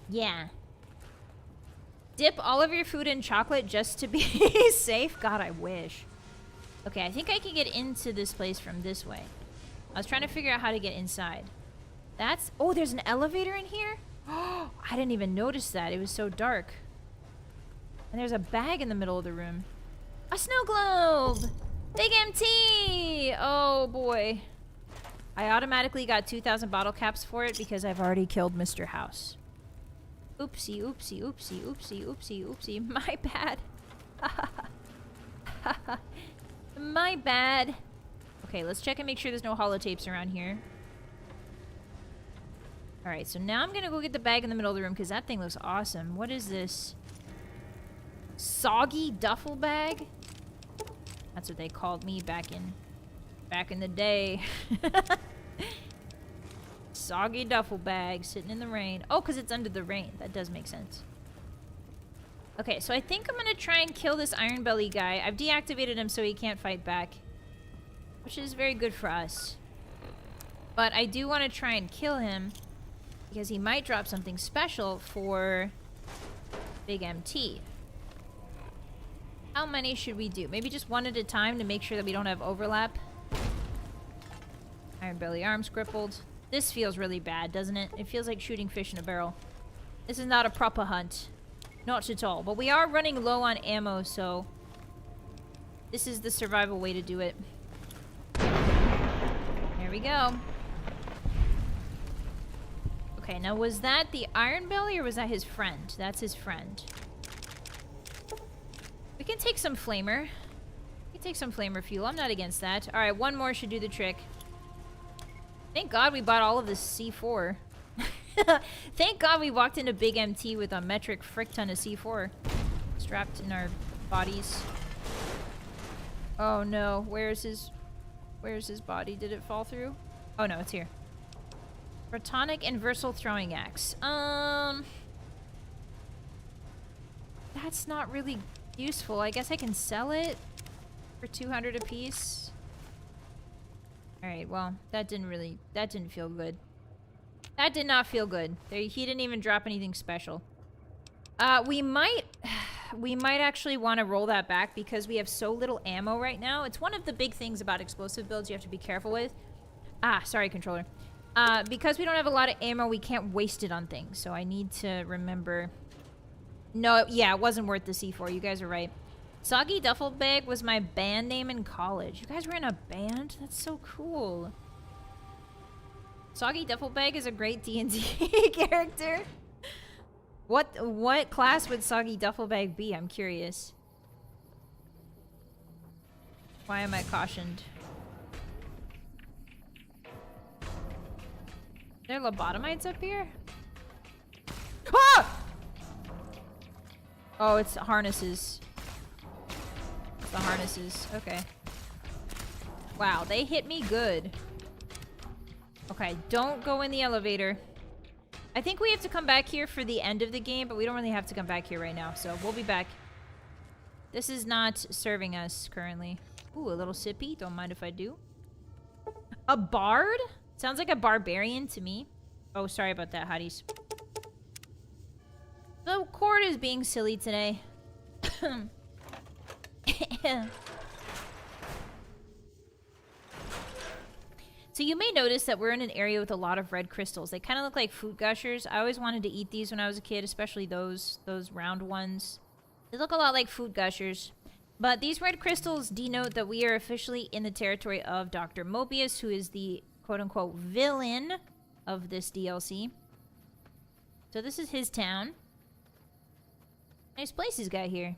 Yeah. Dip all of your food in chocolate just to be safe? God, I wish. Okay, I think I can get into this place from this way. I was trying to figure out how to get inside. That's... Oh, there's an elevator in here? Oh, I didn't even notice that. It was so dark. And there's a bag in the middle of the room. A snow globe! Big MT! Oh, boy. I automatically got 2,000 bottle caps for it because I've already killed Mr. House. Oopsie, oopsie, oopsie, oopsie, oopsie, oopsie. My bad. My bad. Okay, let's check and make sure there's no holotapes around here. Alright, so now I'm gonna go get the bag in the middle of the room because that thing looks awesome. What is this? Soggy duffel bag? That's what they called me back in the day. Soggy duffel bag sitting in the rain. Oh, because it's under the rain. That does make sense. Okay, so I think I'm gonna try and kill this iron belly guy. I've deactivated him so he can't fight back, which is very good for us. But I do want to try and kill him because he might drop something special for Big MT. How many should we do? Maybe just one at a time to make sure that we don't have overlap. Iron belly arms crippled. This feels really bad, doesn't it? It feels like shooting fish in a barrel. This is not a proper hunt. Not at all. But we are running low on ammo, so this is the survival way to do it. There we go. Okay, now was that the iron belly or was that his friend? That's his friend. We can take some flamer. We can take some flamer fuel. I'm not against that. Alright, one more should do the trick. Thank God we bought all of this C4. Thank God we walked into Big MT with a metric frick ton of C4 strapped in our bodies. Oh no, where's his body? Did it fall through? Oh no, it's here. Protonic and versatile throwing axe. That's not really useful. I guess I can sell it for 200 a piece. Alright, well, that didn't feel good. That did not feel good. He didn't even drop anything special. We might actually want to roll that back because we have so little ammo right now. It's one of the big things about explosive builds you have to be careful with. Ah, sorry, controller. Because we don't have a lot of ammo, we can't waste it on things. So I need to remember... No, yeah, it wasn't worth the C4. You guys are right. Soggy Duffel Bag was my band name in college. You guys were in a band? That's so cool. Soggy Duffel Bag is a great D&D character. What class would Soggy Duffel Bag be? I'm curious. Why am I cautioned? Are there lobotomites up here? Ah! Oh, it's the harnesses. It's the harnesses. Okay. Wow, they hit me good. Okay, don't go in the elevator. I think we have to come back here for the end of the game, but we don't really have to come back here right now, so we'll be back. This is not serving us currently. Ooh, a little sippy. Don't mind if I do. A bard? Sounds like a barbarian to me. Oh, sorry about that, hotties. The cord is being silly today. So you may notice that we're in an area with a lot of red crystals. They kind of look like fruit gushers. I always wanted to eat these when I was a kid, especially those round ones. They look a lot like food gushers. But these red crystals denote that we are officially in the territory of Dr. Mobius, who is the quote-unquote villain of this DLC. So this is his town. Nice place he's got here.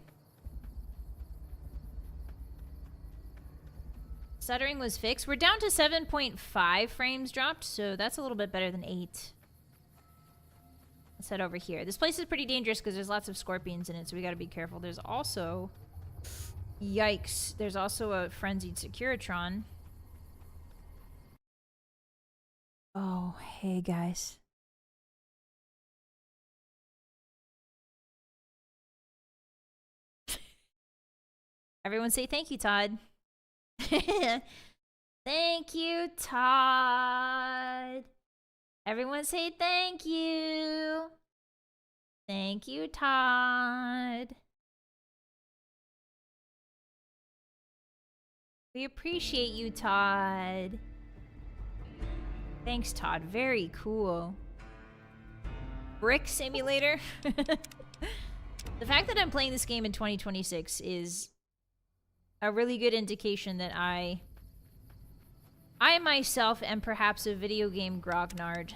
Stuttering was fixed. We're down to 7.5 frames dropped, so that's a little bit better than 8. Let's head over here. This place is pretty dangerous because there's lots of scorpions in it, so we gotta be careful. There's also... Yikes. There's also a frenzied Securitron. Oh, hey guys. Everyone say thank you, Todd. Thank you, Todd. Everyone say thank you. Thank you, Todd. We appreciate you, Todd. Thanks, Todd. Very cool. Brick Simulator. The fact that I'm playing this game in 2026 is a really good indication that I myself am perhaps a video game grognard.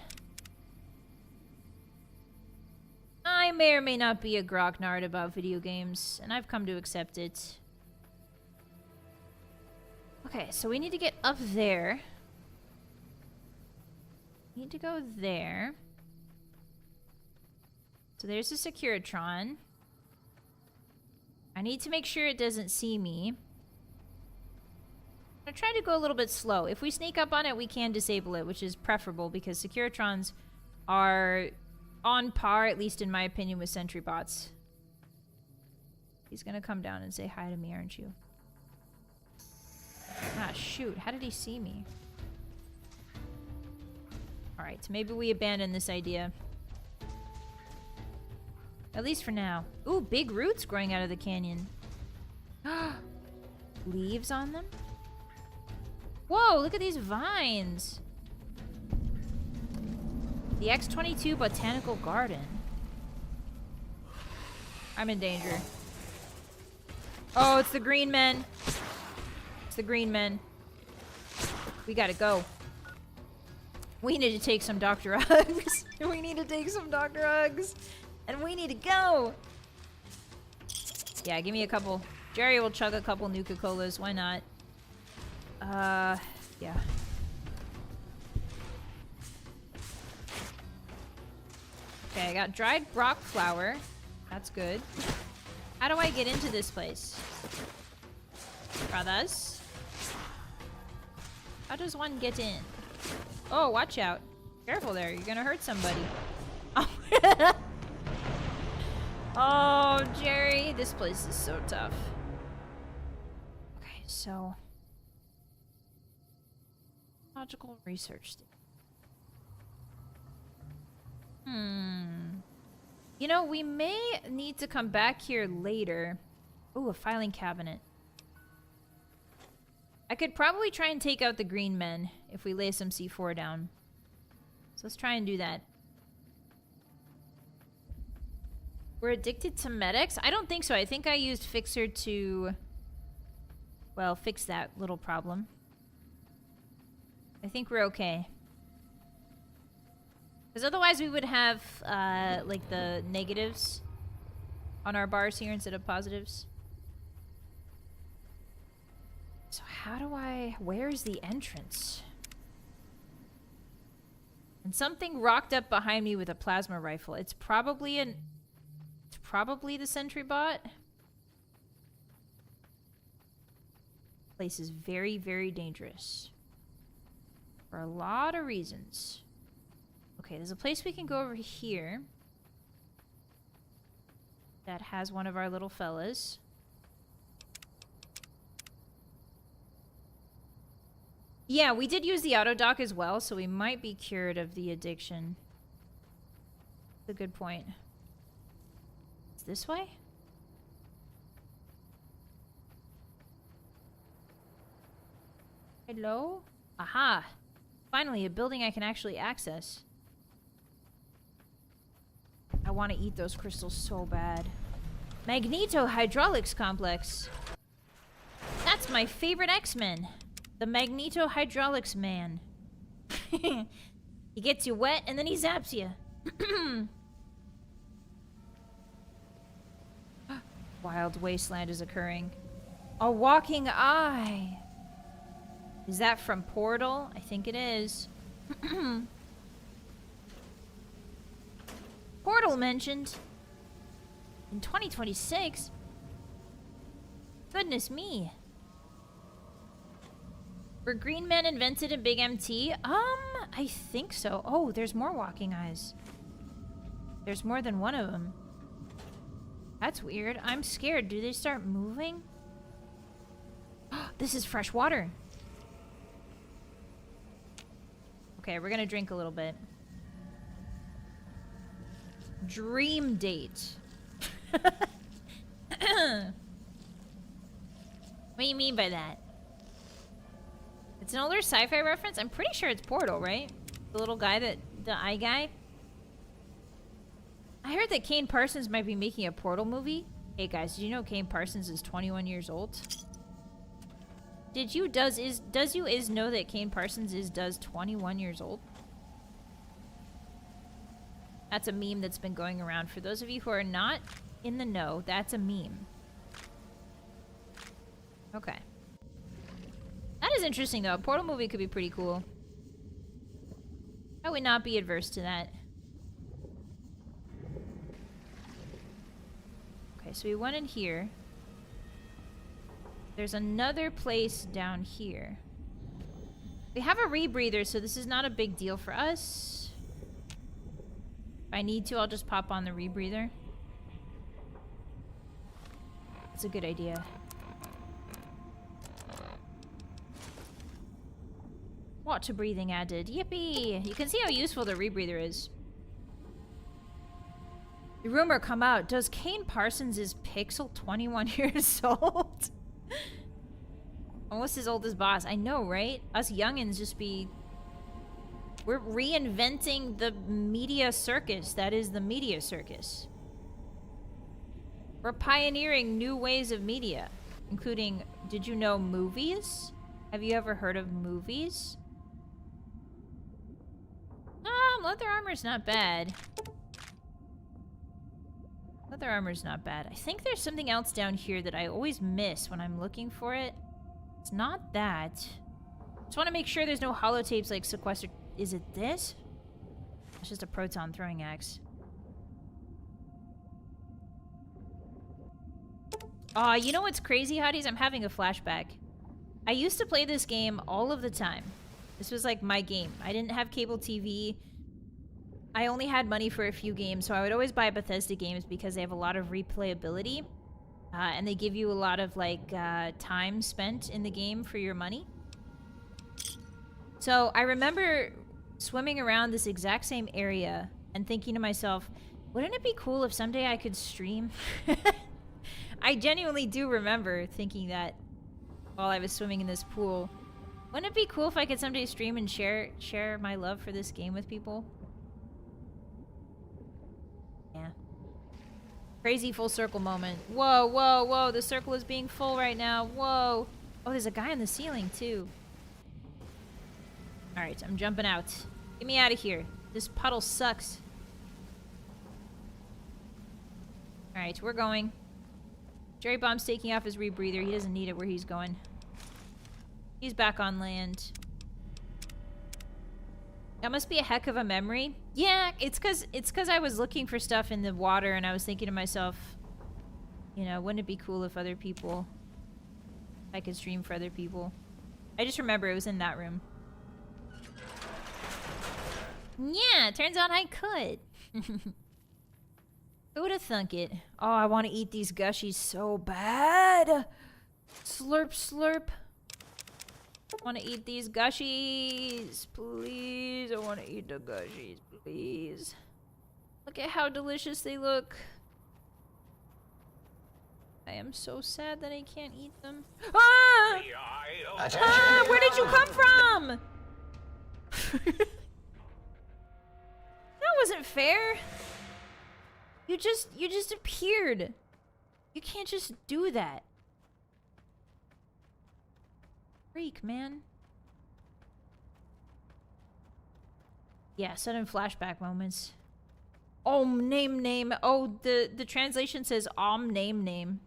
I may or may not be a grognard about video games, and I've come to accept it. Okay, so we need to get up there. Need to go there. So there's a Securitron. I need to make sure it doesn't see me. I'm trying to go a little bit slow. If we sneak up on it, we can disable it, which is preferable because Securitrons are on par, at least in my opinion, with sentry bots. He's gonna come down and say hi to me, aren't you? Ah, shoot. How did he see me? Alright, so maybe we abandon this idea. At least for now. Ooh, big roots growing out of the canyon. Leaves on them? Whoa, look at these vines. The X-22 Botanical Garden. I'm in danger. Oh, it's the green men. It's the green men. We gotta go. We need to take some Dr. Hugs. We need to take some Dr. Hugs. And we need to go. Yeah, give me a couple. Jerry will chug a couple Nuka-Colas. Why not? Yeah. Okay, I got dried rock flour. That's good. How do I get into this place? Brothers? How does one get in? Oh, watch out. Careful there, you're gonna hurt somebody. Oh, oh Jerry, this place is so tough. Okay, so... Logical research. You know, we may need to come back here later. Ooh, a filing cabinet. I could probably try and take out the green men if we lay some C4 down. So let's try and do that. We're addicted to medics? I don't think so. I think I used Fixer to, well, fix that little problem. I think we're okay. Because otherwise we would have, like, the negatives on our bars here instead of positives. So how do I... Where's the entrance? And something rocked up behind me with a plasma rifle. It's probably an... It's probably the sentry bot. Place is very, very dangerous. For a lot of reasons. Okay, there's a place we can go over here. That has one of our little fellas. Yeah, we did use the auto dock as well, so we might be cured of the addiction. That's a good point. It's this way? Hello? Aha! Finally, a building I can actually access. I want to eat those crystals so bad. Magneto Hydraulics Complex. That's my favorite X-Men. The Magneto Hydraulics Man. He gets you wet and then he zaps you. Wild wasteland is occurring. A walking eye. Is that from Portal? I think it is. Portal mentioned. In 2026? Goodness me. Were green men invented in Big MT? I think so. Oh, there's more walking eyes. There's more than one of them. That's weird. I'm scared. Do they start moving? This is fresh water. Okay, we're gonna drink a little bit. Dream date. What do you mean by that? It's an older sci-fi reference? I'm pretty sure it's Portal, right? The little guy that... The eye guy? I heard that Kane Parsons might be making a Portal movie. Hey guys, did you know Kane Parsons is 21 years old? Did you does you know that Kane Parsons does 21 years old? That's a meme that's been going around. For those of you who are not in the know, that's a meme. Okay. That is interesting though. A Portal movie could be pretty cool. I would not be adverse to that. Okay, so we went in here. There's another place down here. We have a rebreather, so this is not a big deal for us. If I need to, I'll just pop on the rebreather. That's a good idea. Water breathing added. Yippee! You can see how useful the rebreather is. The rumor come out. Does Kane Parsons is Pixel 21 years old? Almost as old as Boss. I know, right? Us youngins just be... We're reinventing the media circus that is the media circus. We're pioneering new ways of media, including, did you know, movies? Have you ever heard of movies? Leather armor's not bad. Leather armor's not bad. I think there's something else down here that I always miss when I'm looking for it. It's not that. Just want to make sure there's no holotapes like sequester. Is it this? It's just a proton throwing axe. Aw, you know what's crazy, Hotties? I'm having a flashback. I used to play this game all of the time. This was like my game. I didn't have cable TV. I only had money for a few games, so I would always buy Bethesda games because they have a lot of replayability. And they give you a lot of like time spent in the game for your money. So I remember swimming around this exact same area and thinking to myself, wouldn't it be cool if someday I could stream? I genuinely do remember thinking that while I was swimming in this pool. Wouldn't it be cool if I could someday stream and share my love for this game with people? Yeah. Crazy full circle moment. Whoa, whoa, whoa. The circle is being full right now. Whoa. Oh, there's a guy on the ceiling, too. Alright, I'm jumping out. Get me out of here. This puddle sucks. Alright, we're going. Jerry Bomb's taking off his rebreather. He doesn't need it where he's going. He's back on land. That must be a heck of a memory. Yeah, it's cause I was looking for stuff in the water and I was thinking to myself, you know, wouldn't it be cool if other people, I could stream for other people. I just remember it was in that room. Yeah, turns out I could. Who would have thunk it? Oh, I want to eat these gushies so bad. Slurp, slurp. I want to eat these gushies, please. I want to eat the gushies, please. Look at how delicious they look. I am so sad that I can't eat them. Ah! Ah, where did you come from? That wasn't fair. You just appeared. You can't just do that. Freak, man. Yeah, sudden flashback moments. Name. Oh, the translation says name.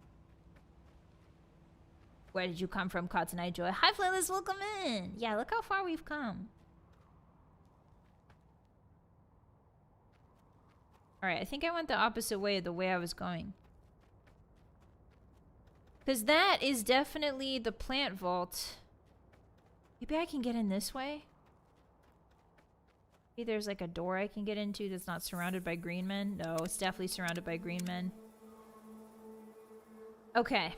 Where did you come from, Katsunai Joy? Hi, Flayless, welcome in. Yeah, look how far we've come. Alright, I think I went the opposite way of the way I was going. Because that is definitely the plant vault. Maybe I can get in this way? Maybe there's like a door I can get into that's not surrounded by green men. No, it's definitely surrounded by green men. Okay.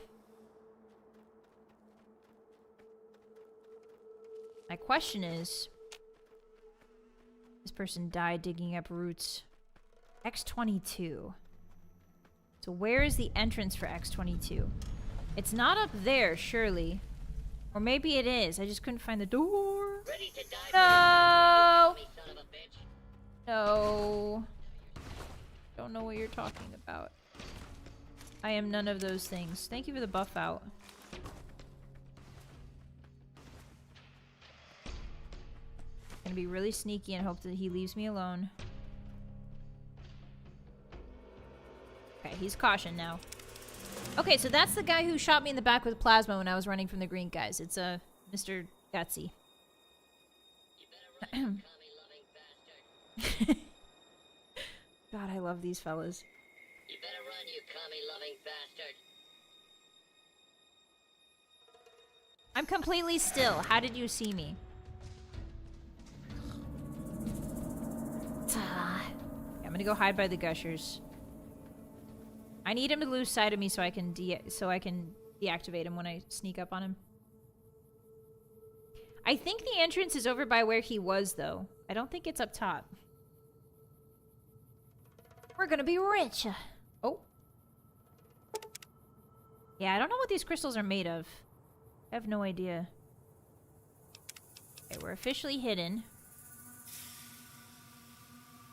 My question is... This person died digging up roots. X22. So where is the entrance for X22? It's not up there, surely. Or maybe it is. I just couldn't find the door. Ready to die? No! Me, son of a bitch. No. Don't know what you're talking about. I am none of those things. Thank you for the buff out. Gonna be really sneaky and hope that he leaves me alone. Okay, he's cautioned now. Okay, so that's the guy who shot me in the back with plasma when I was running from the green guys. It's Mr. Gutsy. You better run, you commie-loving bastard. God, I love these fellas. You better run, you commie-loving bastard. I'm completely still. How did you see me? I'm gonna go hide by the gushers. I need him to lose sight of me so I can deactivate him when I sneak up on him. I think the entrance is over by where he was, though. I don't think it's up top. We're gonna be rich. Oh. Yeah, I don't know what these crystals are made of. I have no idea. Okay, we're officially hidden.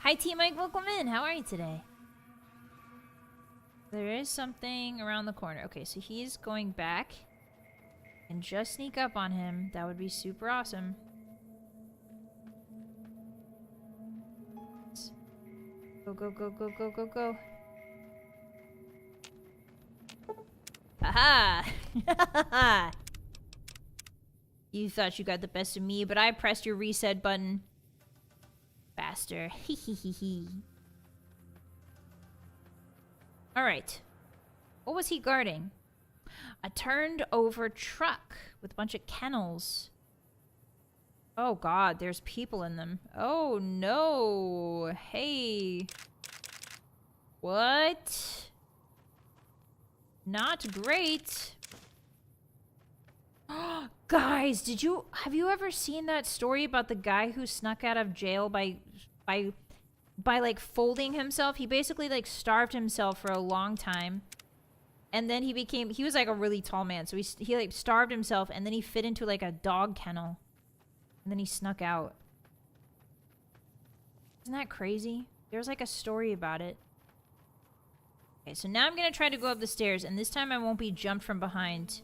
Hi, T-Mike. Welcome in. How are you today? There is something around the corner. Okay, so he's going back. And just sneak up on him. That would be super awesome. Go, go, go, go, go, go, go. Haha! You thought you got the best of me, but I pressed your reset button. Faster. Hehehehe. Alright. What was he guarding? A turned over truck with a bunch of kennels. Oh god, there's people in them. Oh no. Hey. What? Not great. Guys, have you ever seen that story about the guy who snuck out of jail by like folding himself? He basically like starved himself for a long time. And then he was like a really tall man. So he like starved himself and then he fit into like a dog kennel. And then he snuck out. Isn't that crazy? There's like a story about it. Okay, so now I'm gonna try to go up the stairs, and this time I won't be jumped from behind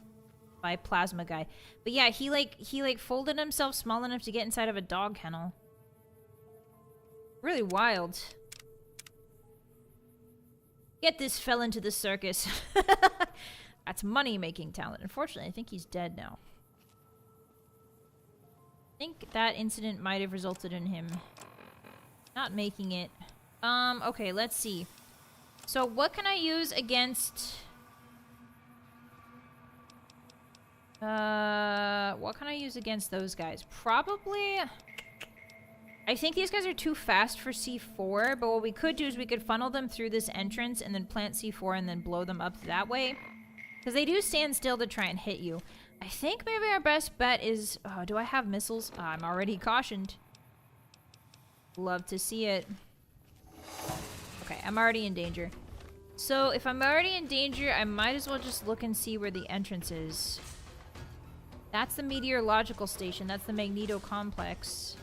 by Plasma Guy. But yeah, he like folded himself small enough to get inside of a dog kennel. Really wild. Get this fell into the circus. That's money-making talent. Unfortunately, I think he's dead now. I think that incident might have resulted in him not making it. Okay, let's see. So what can I use against... what can I use against those guys? Probably... I think these guys are too fast for C4, but what we could do is we could funnel them through this entrance and then plant C4 and then blow them up that way. Because they do stand still to try and hit you. I think maybe our best bet is... Oh, do I have missiles? Oh, I'm already cautioned. Love to see it. Okay, I'm already in danger. So, if I'm already in danger, I might as well just look and see where the entrance is. That's the meteorological station. That's the Magneto complex.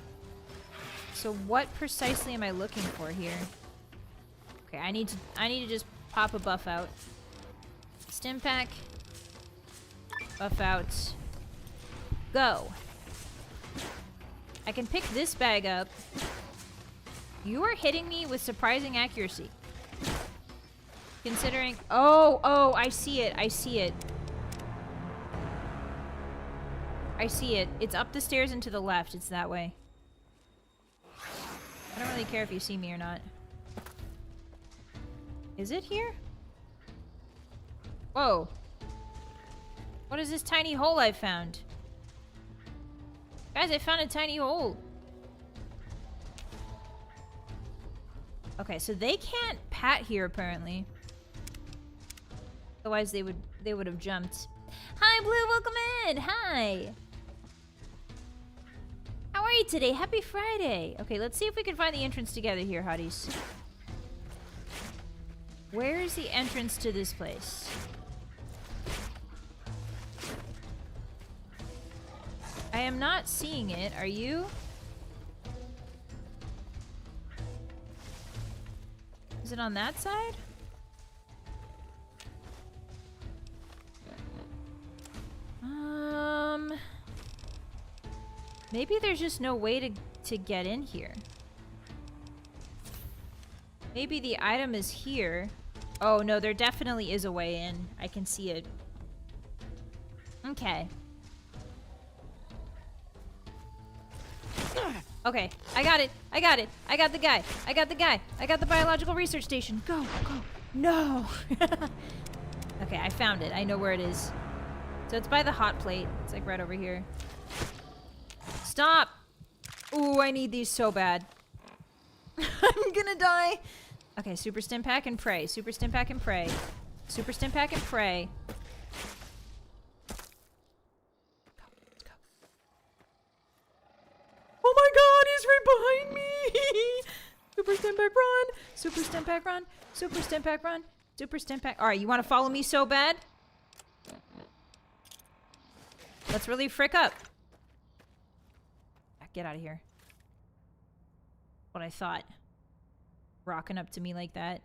So what precisely am I looking for here? Okay, I need to just pop a buff out. Stim pack. Buff out. Go. I can pick this bag up. You are hitting me with surprising accuracy. Considering... Oh, I see it. I see it. I see it. It's up the stairs and to the left. It's that way. I don't really care if you see me or not. Is it here? Whoa. What is this tiny hole I found? Guys, I found a tiny hole. Okay, so they can't pat here apparently. Otherwise they would have jumped. Hi Blue, welcome in. Hi. How are you today? Happy Friday. Okay, let's see if we can find the entrance together here, Hotties. Where is the entrance to this place? I am not seeing it. Are you? Is it on that side? Maybe there's just no way to get in here. Maybe the item is here. Oh no, there definitely is a way in. I can see it. Okay. Okay, I got it. I got it. I got the guy. I got the guy. I got the biological research station. Go, go. No. Okay, I found it. I know where it is. So it's by the hot plate. It's like right over here. Stop! Ooh, I need these so bad. I'm gonna die. Okay, super stim pack and pray. Super stim pack and pray. Super stim pack and pray. Let's go. Oh my god, he's right behind me! Super stim pack run! Super stim pack run! Super stim pack run! Super stim pack. Alright, you wanna follow me so bad? Let's really frick up. Get out of here. What I thought. Rocking up to me like that.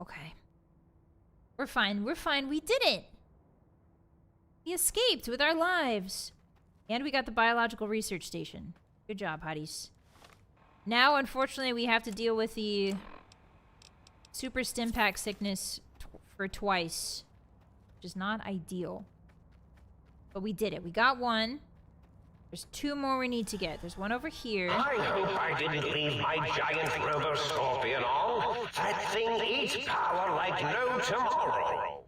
Okay. We're fine. We're fine. We did it! We escaped with our lives. And we got the biological research station. Good job, Hotties. Now, unfortunately, we have to deal with the super stim pack sickness for twice. Which is not ideal. But we did it. We got one. There's two more we need to get. There's one over here. I hope I didn't leave my giant robo scorpion on. That thing eats power like no tomorrow.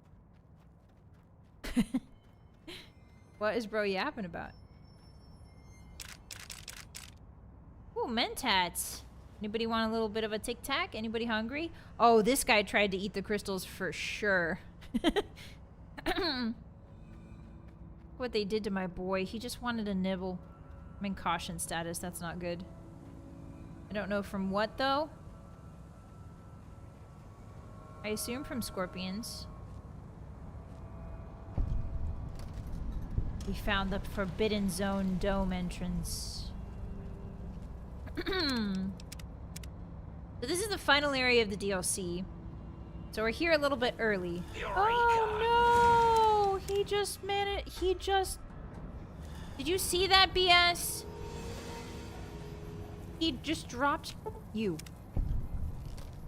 What is bro yapping about? Ooh, mentats. Anybody want a little bit of a tic-tac? Anybody hungry? Oh, this guy tried to eat the crystals for sure. What they did to my boy. He just wanted a nibble. I'm in caution status. That's not good. I don't know from what, though. I assume from scorpions. We found the Forbidden Zone dome entrance. So this is the final area of the DLC. So we're here a little bit early. Eureka. Oh no! He just managed. He just. Did you see that BS? He just dropped you.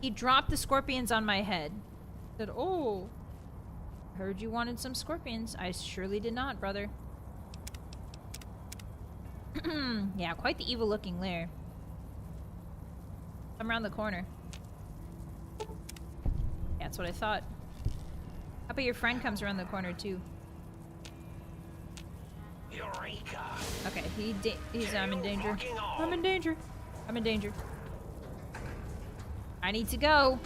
He dropped the scorpions on my head. Said, "Oh, heard you wanted some scorpions." I surely did not, brother. Yeah, quite the evil looking lair. I'm around the corner. Yeah, that's what I thought. How about your friend comes around the corner too? Eureka! Okay, he's I'm in danger. I'm in danger. I'm in danger. I need to go.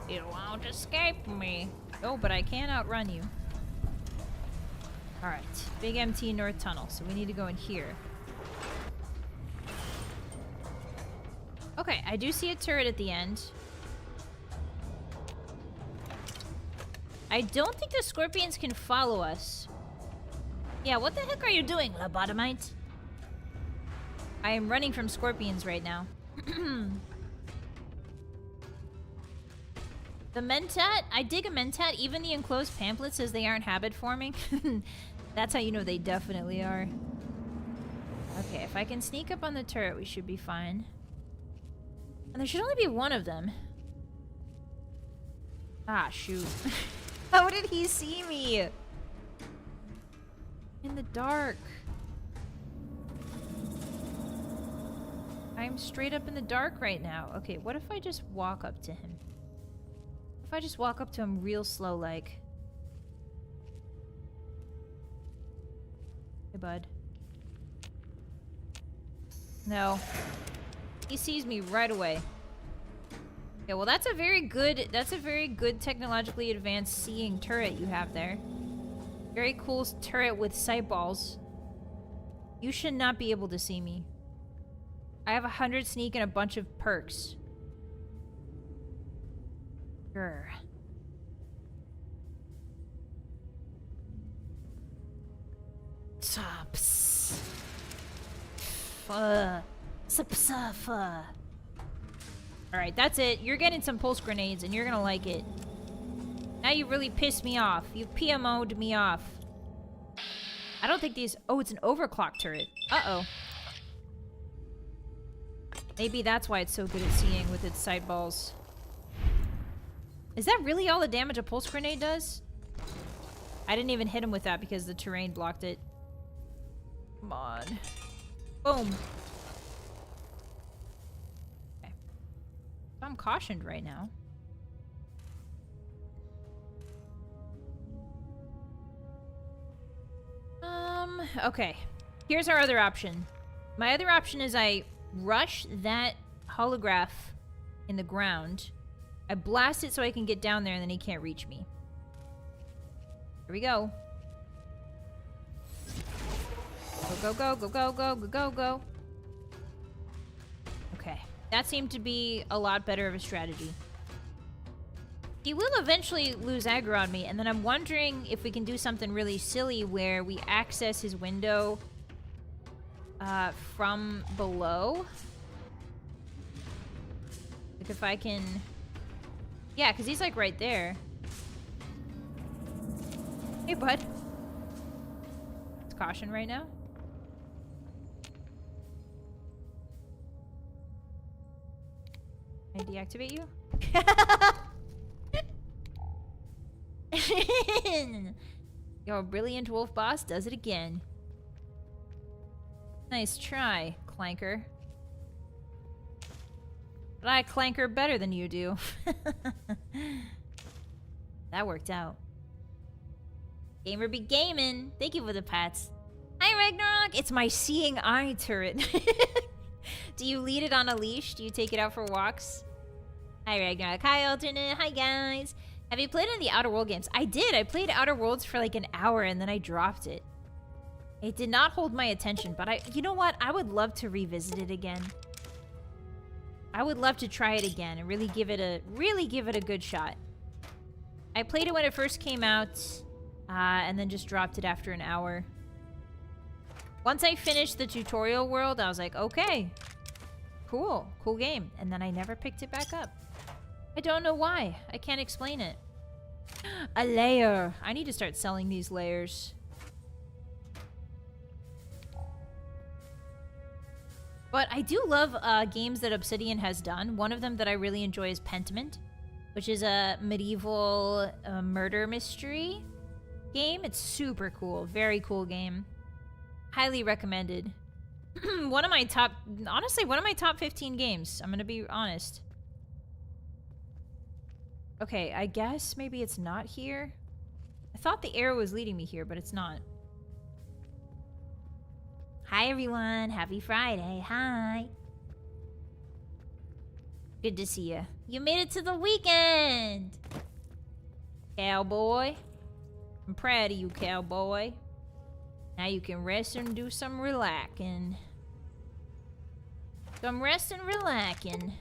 You won't escape me. Oh, but I can outrun you. Alright, big empty north tunnel, so we need to go in here. Okay, I do see a turret at the end. I don't think the scorpions can follow us. Yeah, what the heck are you doing, lobotomite? I am running from scorpions right now. The mentat, I dig a mentat. Even the enclosed pamphlet says they aren't habit forming. That's how you know they definitely are. Okay, if I can sneak up on the turret, we should be fine. And there should only be one of them. Ah, shoot. How did he see me? In the dark. I'm straight up in the dark right now. Okay, what if I just walk up to him? If I just walk up to him real slow like. Hey, bud. No. He sees me right away. Okay, well that's a very good technologically advanced seeing turret you have there. Very cool turret with sight balls. You should not be able to see me. I have 100 sneak and a bunch of perks. Grr. Tops. Alright, that's it. You're getting some pulse grenades and you're gonna like it. Now you really pissed me off. You PMO'd me off. I don't think these... Oh, it's an overclock turret. Uh-oh. Maybe that's why it's so good at seeing with its sight balls. Is that really all the damage a pulse grenade does? I didn't even hit him with that because the terrain blocked it. Come on. Boom. Okay. I'm cautioned right now. Okay. Here's our other option. My other option is I rush that holograph in the ground. I blast it so I can get down there and then he can't reach me. Here we go. Go, go, go, go, go, go, go, go. Okay. That seemed to be a lot better of a strategy. He will eventually lose aggro on me, and then I'm wondering if we can do something really silly where we access his window from below. Like if I can... Yeah, because he's like right there. Hey, bud. It's caution right now. Can I deactivate you? Your brilliant wolf boss does it again. Nice try, Clanker. But I clanker better than you do. That worked out. Gamer be gaming. Thank you for the pats. Hi, Ragnarok. It's my seeing eye turret. Do you lead it on a leash? Do you take it out for walks? Hi, Ragnarok. Hi, Alternate. Hi, guys. Have you played in the Outer World games? I did. I played Outer Worlds for like an hour and then I dropped it. It did not hold my attention, but you know what? I would love to revisit it again. I would love to try it again and really give it a good shot. I played it when it first came out, and then just dropped it after an hour. Once I finished the tutorial world, I was like, okay, cool game. And then I never picked it back up. I don't know why. I can't explain it. A layer. I need to start selling these layers. But I do love games that Obsidian has done. One of them that I really enjoy is Pentiment, which is a medieval murder mystery game. It's super cool. Very cool game. Highly recommended. Honestly, one of my top 15 games. I'm gonna be honest. Okay, I guess maybe it's not here. I thought the arrow was leading me here, but it's not. Hi everyone, happy Friday, hi. Good to see you. You made it to the weekend! Cowboy. I'm proud of you, cowboy. Now you can rest and do some relaxing. Some rest and relaxing.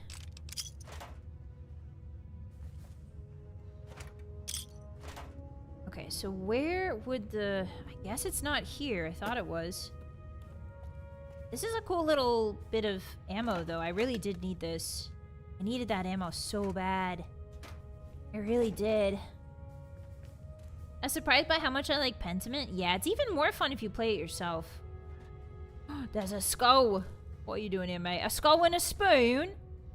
Okay, so where would the... I guess it's not here. I thought it was. This is a cool little bit of ammo, though. I really did need this. I needed that ammo so bad. I really did. I'm surprised by how much I like Pentiment. Yeah, it's even more fun if you play it yourself. There's a skull. What are you doing here, mate? A skull and a spoon?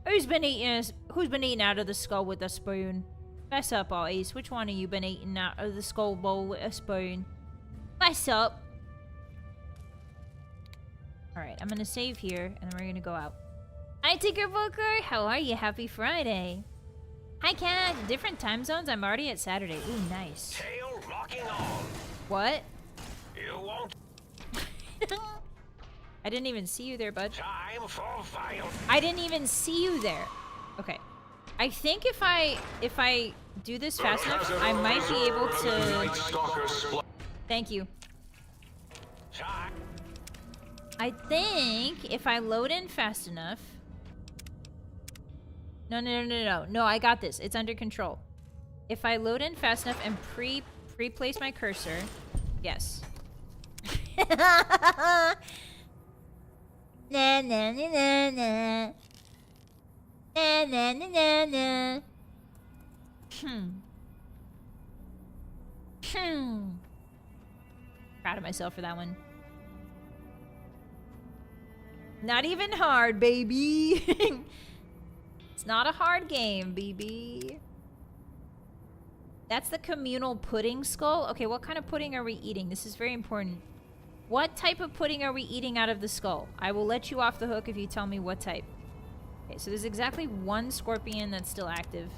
Who's been eating out of the skull with a spoon? Fess up, Hotties. Which one of you been eating out of the skull bowl with a spoon? Fess up. Alright, I'm gonna save here, and then we're gonna go out. Hi, Tinker Booker! How are you? Happy Friday! Hi, Cat! Different time zones? I'm already at Saturday. Ooh, nice. Tail locking on. What? You won't. I didn't even see you there, bud. Time for Vylett. I didn't even see you there. Okay. I think if I do this fast enough, I might be able to... Thank you. I think if I load in fast enough... No, I got this. It's under control. If I load in fast enough and pre-place my cursor... Yes. Na na na na na. Na na na na na. Proud of myself for that one. Not even hard, baby. It's not a hard game, BB. That's the communal pudding skull. Okay, what kind of pudding are we eating? This is very important. What type of pudding are we eating out of the skull? I will let you off the hook if you tell me what type. Okay, so there's exactly one scorpion that's still active.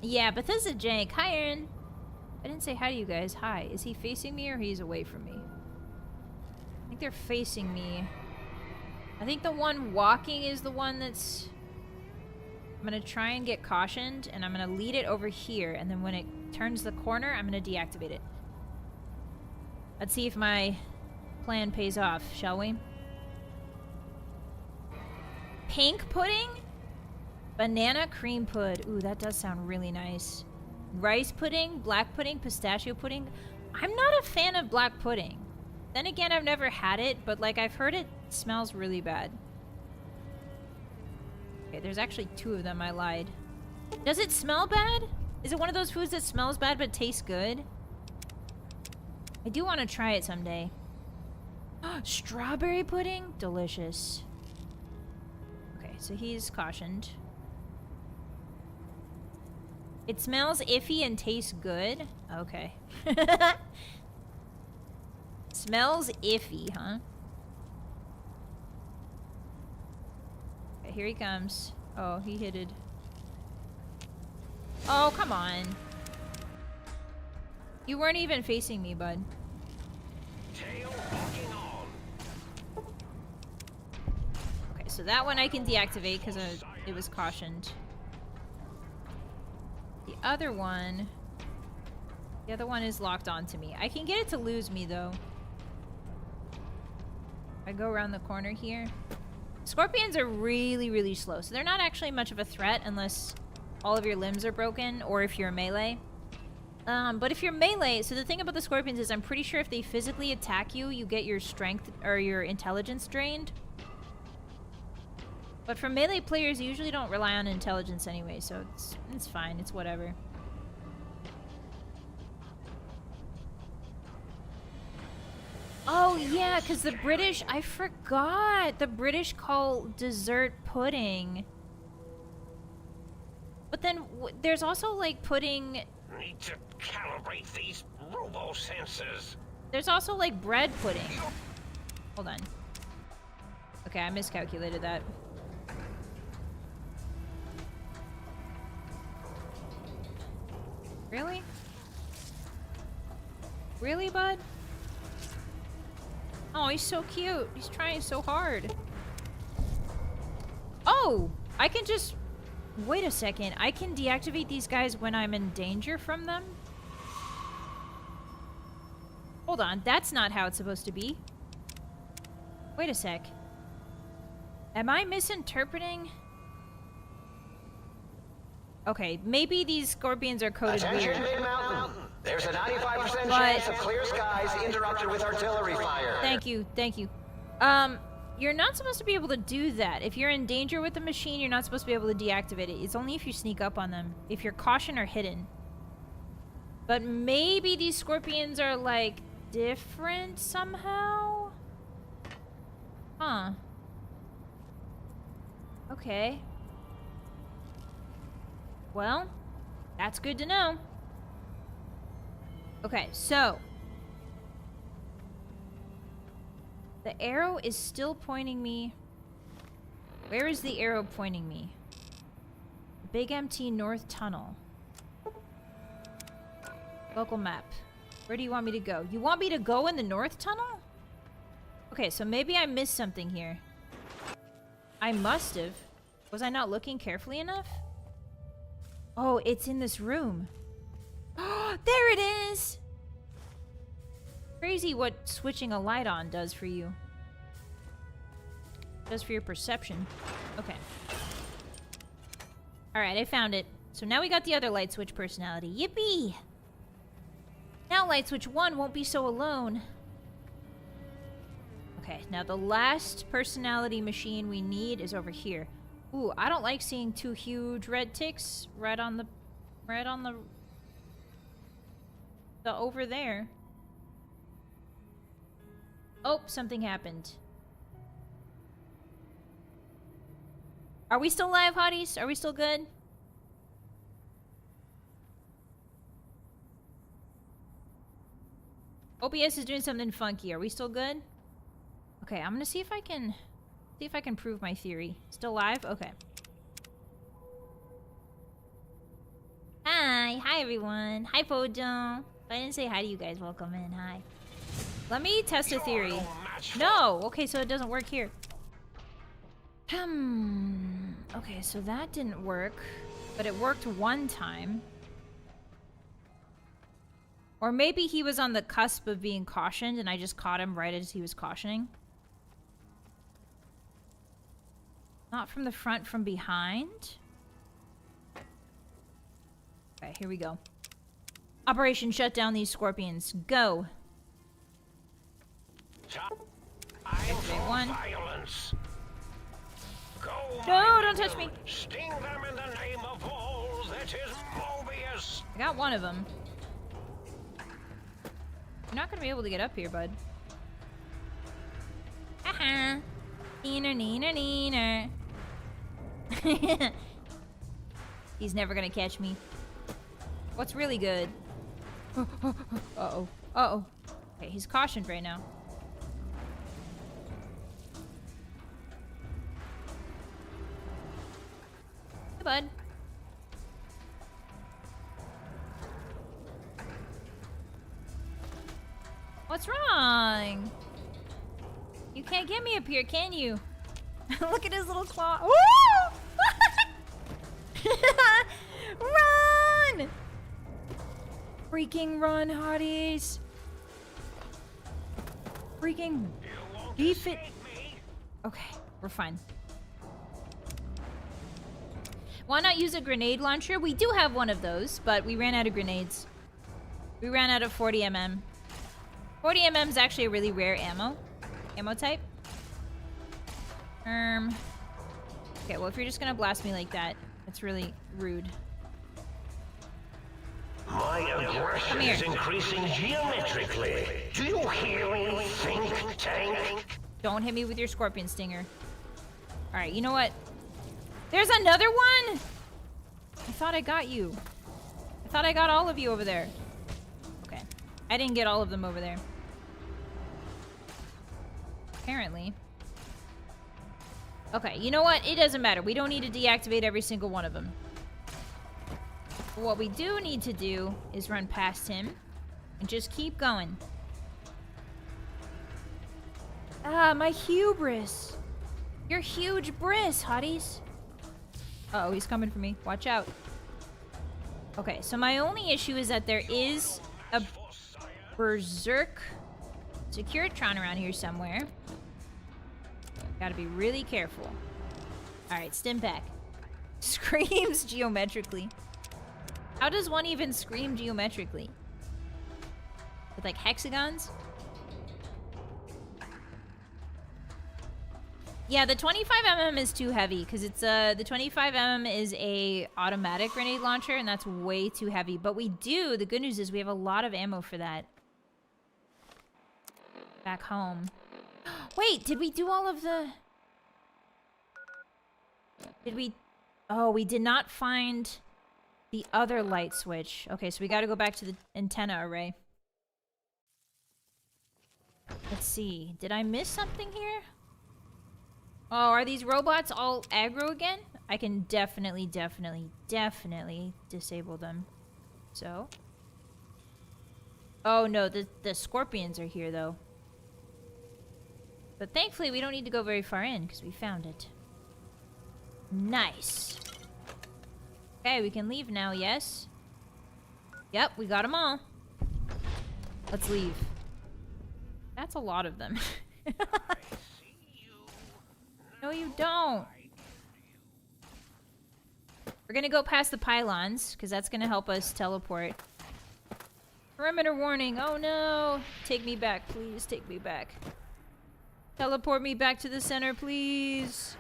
Yeah, Bethesda Jank. Hi, Aaron. I didn't say hi to you guys. Hi. Is he facing me or he's away from me? I think they're facing me. I think the one walking is the one that's... I'm gonna try and get cautioned, and I'm gonna lead it over here, and then when it turns the corner, I'm gonna deactivate it. Let's see if my plan pays off, shall we? Pink pudding? Banana cream pud. Ooh, that does sound really nice. Rice pudding, black pudding, pistachio pudding. I'm not a fan of black pudding. Then again, I've never had it, but like I've heard it smells really bad. Okay, there's actually two of them, I lied. Does it smell bad? Is it one of those foods that smells bad but tastes good? I do want to try it someday. Strawberry pudding? Delicious. Okay, so he's cautioned. It smells iffy and tastes good? Okay. Smells iffy, huh? Okay, here he comes. Oh, he hit it. Oh, come on. You weren't even facing me, bud. Tail locking on. Okay, so that one I can deactivate because it was cautioned. The other one is locked onto me. I can get it to lose me, though. I go around the corner here. Scorpions are really, really slow, so they're not actually much of a threat unless all of your limbs are broken or if you're melee. But if you're melee, so the thing about the scorpions is I'm pretty sure if they physically attack you, you get your strength or your intelligence drained. But for melee players, you usually don't rely on intelligence anyway, so it's fine. It's whatever. Oh, yeah, because the British... I forgot! The British call dessert pudding. But then there's also, like, pudding... need to calibrate these robo sensors. There's also like bread pudding. Hold on. Okay, I miscalculated that. Really? Really, bud? Oh, he's so cute. He's trying so hard. Oh! I can just... Wait a second. I can deactivate these guys when I'm in danger from them? Hold on. That's not how it's supposed to be. Wait a sec. Am I misinterpreting? Okay, maybe these scorpions are coded weird. Attention, Big Mountain. There's a 95% chance of clear skies interrupted with artillery fire. Thank you, thank you. You're not supposed to be able to do that. If you're in danger with the machine, you're not supposed to be able to deactivate it. It's only if you sneak up on them. If you're caution or hidden. But maybe these scorpions are, like, different somehow? Huh. Okay. Well, that's good to know. Okay, so the arrow is still pointing me. Where is the arrow pointing me? Big empty north tunnel. Local map. Where do you want me to go? You want me to go in the north tunnel? Okay, so maybe I missed something here. I must have. Was I not looking carefully enough? Oh, it's in this room. Oh, there it is! Crazy what switching a light on does for you. Does for your perception. Okay. Alright, I found it. So now we got the other light switch personality. Yippee! Now light switch 1 won't be so alone. Okay, now the last personality machine we need is over here. Ooh, I don't like seeing two huge red ticks right on the over there. Oh, something happened. Are we still live, Hotties? Are we still good? OBS is doing something funky. Are we still good? Okay, I'm gonna see if I can prove my theory. Still live? Okay. Hi everyone. Hi Pojo. If I didn't say hi to you guys, welcome in. Hi. Let me test a theory. No! Okay, so it doesn't work here. Okay, so that didn't work. But it worked one time. Or maybe he was on the cusp of being cautioned and I just caught him right as he was cautioning. Not from the front, from behind. Okay, here we go. Operation shut down these scorpions. Go. One. Violence. Go, No, don't touch me. Sting them in the name of all that is Mobius. I got one of them. You're not gonna be able to get up here, bud. Haha. Neener, neener, neener. He's never gonna catch me. What's really good? Uh-oh. Uh-oh. Okay, he's cautioned right now. Hey, bud. What's wrong? You can't get me up here, can you? Look at his little claw. Woo! Run! Freaking run, Hotties. Freaking beef it. Okay, we're fine. Why not use a grenade launcher? We do have one of those, but we ran out of grenades. We ran out of 40mm. 40mm is actually a really rare ammo type. Okay, well, if you're just gonna blast me like that, it's really rude. My aggression is increasing geometrically. Do you hear me, think tank? Don't hit me with your scorpion stinger. Alright, you know what? There's another one? I thought I got you. I I thought I got all of you over there. Okay. I didn't get all of them over there. Apparently. Okay, you know what? It doesn't matter. We don't need to deactivate every single one of them. But what we do need to do is run past him and just keep going. Ah, my hubris. Your huge bris, Hotties. Uh-oh, he's coming for me. Watch out. Okay, so my only issue is that there is a berserk securitron around here somewhere. Gotta be really careful. Alright, stim pack. Screams geometrically. How does one even scream geometrically? With like hexagons? Yeah, the 25mm is too heavy because it's the 25mm is a automatic grenade launcher and that's way too heavy. But we do, the good news is we have a lot of ammo for that. Back home. Wait, did we do all of the... Did we... Oh, we did not find the other light switch. Okay, so we gotta go back to the antenna array. Let's see. Did I miss something here? Oh, are these robots all aggro again? I can definitely disable them. So? Oh no, the scorpions are here though. But thankfully, we don't need to go very far in, because we found it. Nice. Okay, we can leave now, yes? Yep, we got them all. Let's leave. That's a lot of them. No, you don't. We're gonna go past the pylons, because that's gonna help us teleport. Perimeter warning. Oh no. Take me back, please. Take me back. Teleport me back to the center, please.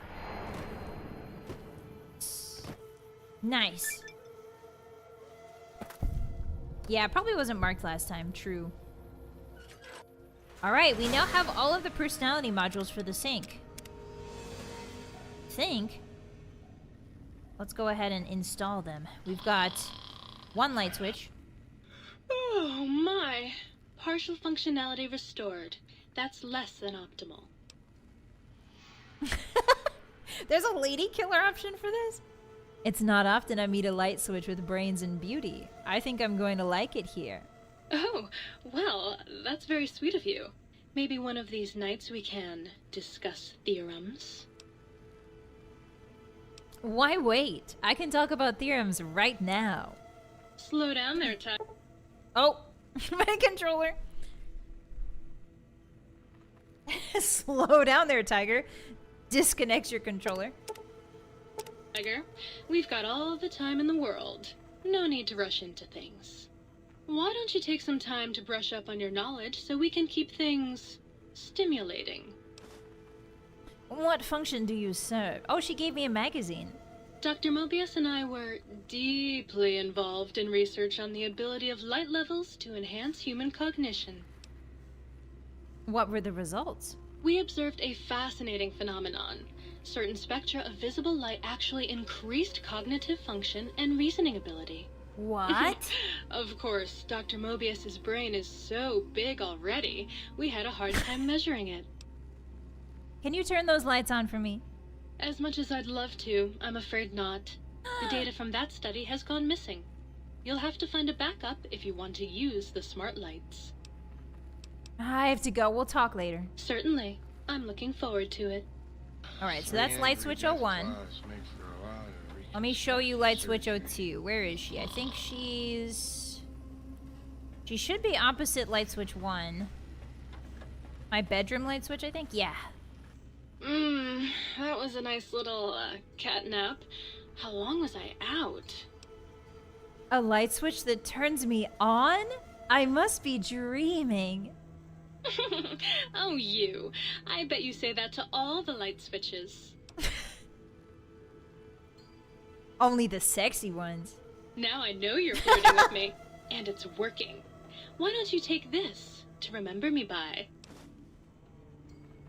Nice. Yeah, it probably wasn't marked last time. True. Alright, we now have all of the personality modules for the sync. Let's go ahead and install them. We've got one light switch. Oh my. Partial functionality restored. That's less than optimal. There's a lady killer option for this? It's not often I meet a light switch with brains and beauty. I think I'm going to like it here. Oh, well, that's very sweet of you. Maybe one of these nights we can discuss theorems. Why wait? I can talk about theorems right now. Slow down there, Ty. Oh, my controller. Slow down there, Tiger. Disconnects your controller. Tiger, we've got all the time in the world. No need to rush into things. Why don't you take some time to brush up on your knowledge so we can keep things stimulating? What function do you serve? Oh, she gave me a magazine. Dr. Mobius and I were deeply involved in research on the ability of light levels to enhance human cognition. What were the results? We observed a fascinating phenomenon. Certain spectra of visible light actually increased cognitive function and reasoning ability. What? Of course, Dr. Mobius's brain is so big already, we had a hard time measuring it. Can you turn those lights on for me? As much as I'd love to, I'm afraid not. The data from that study has gone missing. You'll have to find a backup if you want to use the smart lights. I have to go. We'll talk later. Certainly. I'm looking forward to it. Alright, so that's light switch 01. Let me show you light switch 02. Where is she? I think she's... She should be opposite light switch 1. My bedroom light switch, I think? Yeah. That was a nice little, cat nap. How long was I out? A light switch that turns me on? I must be dreaming. Oh, you. I bet you say that to all the light switches. Only the sexy ones. Now I know you're flirting with me. And it's working. Why don't you take this to remember me by?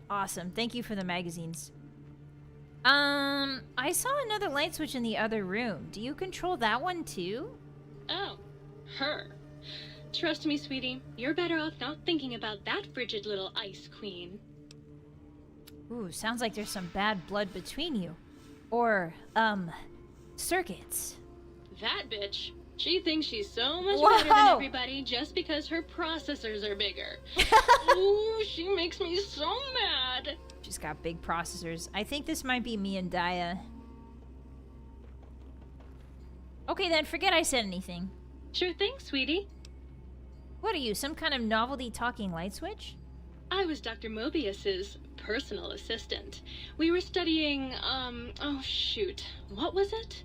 Awesome. Thank you for the magazines. I saw another light switch in the other room. Do you control that one too? Oh, her. Trust me, sweetie, you're better off not thinking about that frigid little ice queen. Ooh, sounds like there's some bad blood between you. Or, circuits. That bitch. She thinks she's so much Whoa! better than everybody just because her processors are bigger. Ooh, she makes me so mad. She's got big processors. I think this might be me and Daya. Okay then, forget I said anything. Sure thing, sweetie. What are you, some kind of novelty talking light switch? I was Dr. Mobius's personal assistant. We were studying, oh shoot, what was it?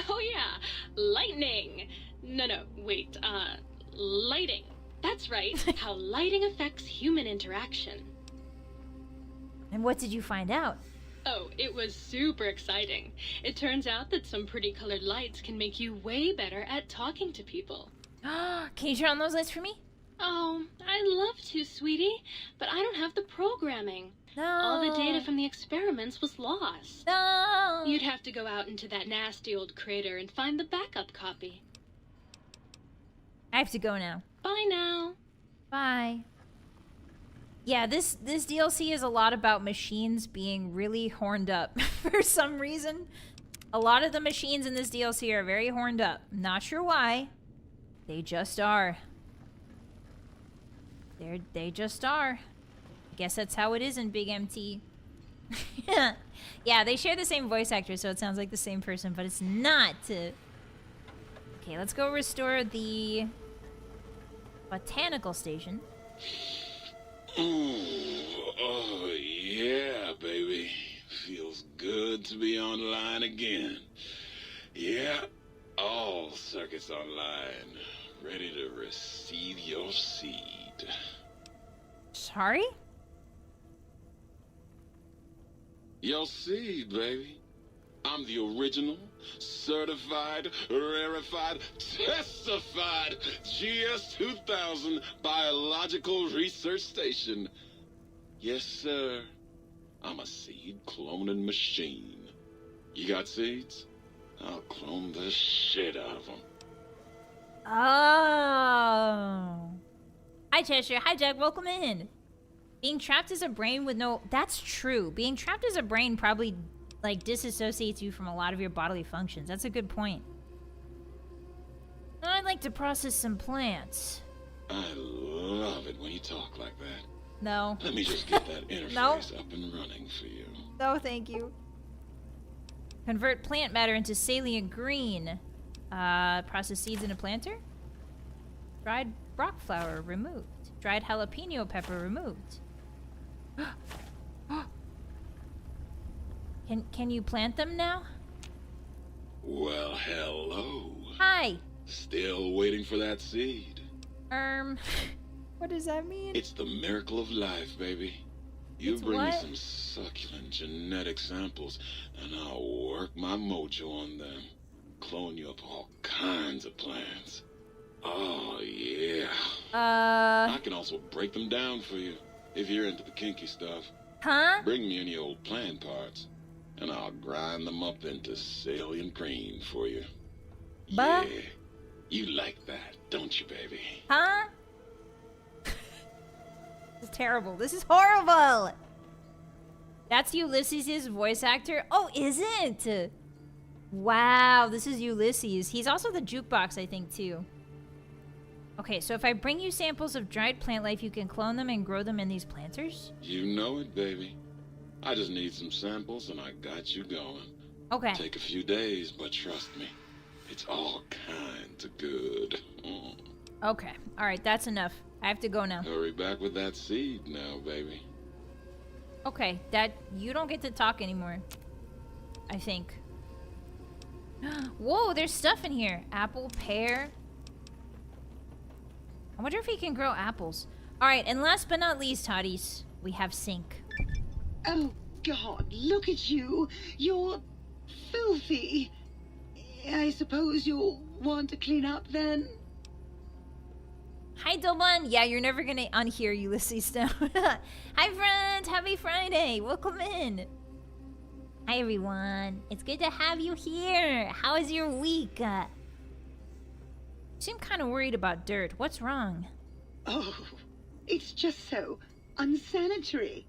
Oh yeah, lightning. No, wait, lighting. That's right, how lighting affects human interaction. And what did you find out? Oh, it was super exciting. It turns out that some pretty colored lights can make you way better at talking to people. Can you turn on those lights for me? Oh, I'd love to, sweetie, but I don't have the programming. No. All the data from the experiments was lost. No. You'd have to go out into that nasty old crater and find the backup copy. I have to go now. Bye now. Bye. Yeah, this DLC is a lot about machines being really horned up for some reason. A lot of the machines in this DLC are very horned up. Not sure why. They just are. They just are. I guess that's how it is in Big MT. Yeah, they share the same voice actor, so it sounds like the same person, but it's not. Okay, let's go restore the botanical station. Ooh, oh yeah, baby. Feels good to be online again. Yeah, all circuits online. Ready to receive your seed. Sorry? Your seed, baby. I'm the original, certified, rarefied, testified GS-2000 biological research station. Yes, sir. I'm a seed cloning machine. You got seeds? I'll clone the shit out of them. Oh. Hi, Cheshire. Hi, Jack. Welcome in. Being trapped as a brain with no... That's true. Being trapped as a brain probably, like, disassociates you from a lot of your bodily functions. That's a good point. I'd like to process some plants. I love it when you talk like that. No. Let me just get that interface up and running for you. No, thank you. Convert plant matter into salient green. Process seeds in a planter. Dried rock flower removed. Dried jalapeno pepper removed. Can you plant them now? Well, hello. Hi. Still waiting for that seed. What does that mean? It's the miracle of life, baby. You It's bring me what? some succulent genetic samples, and I'll work my mojo on them. Clone you up all kinds of plants. Oh, yeah. I can also break them down for you, if you're into the kinky stuff. Huh? Bring me any old plant parts, and I'll grind them up into salient green for you. Bah? Yeah. You like that, don't you, baby? Huh? This is terrible. This is horrible. That's Ulysses' voice actor? Oh, is it? Wow, this is Ulysses. He's also the jukebox, I think, too. Okay, so if I bring you samples of dried plant life, you can clone them and grow them in these planters? You know it, baby. I just need some samples, and I got you going. Okay. Take a few days, but trust me, it's all kinds of good. Okay. All right, that's enough. I have to go now. Hurry back with that seed now, baby. Okay, that you don't get to talk anymore. I think. Whoa, there's stuff in here. Apple, pear. I wonder if he can grow apples. All right, and last but not least, Hotties, we have sink. Oh, God, look at you. You're filthy. I suppose you'll want to clean up then? Hi, Doban. Yeah, you're never gonna unhear Ulysses now. Hi, friend. Happy Friday. Welcome in. Hi, everyone. It's good to have you here. How is your week? You seem kind of worried about dirt. What's wrong? Oh, it's just so unsanitary.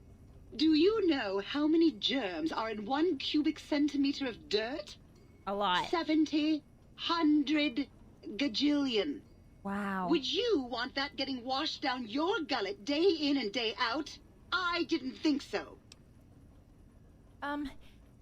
Do you know how many germs are in 1 cubic centimeter of dirt? A lot. 70, 100, gajillion. Wow. Would you want that getting washed down your gullet day in and day out? I didn't think so.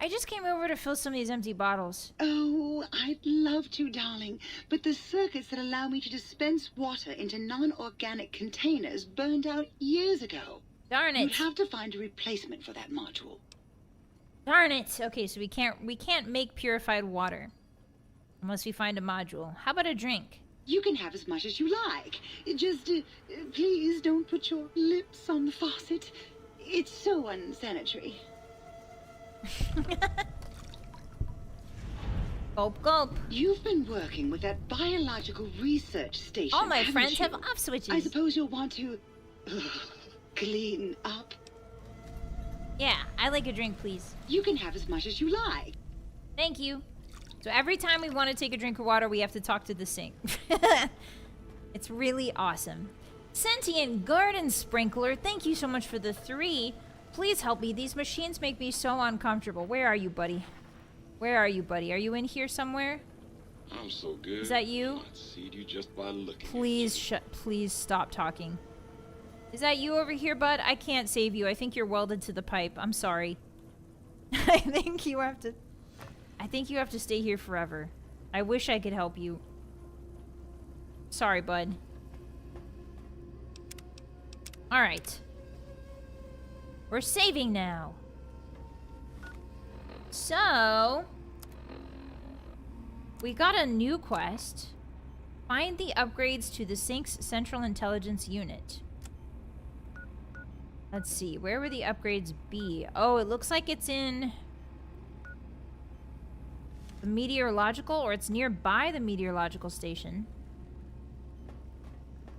I just came over to fill some of these empty bottles. Oh, I'd love to, darling. But the circuits that allow me to dispense water into non-organic containers burned out years ago. Darn it. You'd have to find a replacement for that module. Darn it. Okay, so we can't make purified water unless we find a module. How about a drink? You can have as much as you like. Just, please don't put your lips on the faucet. It's so unsanitary. Gulp, gulp. You've been working with that biological research station. All my haven't friends you? have off switches. I suppose you'll want to clean up. Yeah, I like a drink, please. You can have as much as you like. Thank you. So every time we want to take a drink of water, we have to talk to the sink. It's really awesome. Sentient Garden Sprinkler, thank you so much for the 3. Please help me. These machines make me so uncomfortable. Where are you, buddy? Where are you, buddy? Are you in here somewhere? I'm so good. Is that you? I'd see you just by looking. Please please stop talking. Is that you over here, bud? I can't save you. I think you're welded to the pipe. I'm sorry. I think you have to stay here forever. I wish I could help you. Sorry, bud. All right. We're saving now. So, we got a new quest. Find the upgrades to the sink's central intelligence unit. Let's see, where would the upgrades be? Oh, it looks like it's in the meteorological, or it's nearby the meteorological station.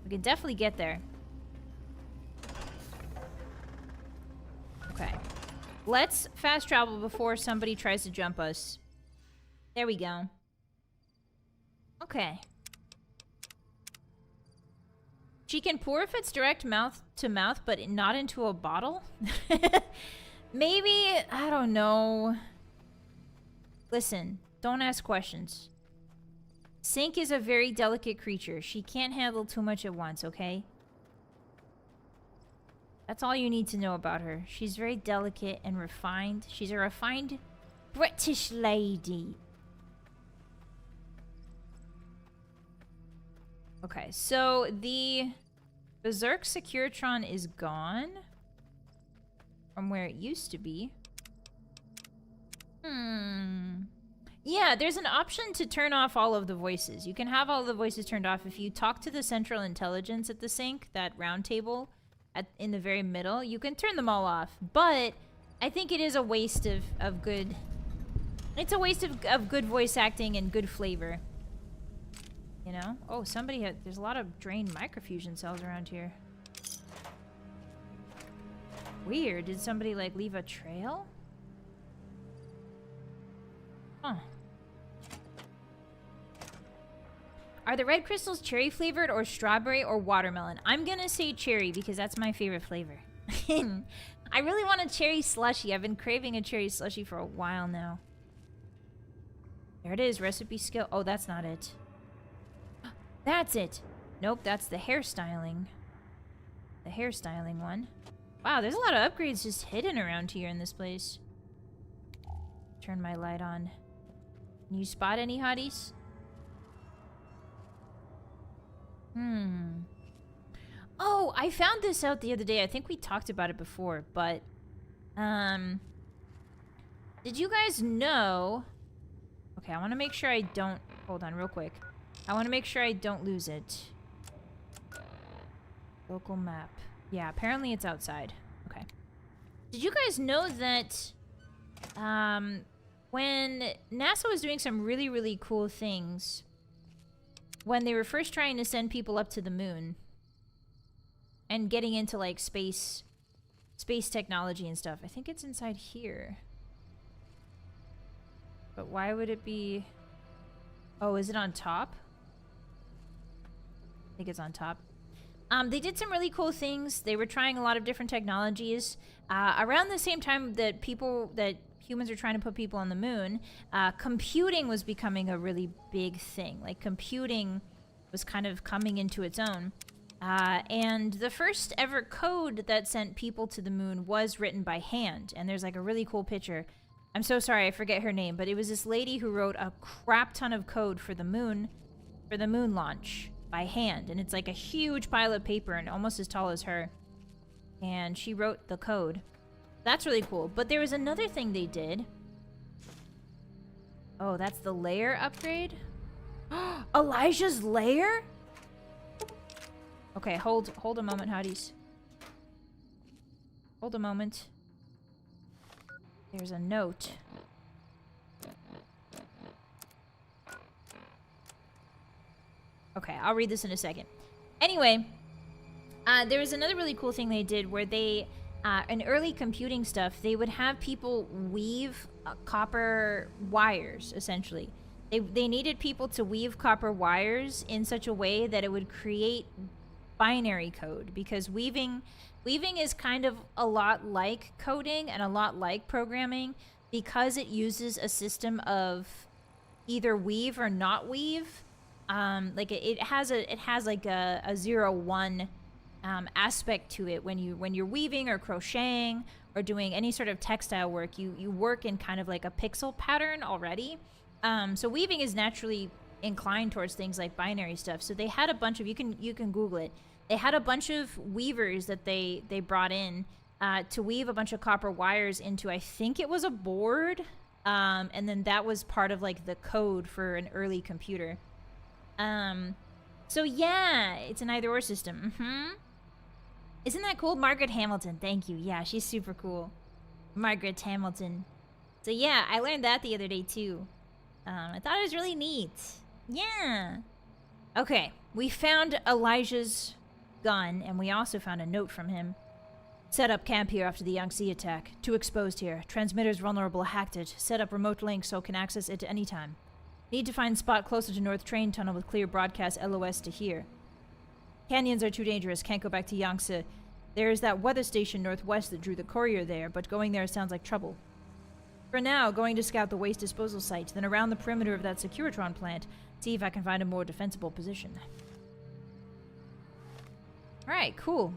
We can definitely get there. Okay. Let's fast travel before somebody tries to jump us. There we go. Okay. She can pour if it's direct mouth to mouth, but not into a bottle? Maybe, I don't know. Listen, don't ask questions. Sink is a very delicate creature. She can't handle too much at once, okay? That's all you need to know about her. She's very delicate and refined. She's a refined British lady. Okay, so the Berserk Securitron is gone from where it used to be. Yeah, there's an option to turn off all of the voices. You can have all the voices turned off if you talk to the central intelligence at the sink, that round table in the very middle. You can turn them all off, but I think it is a waste of good... It's a waste of good voice acting and good flavor. You know? Oh, somebody had... There's a lot of drained microfusion cells around here. Weird. Did somebody, like, leave a trail? Huh. Are the red crystals cherry flavored or strawberry or watermelon? I'm gonna say cherry because that's my favorite flavor. I really want a cherry slushie. I've been craving a cherry slushie for a while now. There it is. Recipe skill. Oh, that's not it. That's it. Nope, that's the hairstyling. The hairstyling one. Wow, there's a lot of upgrades just hidden around here in this place. Turn my light on. Can you spot any hotties? Oh, I found this out the other day. I think we talked about it before, but... Did you guys know... Okay, I want to make sure I don't... Hold on real quick. I want to make sure I don't lose it. Local map. Yeah, apparently it's outside. Okay. Did you guys know that... when NASA was doing some really, really cool things... When they were first trying to send people up to the moon... And getting into, like, space technology and stuff. I think it's inside here. But why would it be... Oh, is it on top? think it's on top. They did some really cool things. They were trying a lot of different technologies. Around the same time that humans are trying to put people on the moon, computing was becoming a really big thing. Like, computing was kind of coming into its own. And the first ever code that sent people to the moon was written by hand. And there's like a really cool picture. I'm so sorry, I forget her name, but it was this lady who wrote a crap ton of code for the moon launch by hand. And it's like a huge pile of paper and almost as tall as her. And she wrote the code. That's really cool. But there was another thing they did. Oh, that's the lair upgrade? Elijah's lair? Okay, hold a moment, Hotties. Hold a moment. There's a note. Okay, I'll read this in a second. Anyway, there was another really cool thing they did where they, in early computing stuff, they would have people weave copper wires, essentially. They needed people to weave copper wires in such a way that it would create binary code, because weaving is kind of a lot like coding and a lot like programming, because it uses a system of either weave or not weave. Like it has like a 0-1 aspect to it. When you're weaving or crocheting or doing any sort of textile work, you work in kind of like a pixel pattern already. So weaving is naturally inclined towards things like binary stuff. So they had a bunch of, you can Google it. They had a bunch of weavers that they brought in to weave a bunch of copper wires into, I think it was a board. And then that was part of like the code for an early computer. So yeah, it's an either or system. Isn't that cool? Margaret Hamilton, thank you. Yeah, she's super cool. Margaret Hamilton. So yeah, I learned that the other day too. I thought it was really neat. Yeah. Okay, we found Elijah's gun, and we also found a note from him. Set up camp here after the Yangtze attack. Too exposed here. Transmitters vulnerable, hacked it. Set up remote link so can access it at any time. Need to find spot closer to North Train Tunnel with clear broadcast LOS to here. Canyons are too dangerous. Can't go back to Yangtze. There is that weather station northwest that drew the courier there, but going there sounds like trouble. For now, going to scout the waste disposal site, then around the perimeter of that Securitron plant, see if I can find a more defensible position. Alright, cool.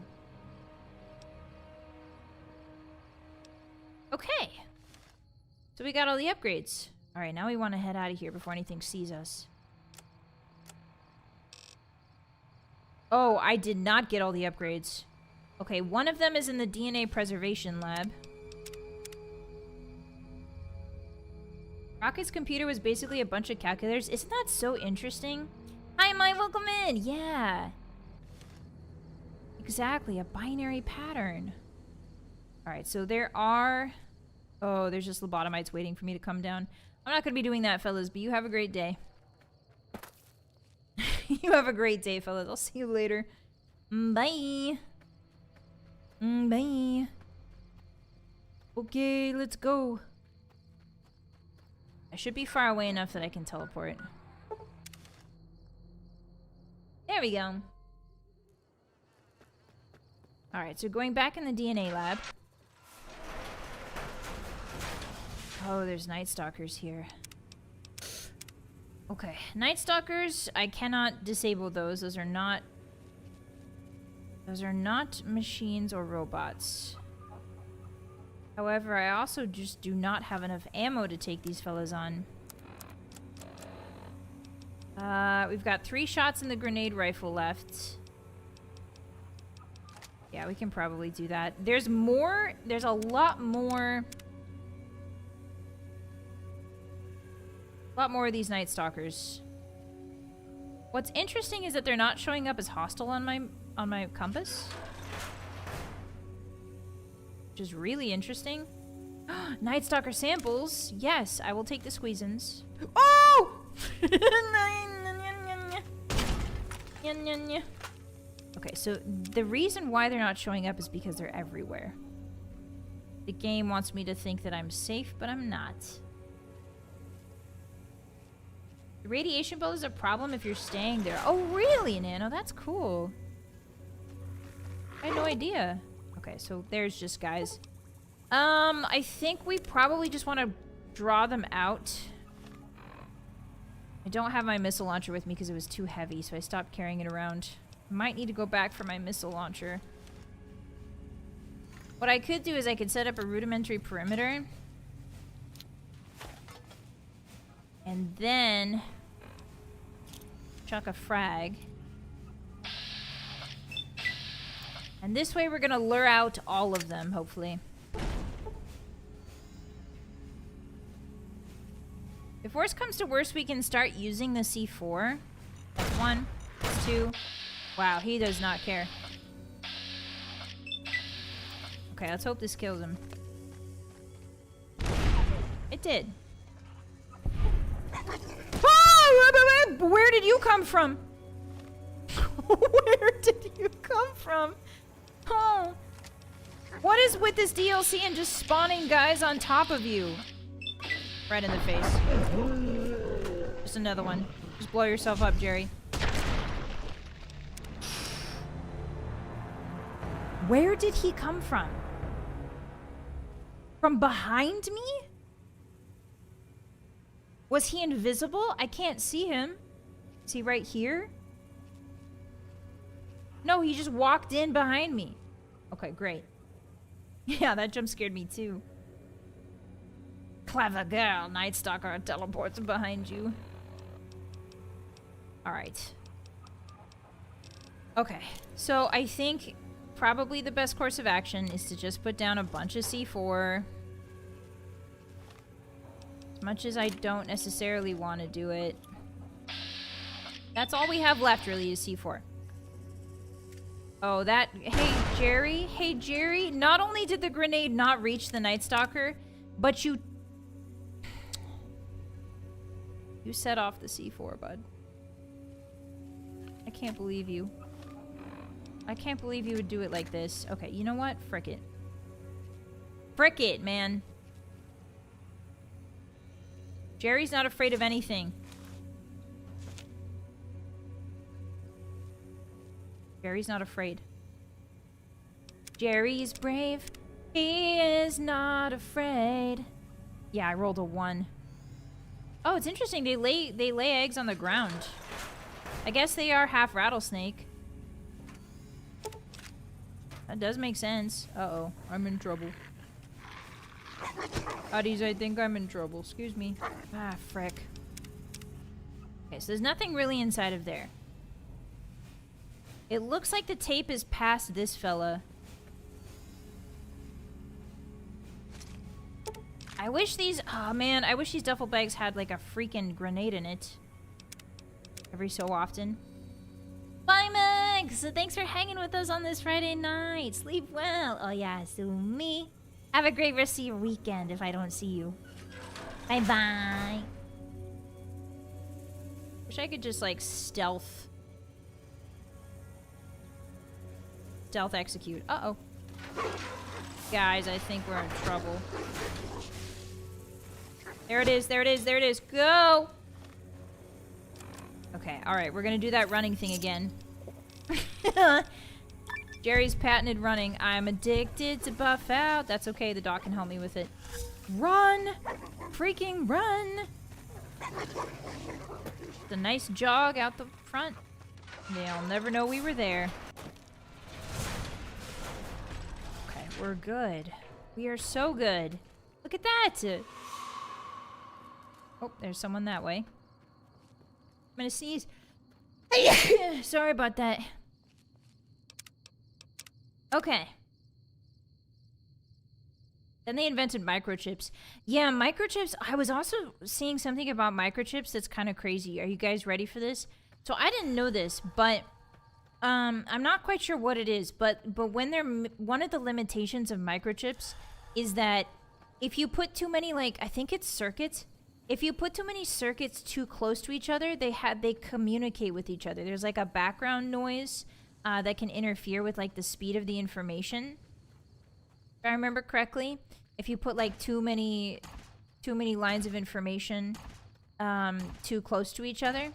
Okay. So we got all the upgrades. Alright, now we want to head out of here before anything sees us. Oh, I did not get all the upgrades. Okay, one of them is in the DNA preservation lab. Rocket's computer was basically a bunch of calculators. Isn't that so interesting? Hi, Mai, welcome in! Yeah. Exactly, a binary pattern. Alright, so there are... Oh, there's just lobotomites waiting for me to come down. I'm not going to be doing that, fellas, but you have a great day. You have a great day, fellas. I'll see you later. Bye. Bye. Okay, let's go. I should be far away enough that I can teleport. There we go. Alright, so going back in the DNA lab. Oh, there's Night Stalkers here. Okay, Night Stalkers, I cannot disable those. Those are not machines or robots. However, I also just do not have enough ammo to take these fellas on. We've got 3 shots in the grenade rifle left. Yeah, we can probably do that. There's more. There's a lot more. A lot more of these Night Stalkers. What's interesting is that they're not showing up as hostile on my compass. Which is really interesting. Night Stalker samples. Yes, I will take the squeezins. Oh! Okay, so the reason why they're not showing up is because they're everywhere. The game wants me to think that I'm safe, but I'm not. The radiation belt is a problem if you're staying there. Oh, really, Nano? That's cool. I had no idea. Okay, so there's just guys. I think we probably just want to draw them out. I don't have my missile launcher with me because it was too heavy, so I stopped carrying it around. Might need to go back for my missile launcher. What I could do is I could set up a rudimentary perimeter. And then chuck a frag. And this way we're gonna lure out all of them, hopefully. If worst comes to worst, we can start using the C4. That's 1, that's 2. Wow, he does not care. Okay, let's hope this kills him. It did. Ah, where did you come from? Where did you come from? Oh. What is with this DLC and just spawning guys on top of you? Right in the face. Just another one. Just blow yourself up, Jerry. Where did he come from? From behind me? Was he invisible? I can't see him. Is he right here? No, he just walked in behind me. Okay, great. Yeah, that jump scared me too. Clever girl, Night Stalker teleports behind you. Alright. Okay, so I think probably the best course of action is to just put down a bunch of C4. As much as I don't necessarily want to do it. That's all we have left, really, is C4. Oh, that... Hey, Jerry. Hey, Jerry. Not only did the grenade not reach the Night Stalker, but you... You set off the C4, bud. I can't believe you. I can't believe you would do it like this. Okay, you know what? Frick it. Frick it, man. Jerry's not afraid of anything. Jerry's not afraid. Jerry's brave. He is not afraid. Yeah, I rolled a 1. Oh, it's interesting. They lay eggs on the ground. I guess they are half rattlesnake. That does make sense. Uh-oh. I'm in trouble. Hotties, I think I'm in trouble. Excuse me. Ah, frick. Okay, so there's nothing really inside of there. It looks like the tape is past this fella. I wish these... Oh, man. I wish these duffel bags had, like, a freaking grenade in it. Every so often. Bye, Max! So thanks for hanging with us on this Friday night. Sleep well. Oh, yeah. So me. Have a great rest of your weekend if I don't see you. Bye-bye. Wish I could just, like, stealth execute. Uh-oh. Guys, I think we're in trouble. There it is, there it is, there it is. Go! Okay, alright, we're gonna do that running thing again. Jerry's patented running. I'm addicted to buff out. That's okay, the doc can help me with it. Run! Freaking run! It's a nice jog out the front. They'll never know we were there. Okay, we're good. We are so good. Look at that! Oh, there's someone that way. I'm gonna sneeze. Sorry about that. Okay. Then they invented microchips. Yeah, microchips. I was also seeing something about microchips that's kind of crazy. Are you guys ready for this? So I didn't know this, but I'm not quite sure what it is. But when they're one of the limitations of microchips is that if you put too many, like, I think it's circuits. If you put too many circuits too close to each other, they communicate with each other. There's like a background noise that can interfere with like the speed of the information. If I remember correctly, if you put like too many lines of information too close to each other.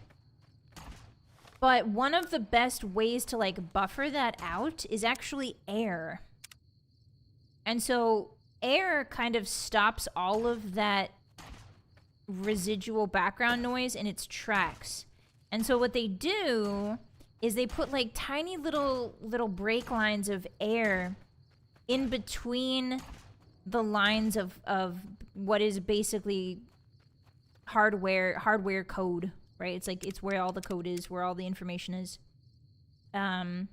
But one of the best ways to like buffer that out is actually air. And so air kind of stops all of that residual background noise in its tracks. And so what they do is they put like tiny little break lines of air in between the lines of what is basically hardware code, right? It's like it's where all the code is, where all the information is. The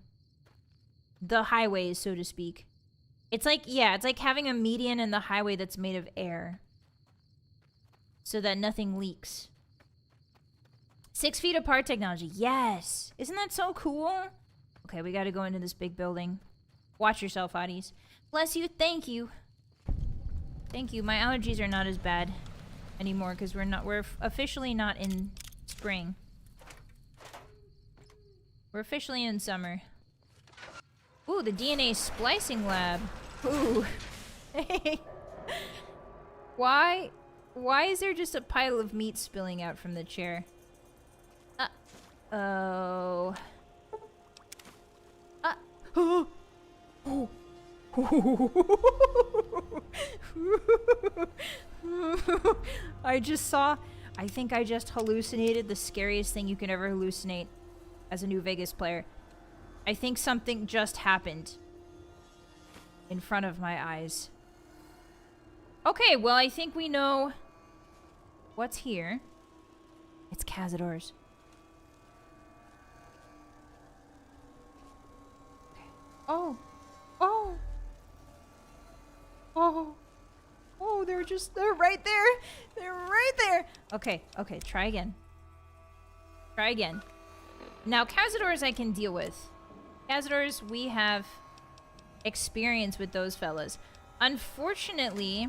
highways, so to speak. It's like, yeah, it's like having a median in the highway that's made of air so that nothing leaks. 6 feet apart technology. Yes. Isn't that so cool? Okay, we got to go into this big building. Watch yourself, Hotties. Bless you. Thank you. Thank you. My allergies are not as bad anymore because we're officially not in spring. We're officially in summer. Ooh, the DNA splicing lab. Ooh. Hey. Why is there just a pile of meat spilling out from the chair? Oh. Oh. I think I just hallucinated the scariest thing you can ever hallucinate as a New Vegas player. I think something just happened in front of my eyes. Okay, well, I think we know what's here. It's Cazadors. Okay. Oh. Oh. Oh. Oh, they're right there. They're right there. Okay, try again. Try again. Now, Cazadors I can deal with. Cazadors, we have experience with those fellas. Unfortunately,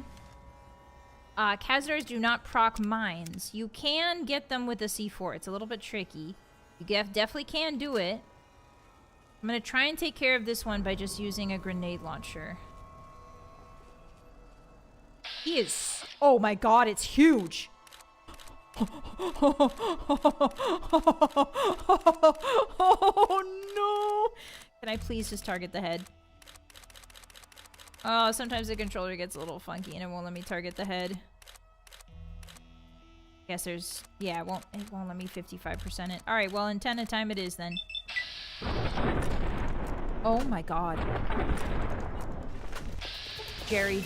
Cazadors do not proc mines. You can get them with a C4. It's a little bit tricky. You definitely can do it. I'm gonna try and take care of this one by just using a grenade launcher. He is... Oh my god, it's huge! Oh no! Can I please just target the head? Oh, sometimes the controller gets a little funky and it won't let me target the head. Guess there's... Yeah, it won't let me 55% it. Alright, well, in 10 a time it is then. Oh my god. Jerry.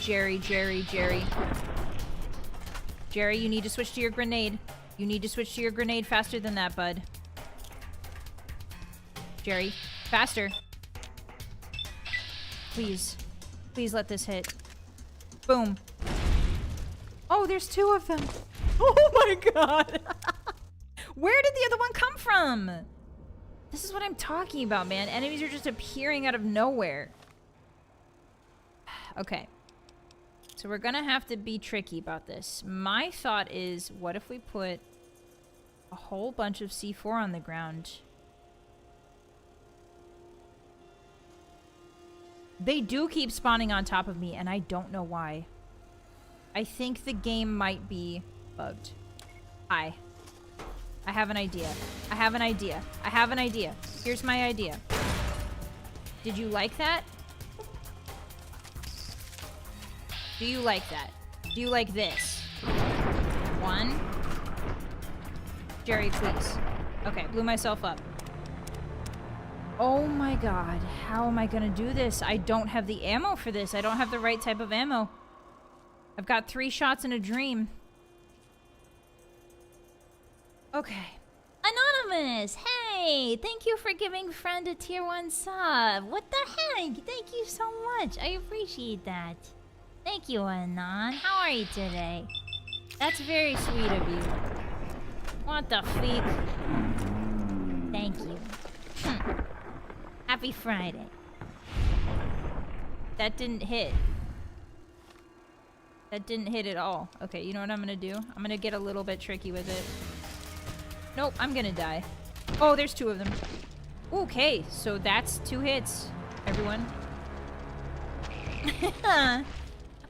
Jerry, you need to switch to your grenade. You need to switch to your grenade faster than that, bud. Jerry, faster. Please. Please let this hit. Boom. Oh, there's 2 of them. Oh my god. Where did the other one come from? This is what I'm talking about, man. Enemies are just appearing out of nowhere. Okay. So we're gonna have to be tricky about this. My thought is, what if we put a whole bunch of C4 on the ground? They do keep spawning on top of me, and I don't know why. I think the game might be bugged. I have an idea. I have an idea. I have an idea. Here's my idea. Did you like that? Do you like that? Do you like this? 1. Jerry, please. Okay, blew myself up. Oh my god. How am I gonna do this? I don't have the ammo for this. I don't have the right type of ammo. I've got 3 shots in a dream. Okay. Anonymous! Hey! Thank you for giving friend a tier 1 sub. What the heck? Thank you so much. I appreciate that. Thank you, Anon. How are you today? That's very sweet of you. What the freak? Thank you. Happy Friday. That didn't hit. That didn't hit at all. Okay, you know what I'm gonna do? I'm gonna get a little bit tricky with it. Nope, I'm gonna die. Oh, there's 2 of them. Okay, so that's 2 hits, everyone.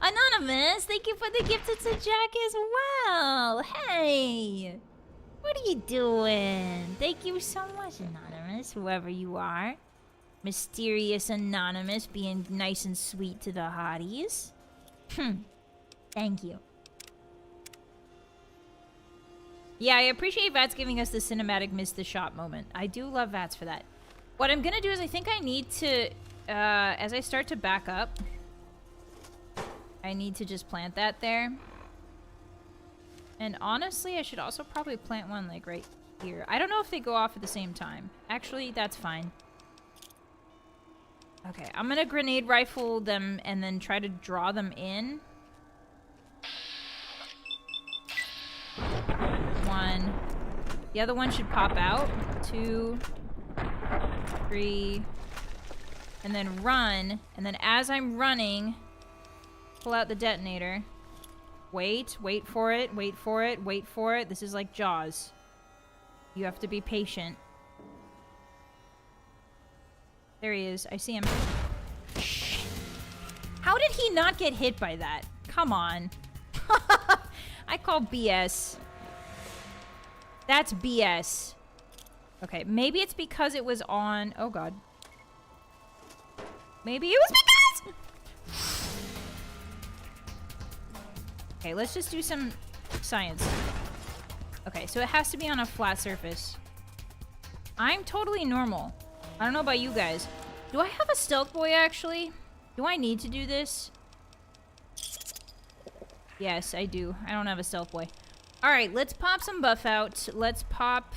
Anonymous, thank you for the gifted to Jack as well. Hey, what are you doing? Thank you so much, Anonymous, whoever you are. Mysterious Anonymous being nice and sweet to the hotties. Thank you. Yeah, I appreciate Vats giving us the cinematic miss the shot moment. I do love Vats for that. What I'm gonna do is I think I need to, as I start to back up, I need to just plant that there. And honestly, I should also probably plant one like right here. I don't know if they go off at the same time. Actually, that's fine. Okay, I'm gonna grenade rifle them and then try to draw them in. 1. The other one should pop out. 2, 3, and then run. And then as I'm running, pull out the detonator. Wait for it, wait for it, wait for it. This is like Jaws. You have to be patient. There he is. I see him. Shh. How did he not get hit by that? Come on. I call BS. That's BS. Okay, maybe it's because it was on... Oh, God. Maybe it was because... Okay, let's just do some science. Okay, so it has to be on a flat surface. I'm totally normal. I don't know about you guys. Do I have a stealth boy, actually? Do I need to do this? Yes, I do. I don't have a stealth boy. Alright, let's pop some buff out. Let's pop...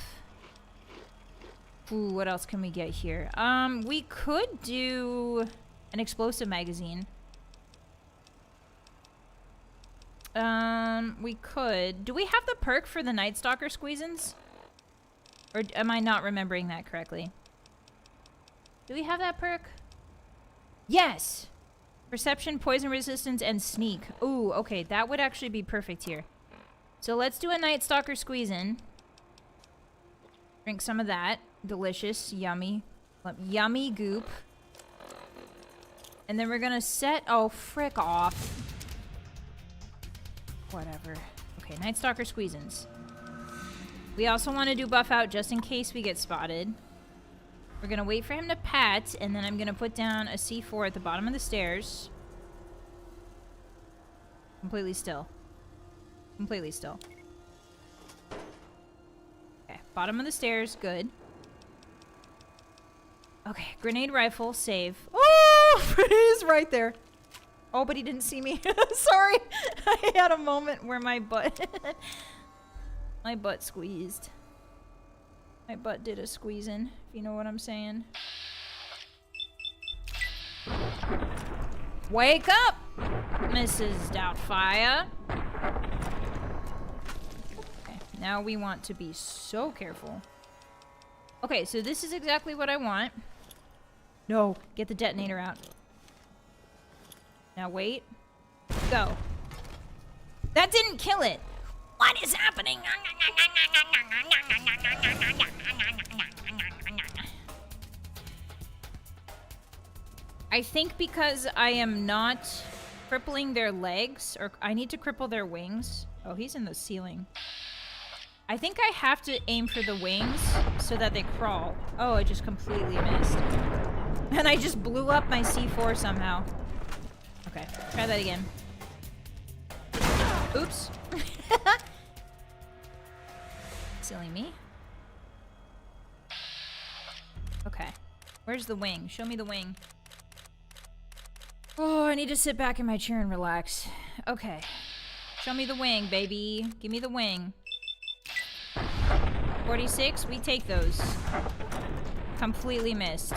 Ooh, what else can we get here? We could do an explosive magazine. We could. Do we have the perk for the Night Stalker squeezins? Or am I not remembering that correctly? Do we have that perk? Yes! Perception, poison resistance, and sneak. Ooh, okay, that would actually be perfect here. So let's do a Night Stalker squeeze-in. Drink some of that. Delicious, yummy. Yummy goop. And then we're gonna set... Oh, frick off. Whatever. Okay, Night Stalker squeeze-ins. We also want to do buff out just in case we get spotted. We're gonna wait for him to pat, and then I'm gonna put down a C4 at the bottom of the stairs. Completely still. Completely still. Okay, bottom of the stairs, good. Okay, grenade rifle, save. Oh, he's right there. Oh, but he didn't see me. Sorry. I had a moment where my butt... my butt squeezed. My butt did a squeezing, if you know what I'm saying. Wake up, Mrs. Doubtfire. Okay, now we want to be so careful. Okay, so this is exactly what I want. No, get the detonator out. Now wait. Go. That didn't kill it. What is happening? I think because I am not crippling their legs, or I need to cripple their wings. Oh, he's in the ceiling. I think I have to aim for the wings so that they crawl. Oh, I just completely missed. And I just blew up my C4 somehow. Okay, try that again. Oops. Silly me. Okay. Where's the wing? Show me the wing. Oh, I need to sit back in my chair and relax. Okay. Show me the wing, baby. Give me the wing. 46, we take those. Completely missed.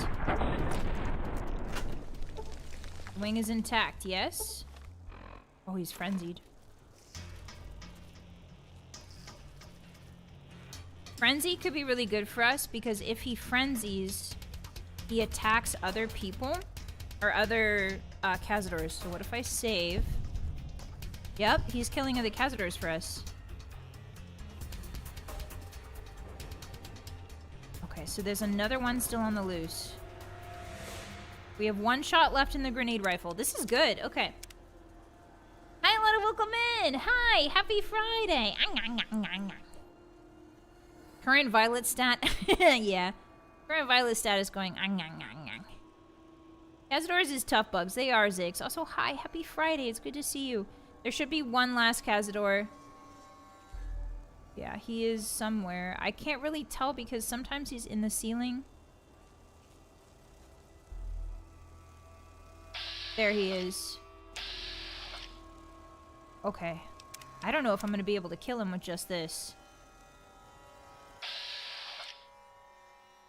Wing is intact, yes? Oh, he's frenzied. Frenzy could be really good for us because if he frenzies, he attacks other people or other Cazadors. So what if I save? Yep, he's killing other Cazadors for us. Okay, so there's another one still on the loose. We have one shot left in the grenade rifle. This is good. Okay. welcome in. Hi, happy Friday. Current Vylett stat. Yeah. Current Vylett stat is going. Cazadors is tough bugs. They are, Zix. Also, hi, happy Friday. It's good to see you. There should be one last Cazador. Yeah, he is somewhere. I can't really tell because sometimes he's in the ceiling. There he is. Okay. I don't know if I'm going to be able to kill him with just this.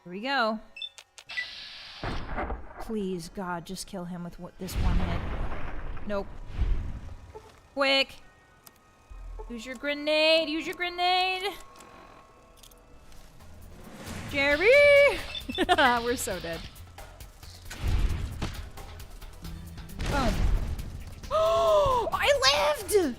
Here we go. Please, God, just kill him with this one hit. Nope. Quick! Use your grenade! Use your grenade! Jerry! We're so dead. Boom. Oh! I lived!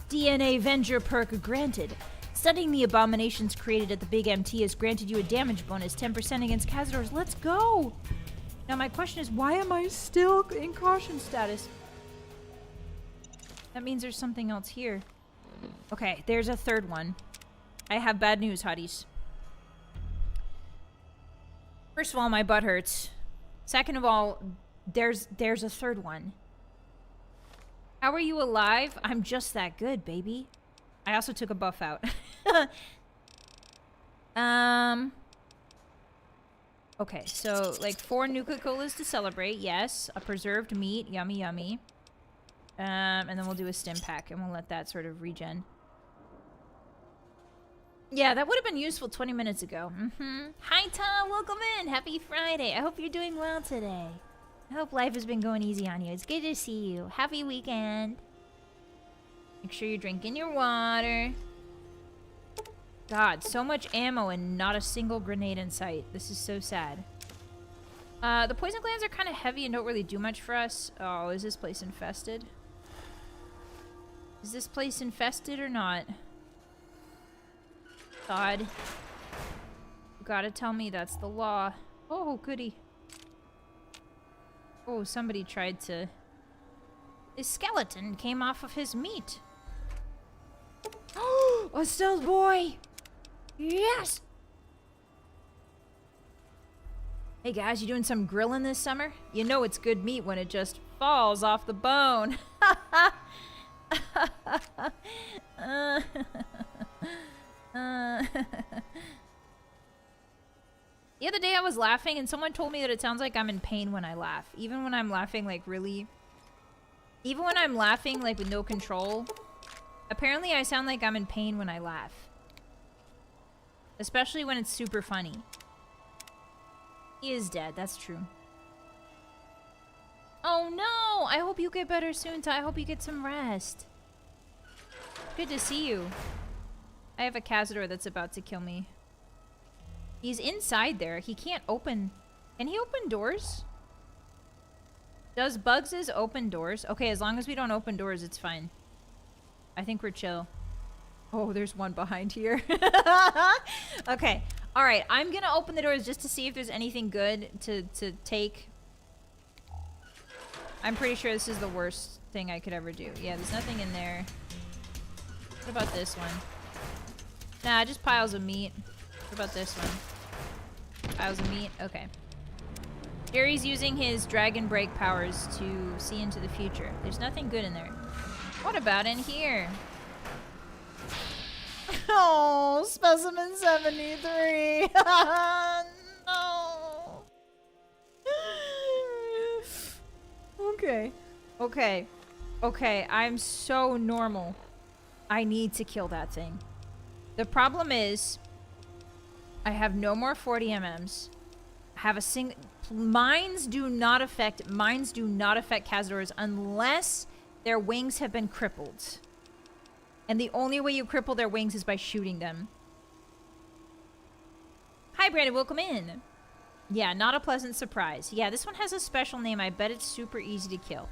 DNA Avenger perk granted. Studying the abominations created at the Big MT has granted you a damage bonus, 10% against Cazadors. Let's go! Now my question is, why am I still in caution status? That means there's something else here. Okay, there's a third one. I have bad news, Hotties. First of all, my butt hurts. Second of all, there's a third one. How are you alive? I'm just that good, baby. I also took a buff out. Okay, so like 4 Nuka-Colas to celebrate. Yes, a preserved meat. Yummy, yummy. And then we'll do a stim pack and we'll let that sort of regen. Yeah, that would have been useful 20 minutes ago. Hi, Tom. Welcome in. Happy Friday. I hope you're doing well today. I hope life has been going easy on you. It's good to see you. Happy weekend. Make sure you're drinking your water. God, so much ammo and not a single grenade in sight. This is so sad. The poison glands are kind of heavy and don't really do much for us. Oh, is this place infested? Is this place infested or not? God. You gotta tell me that's the law. Oh, goody. Oh, somebody tried to... His skeleton came off of his meat. Oh, a stealth boy! Yes! Hey guys, you doing some grilling this summer? You know it's good meat when it just falls off the bone. The other day I was laughing and someone told me that it sounds like I'm in pain when I laugh. Even when I'm laughing like really... Even when I'm laughing like with no control. Apparently I sound like I'm in pain when I laugh. Especially when it's super funny. He is dead, that's true. Oh no! I hope you get better soon, Ty. I hope you get some rest. Good to see you. I have a Cazador that's about to kill me. He's inside there. He can't open... Can he open doors? Does Bugs' open doors? Okay, as long as we don't open doors, it's fine. I think we're chill. Oh, there's one behind here. Okay. Alright, I'm gonna open the doors just to see if there's anything good to take. I'm pretty sure this is the worst thing I could ever do. Yeah, there's nothing in there. What about this one? Nah, just piles of meat. What about this one? Piles of meat? Okay. Jerry's using his dragon break powers to see into the future. There's nothing good in there. What about in here? Oh, specimen 73. No. Okay. Okay. Okay, I'm so normal. I need to kill that thing. The problem is, I have no more 40 MMs. I have a single... Mines do not affect Cazadors unless their wings have been crippled. And the only way you cripple their wings is by shooting them. Hi, Brandon. Welcome in. Yeah, not a pleasant surprise. Yeah, this one has a special name. I bet it's super easy to kill.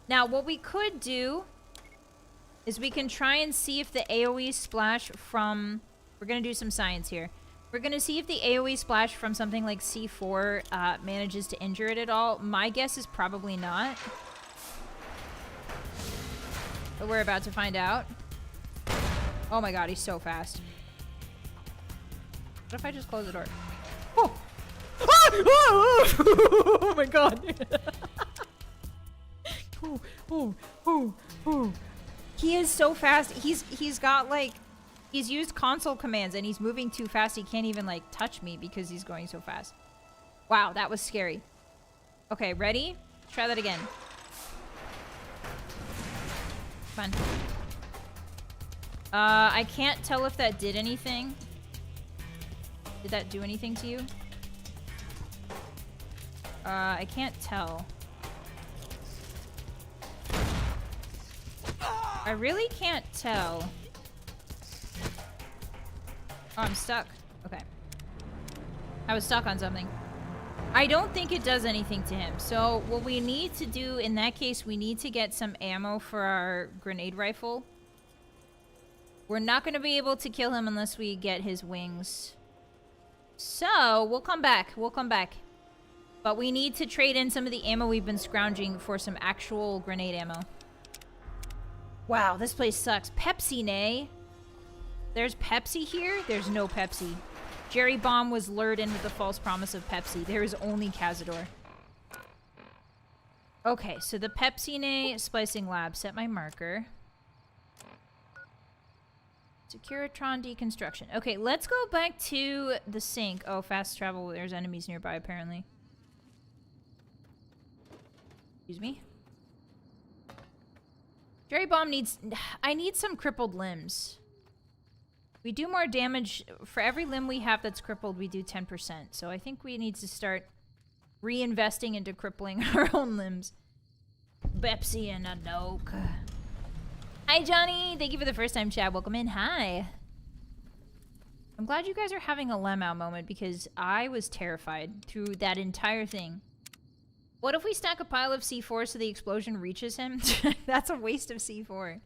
Now, what we could do is we can try and see if the AoE splash from... We're going to do some science here. We're going to see if the AoE splash from something like C4 manages to injure it at all. My guess is probably not. But we're about to find out. Oh my god, he's so fast. What if I just close the door? Oh! Oh my god. He is so fast. He's got like, he's used console commands and he's moving too fast. He can't even like touch me because he's going so fast. Wow, that was scary. Okay, ready? Try that again. Fun. I can't tell if that did anything. Did that do anything to you? I can't tell. I really can't tell. Oh, I'm stuck. Okay. I was stuck on something. I don't think it does anything to him. So what we need to do in that case, we need to get some ammo for our grenade rifle. We're not going to be able to kill him unless we get his wings. So we'll come back. We'll come back. But we need to trade in some of the ammo we've been scrounging for some actual grenade ammo. Wow, this place sucks. Pepsi, nay. There's Pepsi here? There's no Pepsi. Jerry Bomb was lured in with the false promise of Pepsi. There is only Cazador. Okay, so the Pepsi nay splicing lab. Set my marker. Securitron deconstruction. Okay, let's go back to the sink. Oh, fast travel. There's enemies nearby, apparently. Excuse me. Jerry Bomb needs... I need some crippled limbs. We do more damage. For every limb we have that's crippled, we do 10%. So I think we need to start reinvesting into crippling our own limbs. Pepsi and a Noke. Hi, Johnny. Thank you for the first time chat. Welcome in. Hi. I'm glad you guys are having a Lemao moment because I was terrified through that entire thing. What if we stack a pile of C4 so the explosion reaches him? That's a waste of C4.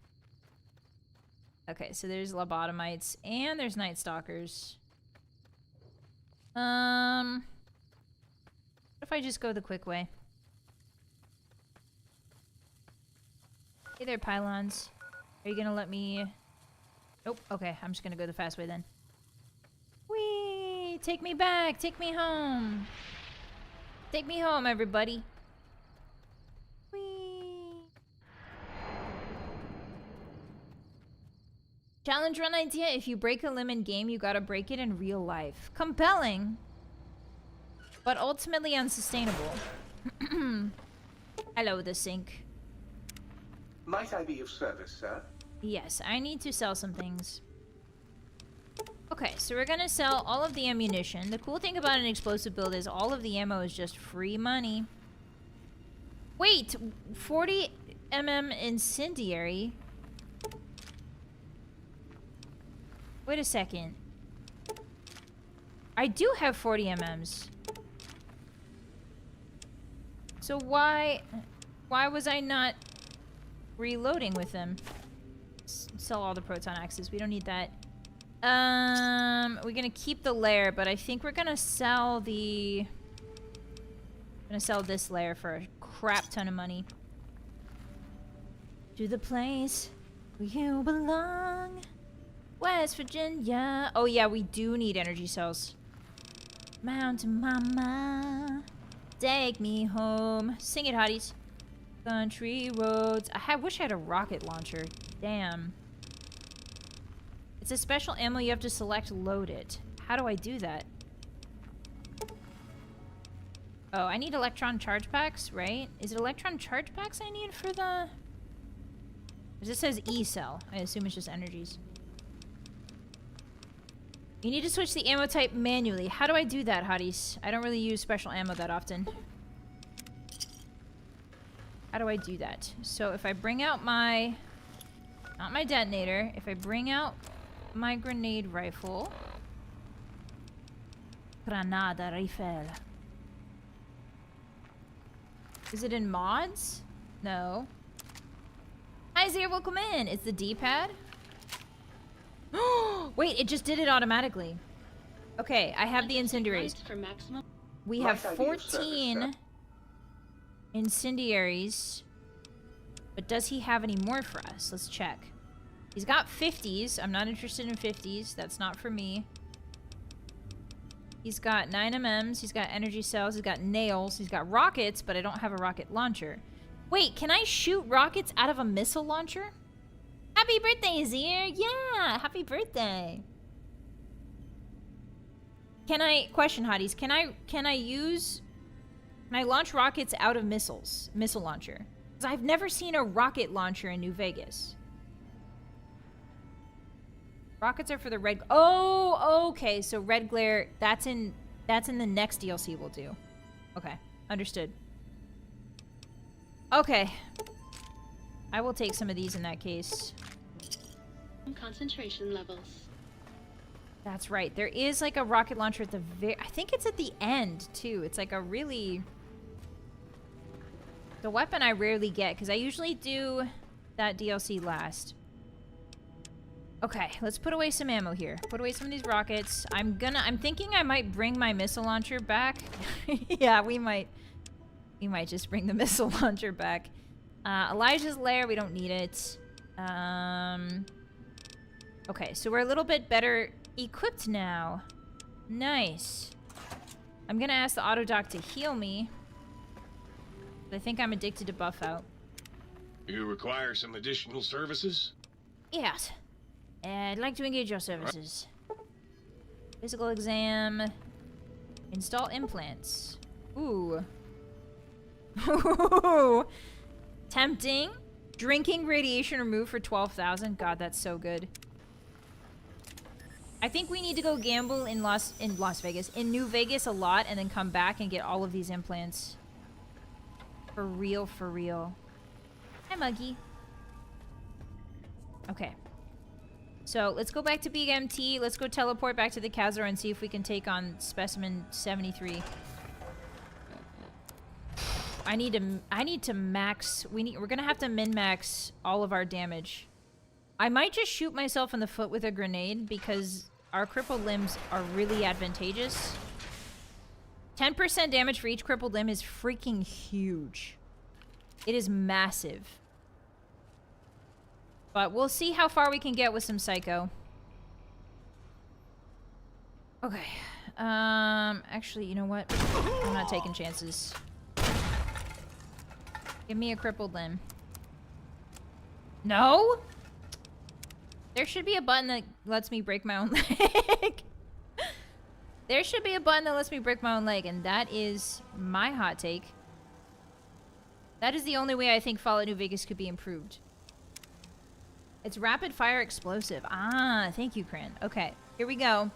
Okay, so there's lobotomites and there's night stalkers. What if I just go the quick way? Hey there, pylons. Are you gonna let me... Nope. Okay, I'm just gonna go the fast way then. Whee! Take me back! Take me home! Take me home, everybody. Whee! Challenge run idea. If you break a limb in game, you gotta break it in real life. Compelling, but ultimately unsustainable. Hello, the sink. Might I be of service, sir? Yes, I need to sell some things. Okay, so we're gonna sell all of the ammunition. The cool thing about an explosive build is all of the ammo is just free money. Wait, 40 incendiary? Wait a second. I do have 40 MMs. So why was I not reloading with them? Sell all the proton axes. We don't need that. We're gonna keep the layer, but I think we're gonna sell the... gonna sell this layer for a crap ton of money. To the place where you belong, West Virginia. Oh yeah, we do need energy cells. Mountain Mama, take me home. Sing it, hotties. Country roads. I wish I had a rocket launcher. Damn. It's a special ammo you have to select load it. How do I do that? Oh, I need electron charge packs, right? Is it electron charge packs I need for the... This says E-cell. I assume it's just energies. You need to switch the ammo type manually. How do I do that, hotties? I don't really use special ammo that often. How do I do that? So if I bring out my... not my detonator. If I bring out my grenade rifle. Granada rifle. Is it in mods? No. Hi Zero, welcome in. It's the D-pad. Wait, it just did it automatically. Okay, I have the incendiaries. We have 14 incendiaries. But does he have any more for us? Let's check. He's got 50s. I'm not interested in 50s. That's not for me. He's got 9 MMs. He's got energy cells. He's got nails. He's got rockets, but I don't have a rocket launcher. Wait, can I shoot rockets out of a missile launcher? Happy birthday, Azir! Yeah, happy birthday. Can I, question hotties, can I launch rockets out of missile launcher? Because I've never seen a rocket launcher in New Vegas. Rockets are for the red, oh, okay, so red glare, that's in the next DLC we'll do. Okay, understood. Okay. I will take some of these in that case. Concentration levels. That's right. There is like a rocket launcher at the I think it's at the end too. It's like a really... The weapon I rarely get because I usually do that DLC last. Okay, let's put away some ammo here. Put away some of these rockets. I'm thinking I might bring my missile launcher back. Yeah, we might just bring the missile launcher back. Elijah's Lair, we don't need it. Okay, so we're a little bit better equipped now. Nice. I'm gonna ask the Autodoc to heal me. I think I'm addicted to buff out. You require some additional services? Yes. I'd like to engage your services. Physical exam. Install implants. Ooh. Ooh. Tempting. Drinking radiation removed for 12,000. God, that's so good. I think we need to go gamble in in New Vegas a lot and then come back and get all of these implants. For real, for real. Hi, Muggy. Okay. So, let's go back to Big MT. Let's go teleport back to the Khazar and see if we can take on Specimen 73. I need to max... We're gonna have to min-max all of our damage. I might just shoot myself in the foot with a grenade because our crippled limbs are really advantageous. 10% damage for each crippled limb is freaking huge. It is massive. But we'll see how far we can get with some Psycho. Okay. Actually, you know what? I'm not taking chances. Give me a crippled limb. No? There should be a button that lets me break my own leg. There should be a button that lets me break my own leg, and that is my hot take. That is the only way I think Fallout New Vegas could be improved. It's rapid fire explosive. Ah, thank you, Cran. Okay, here we go.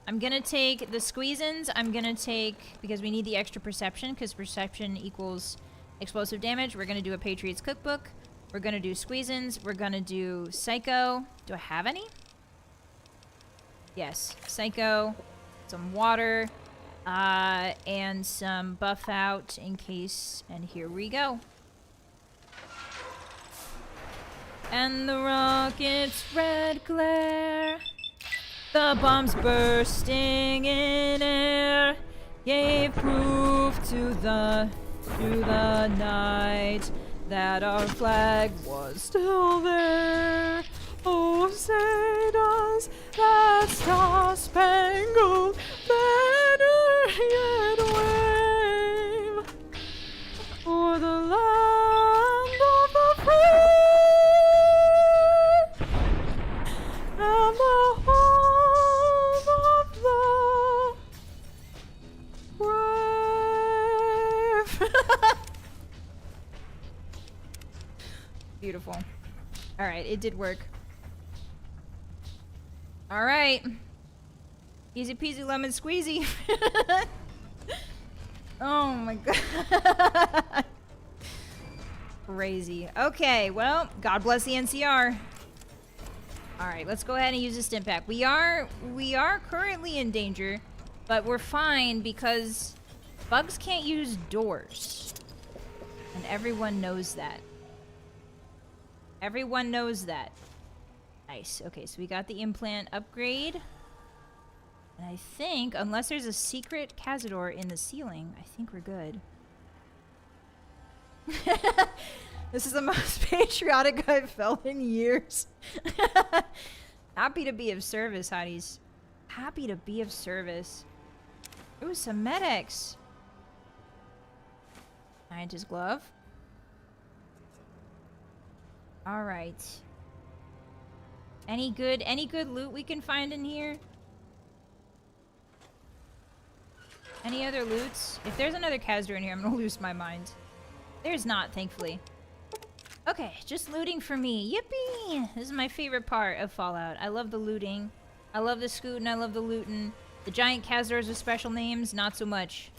I'm gonna take the squeeze-ins. I'm gonna take, because we need the extra perception, because perception equals explosive damage. We're gonna do a Patriot's Cookbook. We're gonna do squeeze-ins. We're gonna do Psycho. Do I have any? Yes, Psycho, some water, and some buff out in case, and here we go. And the rocket's red glare, the bombs bursting in air, gave proof to the night that our flag was still there. Oh, say does that star-spangled banner yet wave for the land of the free and the home of the brave. Beautiful. All right, it did work. All right. Easy peasy lemon squeezy. Oh my god. Crazy. Okay, well, God bless the NCR. All right, let's go ahead and use the stim pack. We are currently in danger, but we're fine because bugs can't use doors. And everyone knows that. Everyone knows that. Nice. Okay, so we got the implant upgrade. And I think, unless there's a secret Cazador in the ceiling, I think we're good. This is the most patriotic I've felt in years. Happy to be of service, hotties. Happy to be of service. Ooh, some medics. Scientist glove. Alright. Any good loot we can find in here? Any other loots? If there's another Kazra in here, I'm gonna lose my mind. There's not, thankfully. Okay, just looting for me. Yippee! This is my favorite part of Fallout. I love the looting. I love the scooting. I love the looting. The giant Kazras with special names, not so much.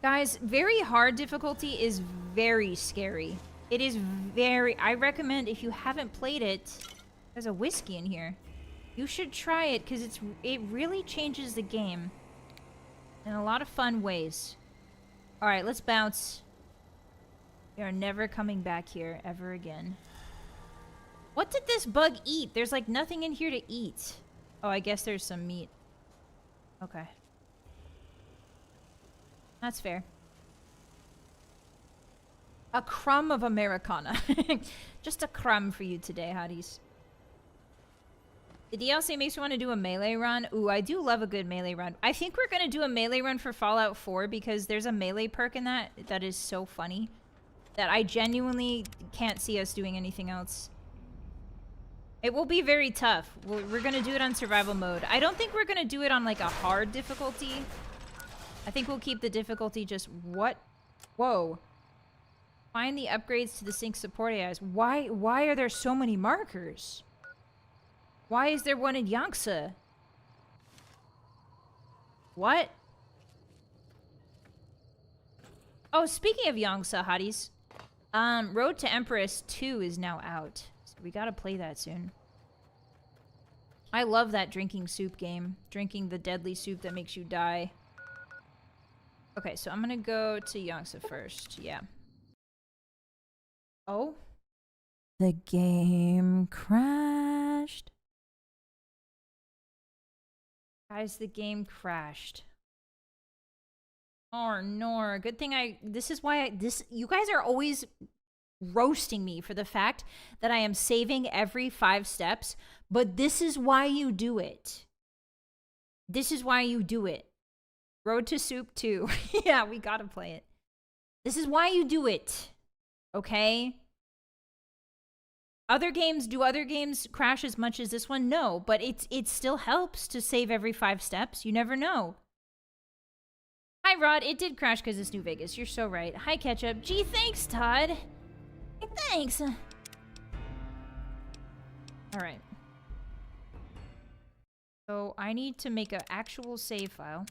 Guys, very hard difficulty is very scary. It is very... I recommend if you haven't played it... There's a whiskey in here. You should try it, because it really changes the game. In a lot of fun ways. Alright, let's bounce. We are never coming back here ever again. What did this bug eat? There's like nothing in here to eat. Oh, I guess there's some meat. Okay. That's fair. A crumb of Americana. Just a crumb for you today, hotties. The DLC makes me want to do a melee run. Ooh, I do love a good melee run. I think we're going to do a melee run for Fallout 4 because there's a melee perk in that is so funny that I genuinely can't see us doing anything else. It will be very tough. We're going to do it on survival mode. I don't think we're going to do it on like a hard difficulty. I think we'll keep the difficulty just... What? Whoa. Find the upgrades to the sync support AIs. Why are there so many markers? Why is there one in Yangtze? What? Oh, speaking of Yangtze, hotties. Road to Empress 2 is now out. So we gotta play that soon. I love that drinking soup game. Drinking the deadly soup that makes you die. Okay, so I'm gonna go to Yangtze first. Yeah. Oh? The game crashed. Guys, the game crashed. Oh, no. Good thing this is why you guys are always roasting me for the fact that I am saving every 5 steps, but this is why you do it. This is why you do it. Road to Soup 2. Yeah, we gotta play it. This is why you do it. Okay? Do other games crash as much as this one? No, but it still helps to save every 5 steps. You never know. Hi, Rod. It did crash because it's New Vegas. You're so right. Hi, Ketchup. Gee, thanks, Todd. Hey, thanks. All right. So I need to make an actual save file.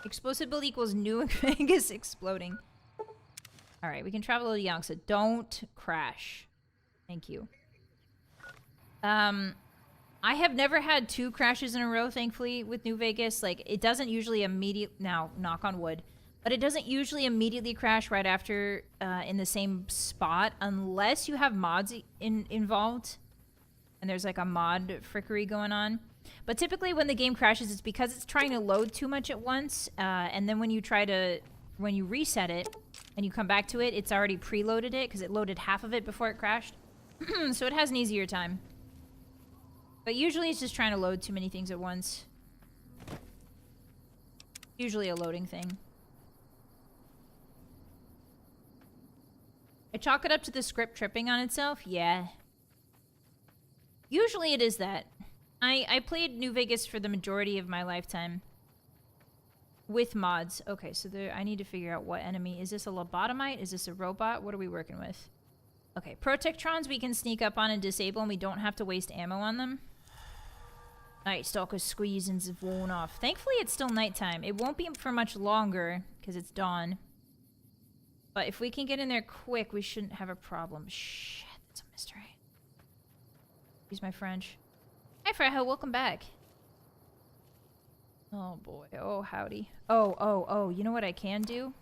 Explosive build equals New Vegas exploding. Alright, we can travel to Yangtze. Don't crash. Thank you. I have never had 2 crashes in a row, thankfully, with New Vegas. Like, it doesn't usually now, knock on wood. But it doesn't usually immediately crash right after in the same spot unless you have mods involved. And there's like a mod frickery going on. But typically when the game crashes, it's because it's trying to load too much at once. And then when you reset it and you come back to it, it's already preloaded it because it loaded half of it before it crashed. So it has an easier time. But usually it's just trying to load too many things at once. Usually a loading thing. I chalk it up to the script tripping on itself? Yeah. Usually it is that. I played New Vegas for the majority of my lifetime. With mods. Okay, so I need to figure out what enemy. Is this a lobotomite? Is this a robot? What are we working with? Okay, protectrons we can sneak up on and disable and we don't have to waste ammo on them. Night Stalker squeeze and worn off. Thankfully it's still nighttime. It won't be for much longer because it's dawn. But if we can get in there quick, we shouldn't have a problem. Shit, that's a mystery. Excuse my French. Hi, Frejo, welcome back. Oh, boy. Oh, howdy. Oh, you know what I can do?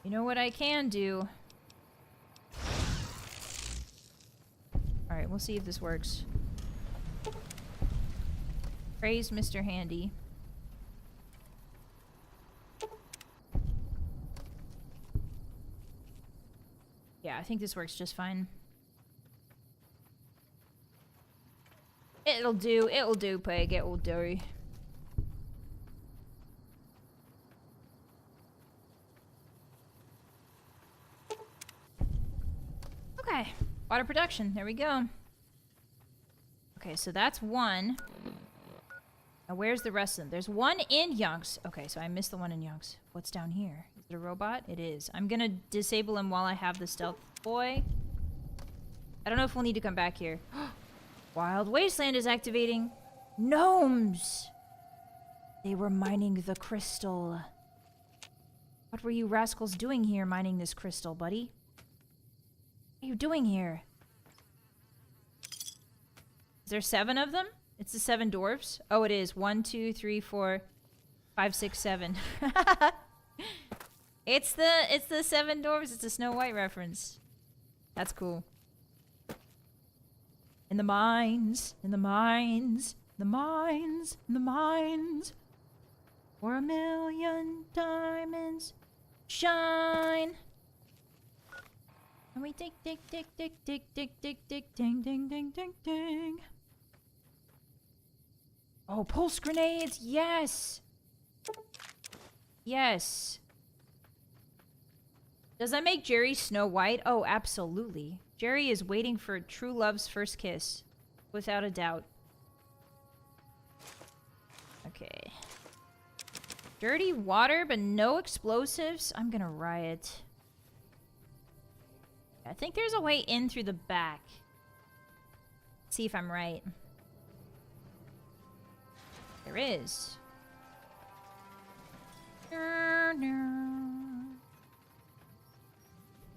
You know what I can do? Alright, we'll see if this works. Praise Mr. Handy. Yeah, I think this works just fine. It'll do, Peg, it will do. Okay, water production, there we go. Okay, so that's one. Now where's the rest of them? There's one in Yunks. Okay, so I missed the one in Yunks. What's down here? Is it a robot? It is. I'm gonna disable him while I have the stealth boy. I don't know if we'll need to come back here. Wild Wasteland is activating. Gnomes! They were mining the crystal. What were you rascals doing here mining this crystal, buddy? What are you doing here? Is there 7 of them? It's the 7 dwarves? Oh, it is. 1, 2, 3, 4, 5, 6, 7. It's the 7 dwarves. It's a Snow White reference. That's cool. In the mines, in the mines, the mines, in the mines, where a million diamonds shine. And we dig, dig, dig, dig, dig, dig, dig, dig, ding, ding, ding, ding, ding. Oh, pulse grenades, yes! Yes. Does that make Jerry Snow White? Oh, absolutely. Jerry is waiting for true love's first kiss. Without a doubt. Okay. Dirty water, but no explosives? I'm gonna riot. I think there's a way in through the back. Let's see if I'm right. There is.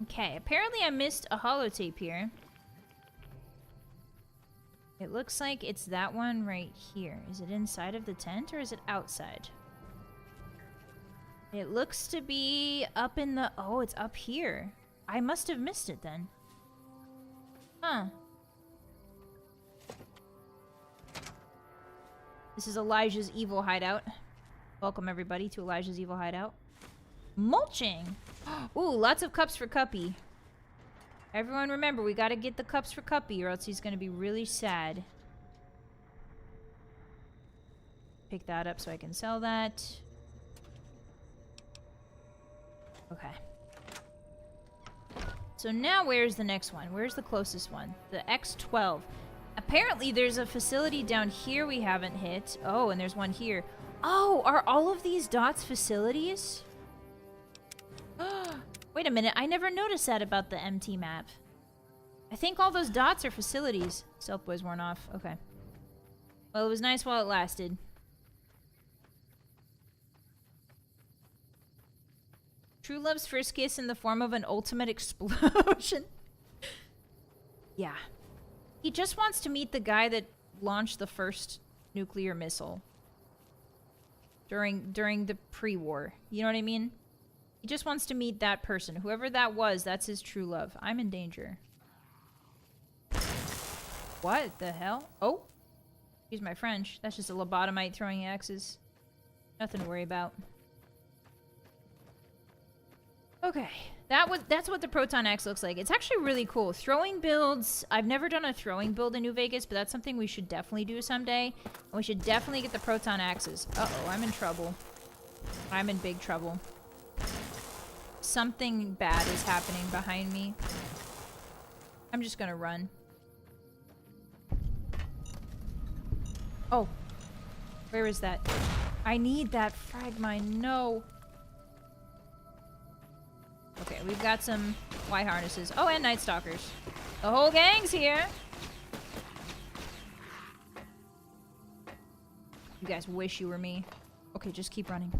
Okay, apparently I missed a holotape here. It looks like it's that one right here. Is it inside of the tent or is it outside? It looks to be up in the... Oh, it's up here. I must have missed it then. Huh. This is Elijah's evil hideout. Welcome everybody to Elijah's evil hideout. Mulching! Ooh, lots of cups for Cuppy. Everyone remember, we gotta get the cups for Cuppy or else he's gonna be really sad. Pick that up so I can sell that. Okay. So now where's the next one? Where's the closest one? The X12. Apparently there's a facility down here we haven't hit. Oh, and there's one here. Oh, are all of these dots facilities? Wait a minute, I never noticed that about the MT map. I think all those dots are facilities. Stealth boys weren't off. Okay. Well, it was nice while it lasted. True love's first kiss in the form of an ultimate explosion. Yeah. He just wants to meet the guy that launched the first nuclear missile. During the pre-war. You know what I mean? He just wants to meet that person. Whoever that was, that's his true love. I'm in danger. What the hell? Oh! Excuse my French. That's just a lobotomite throwing axes. Nothing to worry about. Okay. That's what the Proton Axe looks like. It's actually really cool. Throwing builds... I've never done a throwing build in New Vegas, but that's something we should definitely do someday. And we should definitely get the Proton Axes. Uh-oh, I'm in trouble. I'm in big trouble. Something bad is happening behind me. I'm just gonna run. Oh. Where is that? I need that frag mine. No. Okay, we've got some white harnesses. Oh, and Night Stalkers. The whole gang's here. You guys wish you were me. Okay, just keep running.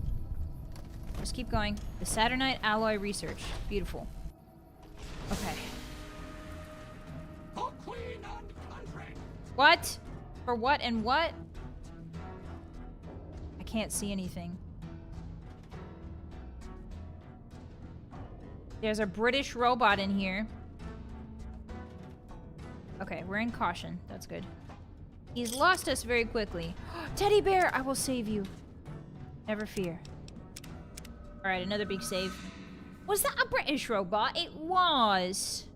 Just keep going. The Saturnite Alloy Research. Beautiful. Okay. What? For what and what? I can't see anything. There's a British robot in here. Okay, we're in caution. That's good. He's lost us very quickly. Teddy bear, I will save you. Never fear. Alright, another big save. Was that a British robot? It was.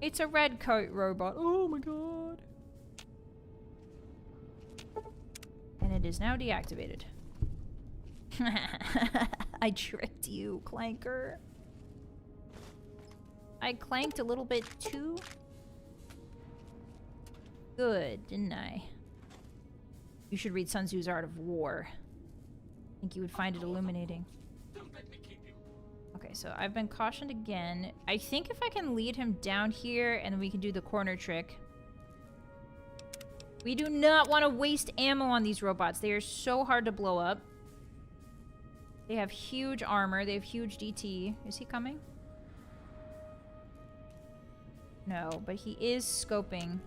It's a red coat robot. Oh my god. And it is now deactivated. I tricked you, Clanker. I clanked a little bit too good, didn't I? You should read Sun Tzu's Art of War. I think you would find it illuminating. Okay, so I've been cautioned again. I think if I can lead him down here and then we can do the corner trick. We do not want to waste ammo on these robots. They are so hard to blow up. They have huge armor. They have huge DT. Is he coming? No, but he is scoping.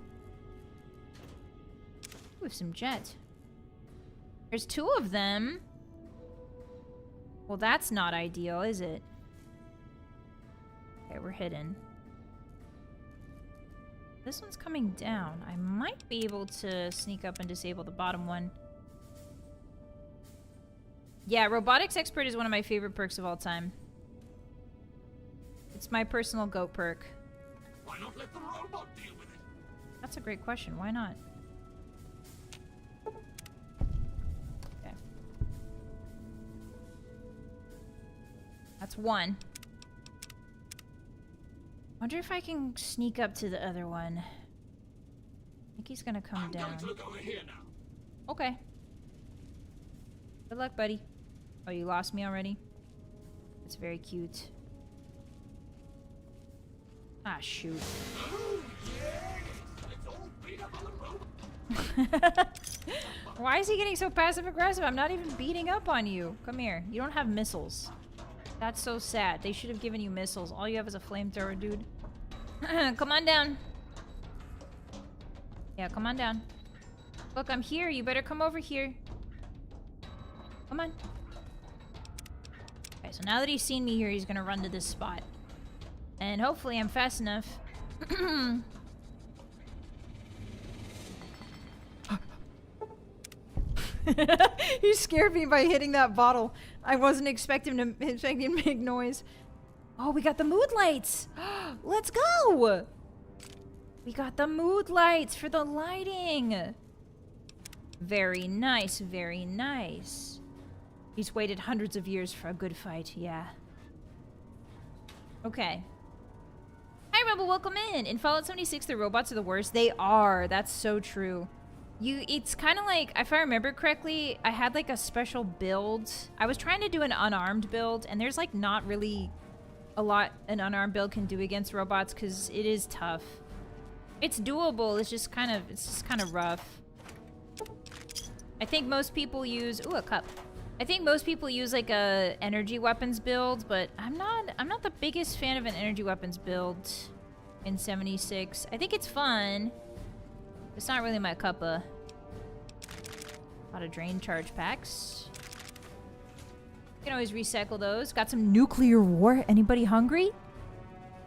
With some jet. There's two of them. Well, that's not ideal, is it? Okay, we're hidden. This one's coming down. I might be able to sneak up and disable the bottom one. Yeah, Robotics Expert is one of my favorite perks of all time. It's my personal goat perk. Why not let the robot deal with it? That's a great question. Why not? Okay. That's one. Wonder if I can sneak up to the other one. I think he's gonna come down. I'm going to look over here now. Okay. Good luck, buddy. Oh, you lost me already? That's very cute. Ah, shoot. Oh, yes! Let's all beat up on the robot. Why is he getting so passive-aggressive? I'm not even beating up on you. Come here. You don't have missiles. That's so sad. They should have given you missiles. All you have is a flamethrower, dude. Come on down. Yeah, come on down. Look, I'm here. You better come over here. Come on. Okay, so now that he's seen me here, he's gonna run to this spot. And hopefully I'm fast enough. He scared me by hitting that bottle. I wasn't expecting him to make noise. Oh, we got the mood lights. Let's go. We got the mood lights for the lighting. Very nice, very nice. He's waited hundreds of years for a good fight, yeah. Okay. Hi, Rebel, welcome in. In Fallout 76, the robots are the worst. They are. That's so true. It's kind of like, if I remember correctly, I had like a special build. I was trying to do an unarmed build, and there's like not really a lot an unarmed build can do against robots because it is tough. It's doable. It's just kind of rough. I think most people use a cup. I think most people use like a energy weapons build, but I'm not the biggest fan of an energy weapons build in 76. I think it's fun. It's not really my cuppa. A lot of drain charge packs. You can always recycle those. Got some nuclear war. Anybody hungry?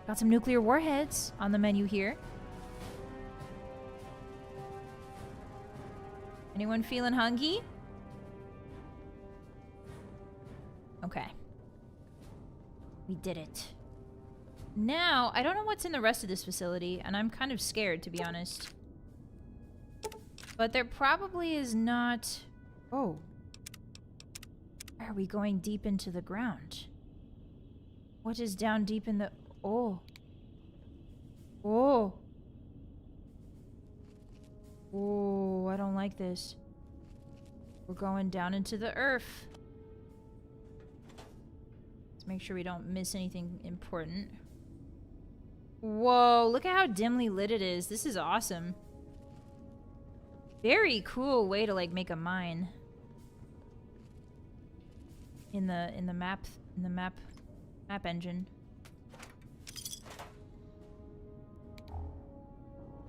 Got some nuclear warheads on the menu here. Anyone feeling hungry? Okay. We did it. Now, I don't know what's in the rest of this facility, and I'm kind of scared, to be honest. But there probably is not... Oh. Why are we going deep into the ground? What is down deep in the... Oh. Oh. Oh, I don't like this. We're going down into the earth. Let's make sure we don't miss anything important. Whoa, look at how dimly lit it is. This is awesome. Very cool way to like make a mine. In the map engine.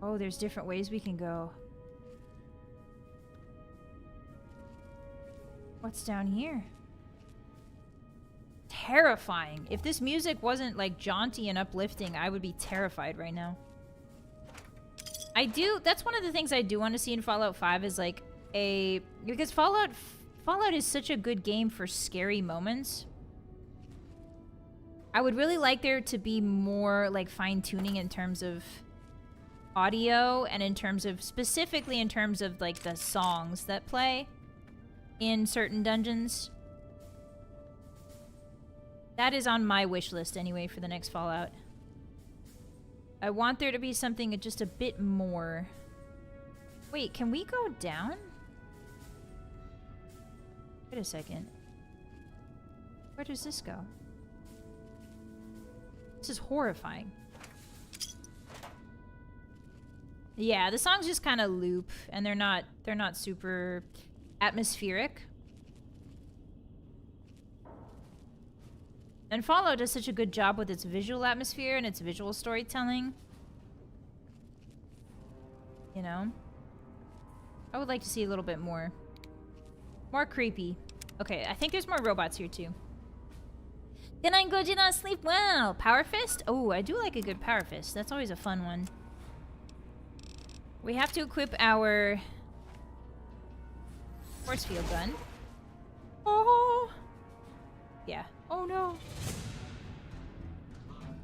Oh, there's different ways we can go. What's down here? Terrifying. If this music wasn't like jaunty and uplifting, I would be terrified right now. That's one of the things I do want to see in Fallout 5 is like because Fallout is such a good game for scary moments. I would really like there to be more like fine-tuning in terms of audio and in terms of specifically in terms of like the songs that play in certain dungeons. That is on my wish list anyway for the next Fallout. I want there to be something just a bit more. Wait, can we go down? Wait a second. Where does this go? This is horrifying. Yeah, the songs just kind of loop, and they're not super atmospheric. And Fallout does such a good job with its visual atmosphere and its visual storytelling. You know? I would like to see a little bit more. More creepy. Okay, I think there's more robots here too. Good night, go, did not sleep well. Power fist? Oh, I do like a good power fist. That's always a fun one. We have to equip our force field gun. Oh! Yeah. Oh no.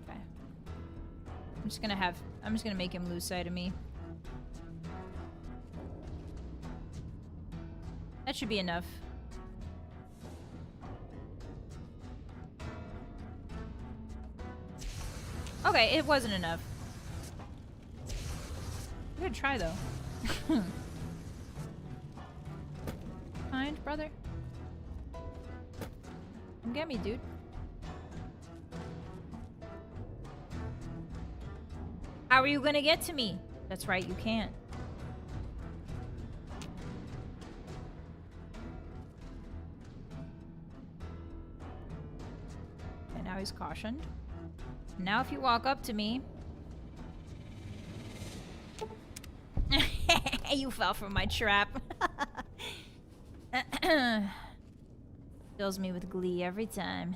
Okay. I'm just gonna make him lose sight of me. That should be enough. Okay, it wasn't enough. Good try though. Kind, brother. Come get me, dude. How are you gonna get to me? That's right, you can't. And now he's cautioned. Now if you walk up to me... You fell for my trap. Fills me with glee every time.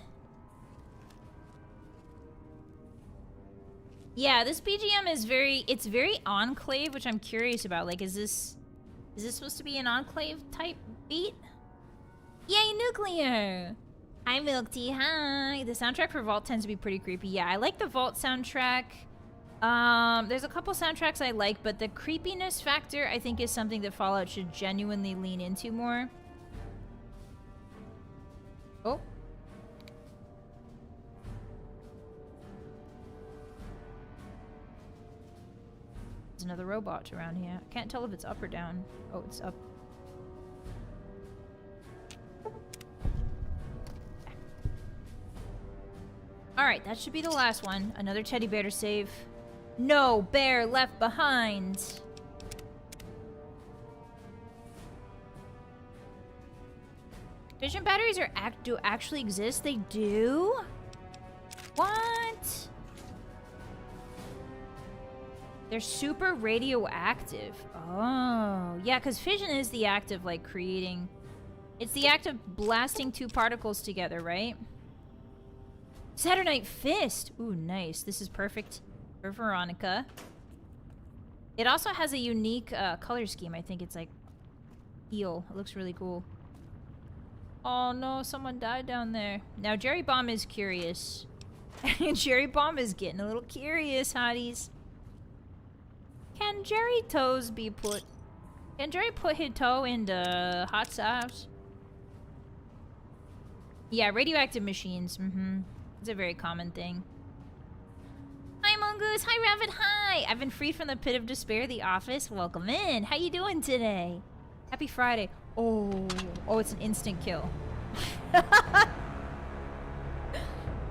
Yeah, this BGM is it's very Enclave, which I'm curious about. Like, is this supposed to be an Enclave type beat? Yay, nuclear! Hi, Milk Tea, hi! The soundtrack for Vault tends to be pretty creepy. Yeah, I like the Vault soundtrack. There's a couple soundtracks I like, but the creepiness factor, I think, is something that Fallout should genuinely lean into more. Oh. There's another robot around here. I can't tell if it's up or down. Oh, it's up. Alright, that should be the last one. Another teddy bear to save. No bear left behind. Fission batteries do actually exist? They do? What? They're super radioactive. Oh. Yeah, because fission is the act of, like, creating... It's the act of blasting two particles together, right? Saturnite Fist! Ooh, nice. This is perfect for Veronica. It also has a unique color scheme. I think it's, like, teal. It looks really cool. Oh, no. Someone died down there. Now, Jerry Bomb is curious. Jerry Bomb is getting a little curious, hotties. Can Jerry toes be put... Can Jerry put his toe into hot sauce? Yeah, radioactive machines. Mm-hmm. It's a very common thing. Hi, Mongoose. Hi, Rabbit. Hi. I've been freed from the pit of despair, the office. Welcome in. How you doing today? Happy Friday. Oh. Oh, it's an instant kill.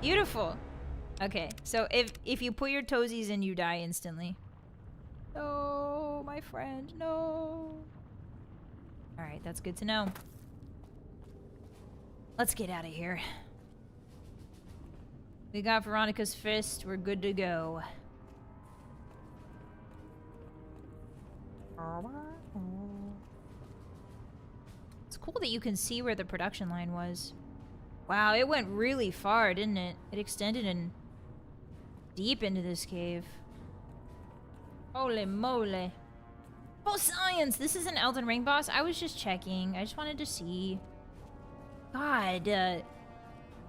Beautiful. Okay, so if you put your toesies in, you die instantly. No, my friend, no. Alright, that's good to know. Let's get out of here. We got Veronica's fist. We're good to go. It's cool that you can see where the production line was. Wow, it went really far, didn't it? It extended in deep into this cave. Holy moly. Oh, science! This is an Elden Ring boss. I was just checking. I just wanted to see. God,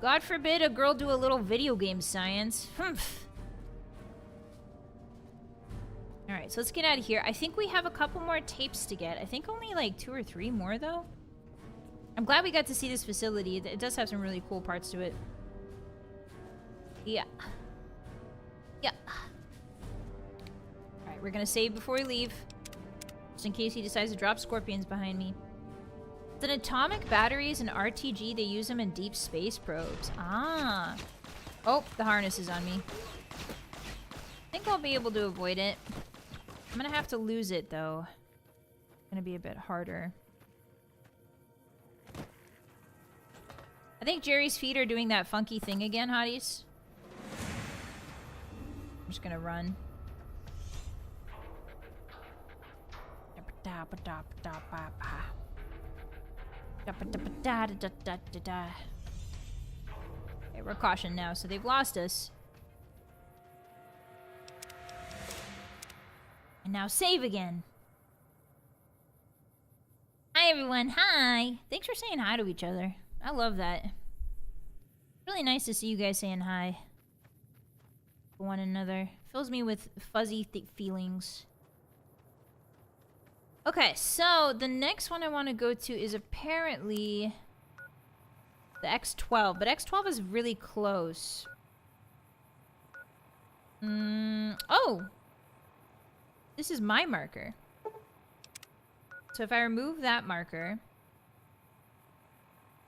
God forbid a girl do a little video game science. Alright, so let's get out of here. I think we have a couple more tapes to get. I think only like 2 or 3 more, though. I'm glad we got to see this facility. It does have some really cool parts to it. Yeah. Yeah. Alright, we're gonna save before we leave. Just in case he decides to drop scorpions behind me. It's an atomic batteries and RTG. They use them in deep space probes. Ah. Oh, the harness is on me. I think I'll be able to avoid it. I'm gonna have to lose it, though. It's gonna be a bit harder. I think Jerry's feet are doing that funky thing again, hotties. I'm just gonna run. Okay, we're cautioned now, so they've lost us. And now save again. Hi everyone, hi! Thanks for saying hi to each other. I love that. Really nice to see you guys saying hi to one another. Fills me with fuzzy feelings. Okay, so the next one I want to go to is apparently the X12, but X12 is really close. Oh! This is my marker. So if I remove that marker,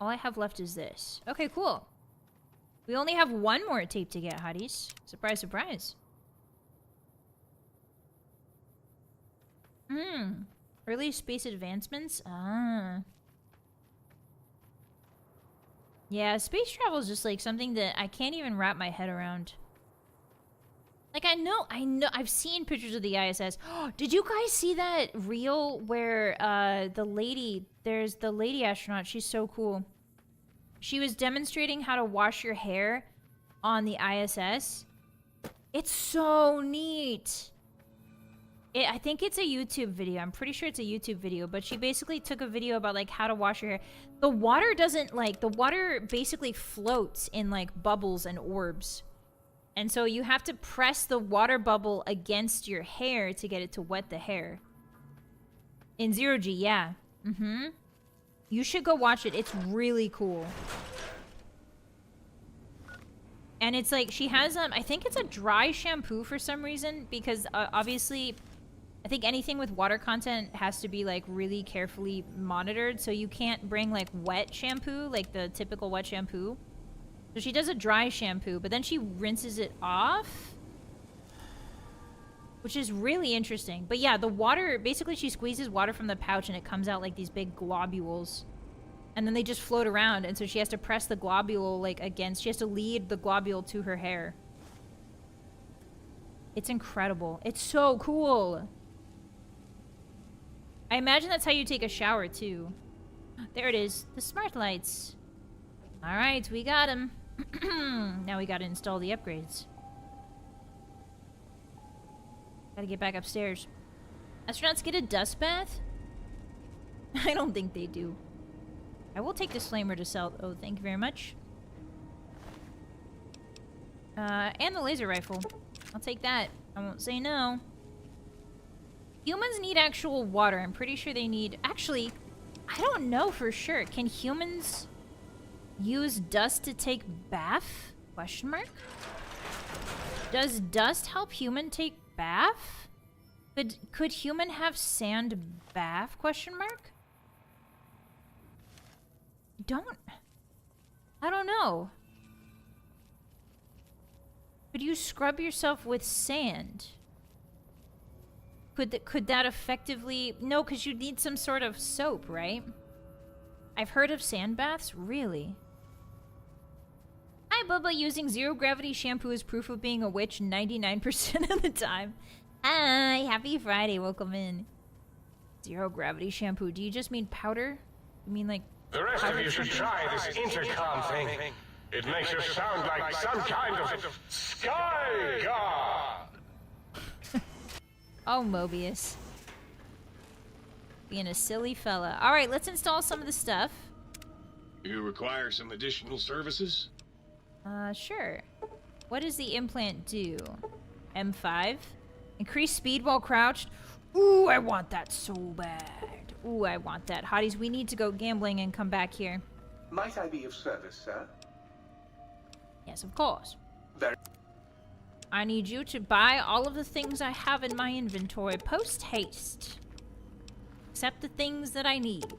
all I have left is this. Okay, cool. We only have 1 more tape to get, hotties. Surprise, surprise. Early space advancements? Ah. Yeah, space travel is just like something that I can't even wrap my head around. Like, I know, I've seen pictures of the ISS. Did you guys see that reel where, there's the lady astronaut, she's so cool. She was demonstrating how to wash your hair on the ISS. It's so neat. I think it's a YouTube video. I'm pretty sure it's a YouTube video, but she basically took a video about, like, how to wash your hair. The water doesn't, like, the water basically floats in, like, bubbles and orbs. And so you have to press the water bubble against your hair to get it to wet the hair. In 0G, yeah. You should go watch it. It's really cool. And it's like, she has, I think it's a dry shampoo for some reason, because obviously, I think anything with water content has to be, like, really carefully monitored, so you can't bring, like, wet shampoo, like the typical wet shampoo. So she does a dry shampoo, but then she rinses it off, which is really interesting. But yeah, the water, basically she squeezes water from the pouch and it comes out like these big globules. And then they just float around, and so she has to press the globule, like, against, she has to lead the globule to her hair. It's incredible. It's so cool. I imagine that's how you take a shower, too. There it is. The smart lights. Alright, we got them. Now we gotta install the upgrades. Gotta get back upstairs. Astronauts get a dust bath? I don't think they do. I will take this flamer to sell. Oh, thank you very much. And the laser rifle. I'll take that. I won't say no. Humans need actual water. I'm pretty sure they need... Actually, I don't know for sure. Can humans use dust to take bath? Question mark? Does dust help human take bath? Could human have sand bath? Question mark? I don't know. Could you scrub yourself with sand? Could that effectively... No, because you need some sort of soap, right? I've heard of sand baths? Really? Hi, Bubba. Using zero gravity shampoo is proof of being a witch 99% of the time. Hi, happy Friday. Welcome in. Zero gravity shampoo. Do you just mean powder? You mean like... The rest of you should try this intercom thing. It makes you sound like some kind of sky god. Oh, Mobius. Being a silly fella. Alright, let's install some of the stuff. You require some additional services? Sure. What does the implant do? M5? Increase speed while crouched? Ooh, I want that so bad. Ooh, I want that. Hotties, we need to go gambling and come back here. Might I be of service, sir? Yes, of course. Very. I need you to buy all of the things I have in my inventory post haste. Except the things that I need.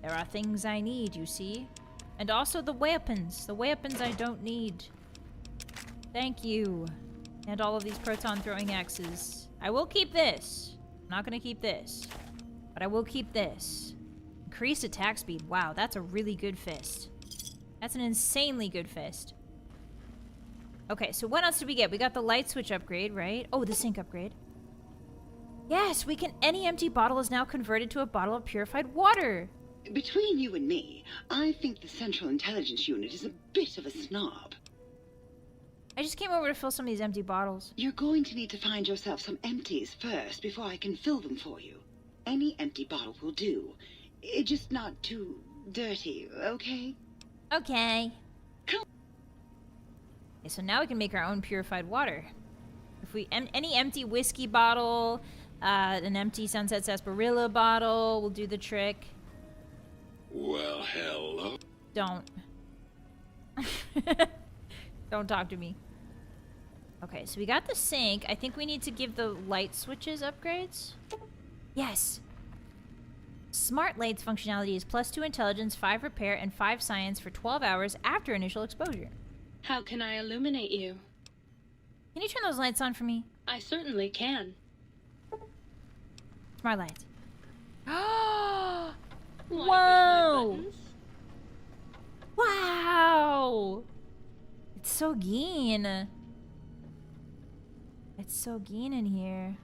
There are things I need, you see. And also the weapons. The weapons I don't need. Thank you. And all of these proton throwing axes. I will keep this. I'm not gonna keep this. But I will keep this. Increased attack speed. Wow, that's a really good fist. That's an insanely good fist. Okay, so what else did we get? We got the light switch upgrade, right? Oh, the sink upgrade. Yes, we can. Any empty bottle is now converted to a bottle of purified water. Between you and me, I think the Central Intelligence Unit is a bit of a snob. I just came over to fill some of these empty bottles. You're going to need to find yourself some empties first before I can fill them for you. Any empty bottle will do. Just not too dirty, okay? Okay. Come. Okay, so now we can make our own purified water. If we any empty whiskey bottle, an empty Sunset Sarsaparilla bottle will do the trick. Well, hello. Don't. Don't talk to me. Okay, so we got the sink. I think we need to give the light switches upgrades. Yes. Smart lights functionality is +2 intelligence, 5 repair, and 5 science for 12 hours after initial exposure. How can I illuminate you? Can you turn those lights on for me? I certainly can. Smart lights. Why push my Whoa! buttons? Wow! It's so green. It's so green in here.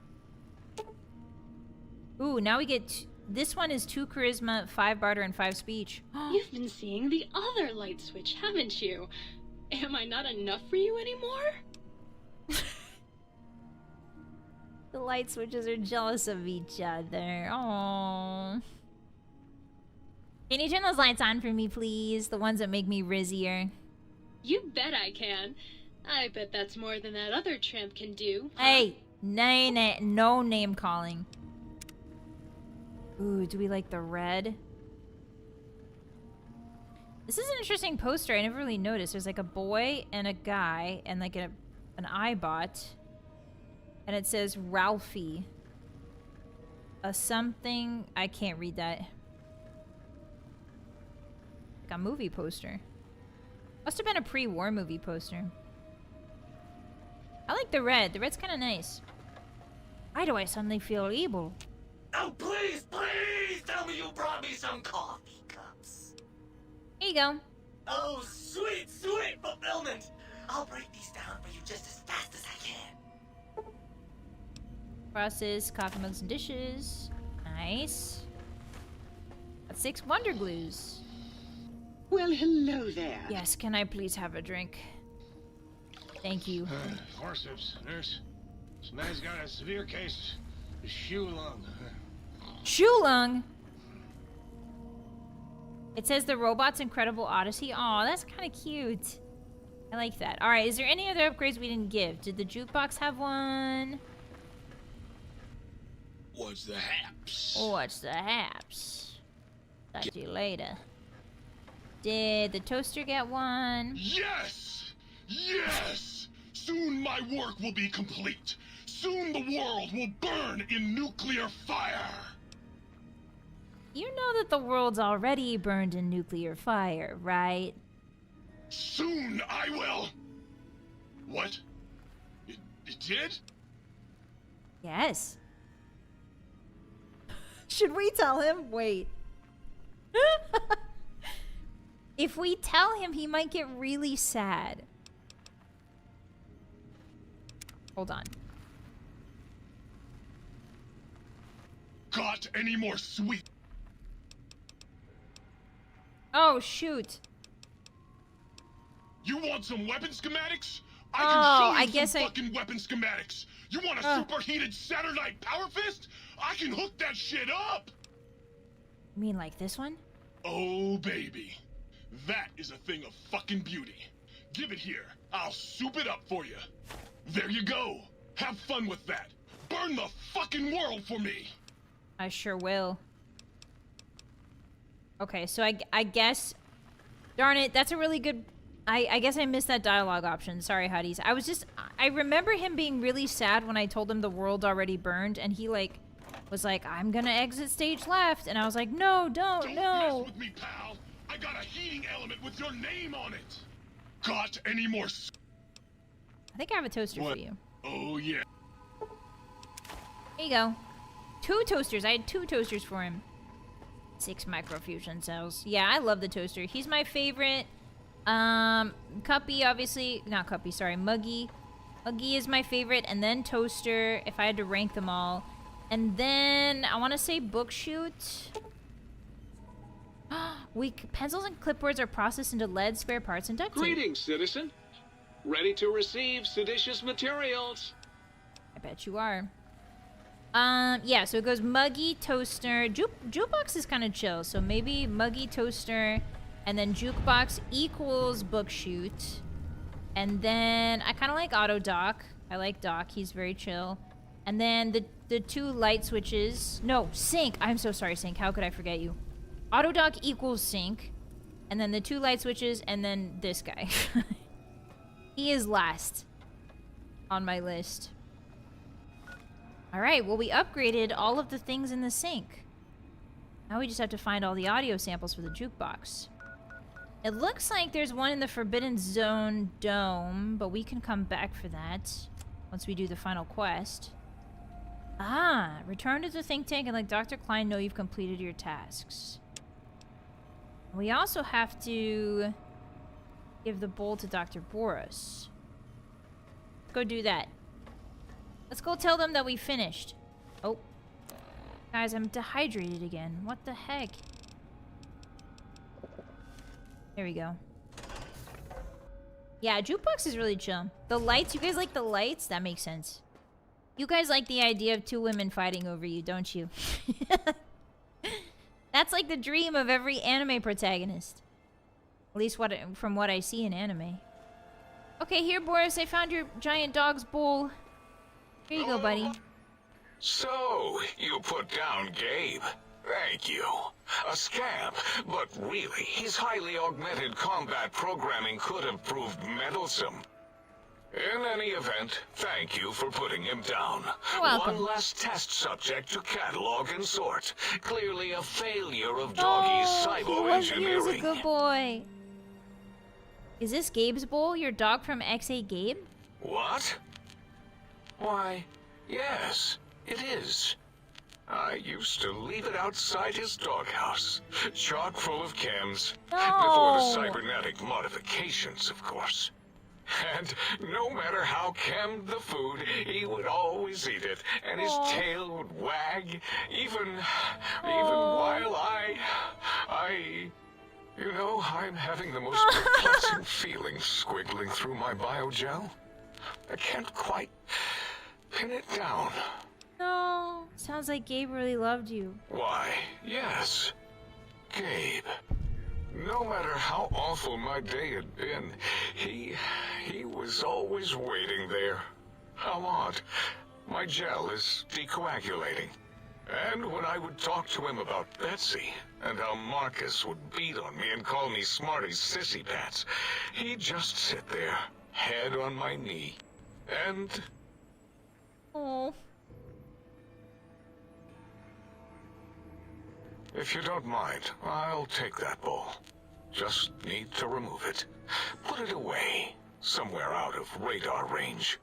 Ooh, now we get... This one is 2 charisma, 5 barter, and 5 speech. You've been seeing the other light switch, haven't you? Am I not enough for you anymore? The light switches are jealous of each other. Aww. Can you turn those lights on for me, please? The ones that make me rizzier. You bet I can. I bet that's more than that other tramp can do. Huh? Hey, no name calling. Ooh, do we like the red? This is an interesting poster. I never really noticed. There's like a boy and a guy and like an iBot. And it says Ralphie. A something. I can't read that. Like a movie poster. Must have been a pre-war movie poster. I like the red. The red's kind of nice. Why do I suddenly feel evil? Oh, please, please tell me you brought me some coffee cups. Here you go. Oh, sweet, sweet fulfillment. I'll break these down for you just as fast as I can. Process, coffee mugs and dishes. Nice. Got 6 wonder glues. Well, hello there. Yes, can I please have a drink? Thank you. Forceps, nurse. This man's got a severe case of shoe lung. Shulung! It says the robot's incredible odyssey. Aw, that's kind of cute. I like that. Alright, is there any other upgrades we didn't give? Did the jukebox have one? What's the haps? What's the haps? Talk to you later. Did the toaster get one? Yes! Yes! Soon my work will be complete. Soon the world will burn in nuclear fire. You know that the world's already burned in nuclear fire, right? Soon I will. What? It did? Yes. Should we tell him? Wait. If we tell him, he might get really sad. Hold on. Got any more sweet? Oh, shoot. You want some weapon schematics? I can show you guess some fucking weapon schematics. You want a superheated Saturnite power fist? I can hook that shit up. You mean like this one? Oh, baby. That is a thing of fucking beauty. Give it here. I'll soup it up for you. There you go. Have fun with that. Burn the fucking world for me. I sure will. Okay, so I guess... Darn it, that's a really good... I guess I missed that dialogue option. Sorry, Hotties. I remember him being really sad when I told him the world already burned, and he, like, was like, I'm gonna exit stage left. And I was like, no, don't, no. Mess with me, pal. I got a heating element with your name on it. Got any more... I think I have a toaster for you. Oh, yeah. There you go. 2 toasters. I had 2 toasters for him. 6 microfusion cells. Yeah, I love the toaster. He's my favorite. Cuppy, obviously. Not Cuppy, sorry. Muggy. Muggy is my favorite. And then Toaster, if I had to rank them all. And then, I want to say Bookshoot. Pencils and clipboards are processed into lead, spare parts, and duct tape. Greetings, citizen. Ready to receive seditious materials. I bet you are. Yeah, so it goes Muggy, Toaster. Jukebox is kind of chill, so maybe Muggy, Toaster, and then Jukebox equals Bookshoot. And then I kind of like Auto Doc. I like Doc. He's very chill. And then the 2 light switches. No, Sync. I'm so sorry, Sync. How could I forget you? Auto Doc equals Sync. And then the 2 light switches, and then this guy. He is last on my list. Alright, well, we upgraded all of the things in the sink. Now we just have to find all the audio samples for the jukebox. It looks like there's one in the Forbidden Zone dome, but we can come back for that once we do the final quest. Ah, return to the think tank and let Dr. Klein know you've completed your tasks. We also have to give the bowl to Dr. Boris. Let's go do that. Let's go tell them that we finished. Oh. Guys, I'm dehydrated again. What the heck? There we go. Yeah, jukebox is really chill. The lights, you guys like the lights? That makes sense. You guys like the idea of 2 women fighting over you, don't you? That's like the dream of every anime protagonist. At least from what I see in anime. Okay, here, Boris, I found your giant dog's bowl. Here you go, buddy. So, you put down Gabe. Thank you. A scamp, but really, his highly augmented combat programming could have proved meddlesome. In any event, thank you for putting him down. You're welcome. One less test subject to catalog and sort. Clearly a failure of Doggy's cyber-engineering. He was a good boy. Is this Gabe's bowl? Your dog from XA Gabe? What? Why, yes, it is. I used to leave it outside his doghouse, chock full of chems, before the cybernetic modifications, of course. And no matter how chemmed the food, he would always eat it, and his tail would wag, even while you know, I'm having the most perplexing feeling squiggling through my biogel. I can't quite pin it down. No. Sounds like Gabe really loved you. Why, yes. Gabe. No matter how awful my day had been, he was always waiting there. How odd. My gel is decoagulating. And when I would talk to him about Betsy, and how Marcus would beat on me and call me Smarty's sissy pants, he'd just sit there, head on my knee, and... Oh. If you don't mind, I'll take that bowl. Just need to remove it. Put it away, somewhere out of radar range.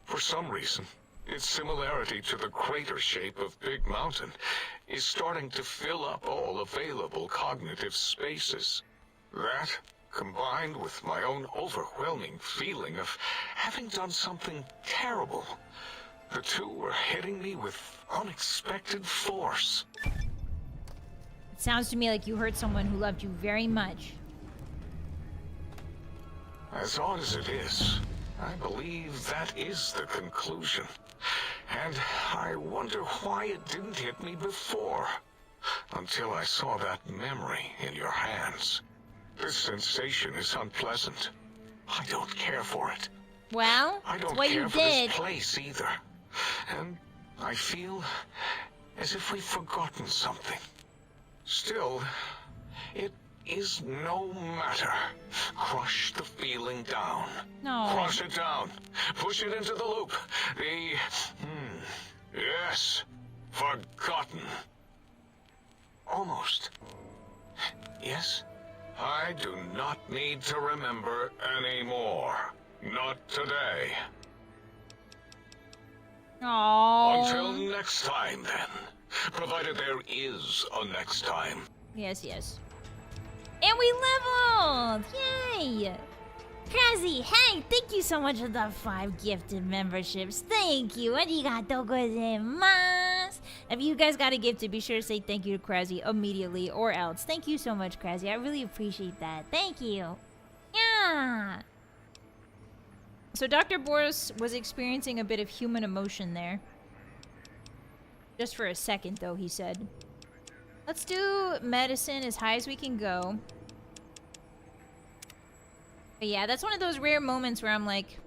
For some reason, its similarity to the crater shape of Big Mountain is starting to fill up all available cognitive spaces. That, combined with my own overwhelming feeling of having done something terrible, the two were hitting me with unexpected force. It sounds to me like you hurt someone who loved you very much. As odd as it is, I believe that is the conclusion. And I wonder why it didn't hit me before. Until I saw that memory in your hands. This sensation is unpleasant. I don't care for it. Well, I don't what care you for did. this place either. And I feel as if we've forgotten something. Still, it is no matter. Crush the feeling down. No. Crush it down. Push it into the loop. Yes. Forgotten. Almost. Yes? I do not need to remember anymore. Not today. Oh. Until next time, then. Provided there is a next time. Yes, yes. And we leveled! Yay! Krazzy, hey, thank you so much for the 5 gifted memberships. Thank you. Arigatou gozaimasu. If you guys got a gift, be sure to say thank you to Krazzy immediately or else. Thank you so much, Krazzy. I really appreciate that. Thank you. Yeah. So Dr. Boris was experiencing a bit of human emotion there. Just for a second, though, he said. Let's do medicine as high as we can go. But yeah, that's one of those rare moments where I'm like,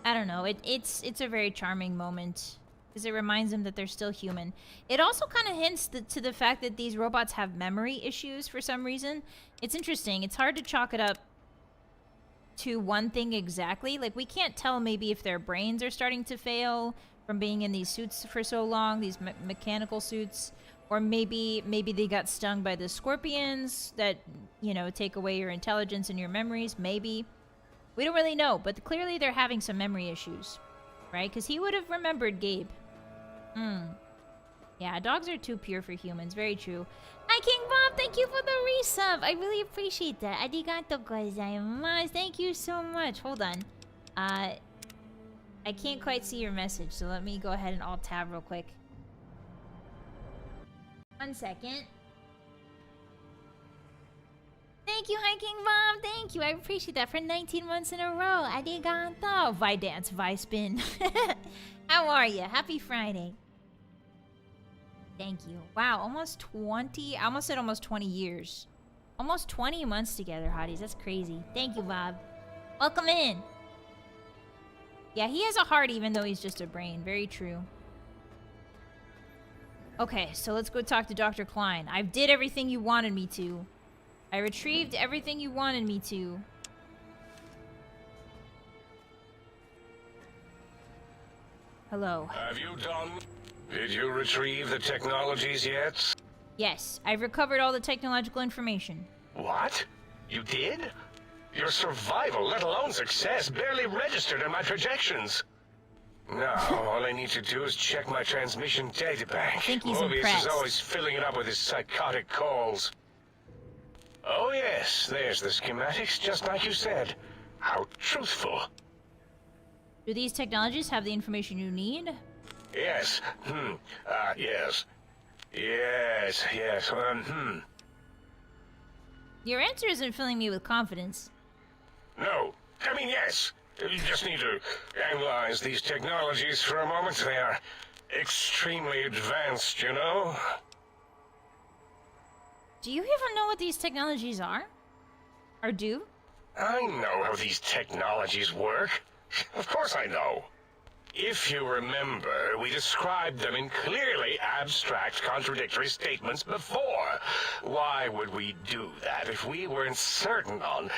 I don't know, it's a very charming moment. Because it reminds them that they're still human. It also kind of hints to the fact that these robots have memory issues for some reason. It's interesting. It's hard to chalk it up to one thing exactly. Like, we can't tell maybe if their brains are starting to fail from being in these suits for so long, these mechanical suits. Or maybe they got stung by the scorpions that, you know, take away your intelligence and your memories. Maybe. We don't really know, but clearly they're having some memory issues. Right? Because he would have remembered Gabe. Yeah, dogs are too pure for humans. Very true. Hi, King Bob. Thank you for the resub. I really appreciate that. Arigatou gozaimasu. Thank you so much. Hold on. I can't quite see your message, so let me go ahead and alt-tab real quick. 1 second. Thank you, Hi King Bob. Thank you. I appreciate that for 19 months in a row. Arigato. Vi dance, Vi spin. How are you? Happy Friday. Thank you. Wow, almost 20. I almost said almost 20 years. Almost 20 months together, Hotties. That's crazy. Thank you, Bob. Welcome in. Yeah, he has a heart even though he's just a brain. Very true. Okay, so let's go talk to Dr. Klein. I did everything you wanted me to. I retrieved everything you wanted me to. Hello. Have you done? Did you retrieve the technologies yet? Yes, I've recovered all the technological information. What? You did? Your survival, let alone success, barely registered in my projections. Now, all I need to do is check my transmission databank. I think he's Mobius impressed. is always filling it up with his psychotic calls. Oh yes, there's the schematics, just like you said. How truthful. Do these technologies have the information you need? Yes. Yes. Yes. Your answer isn't filling me with confidence. No. I mean, yes. You just need to analyze these technologies for a moment. They are extremely advanced, you know? Do you even know what these technologies are? Or do? I know how these technologies work. Of course I know. If you remember, we described them in clearly abstract, contradictory statements before. Why would we do that if we weren't certain on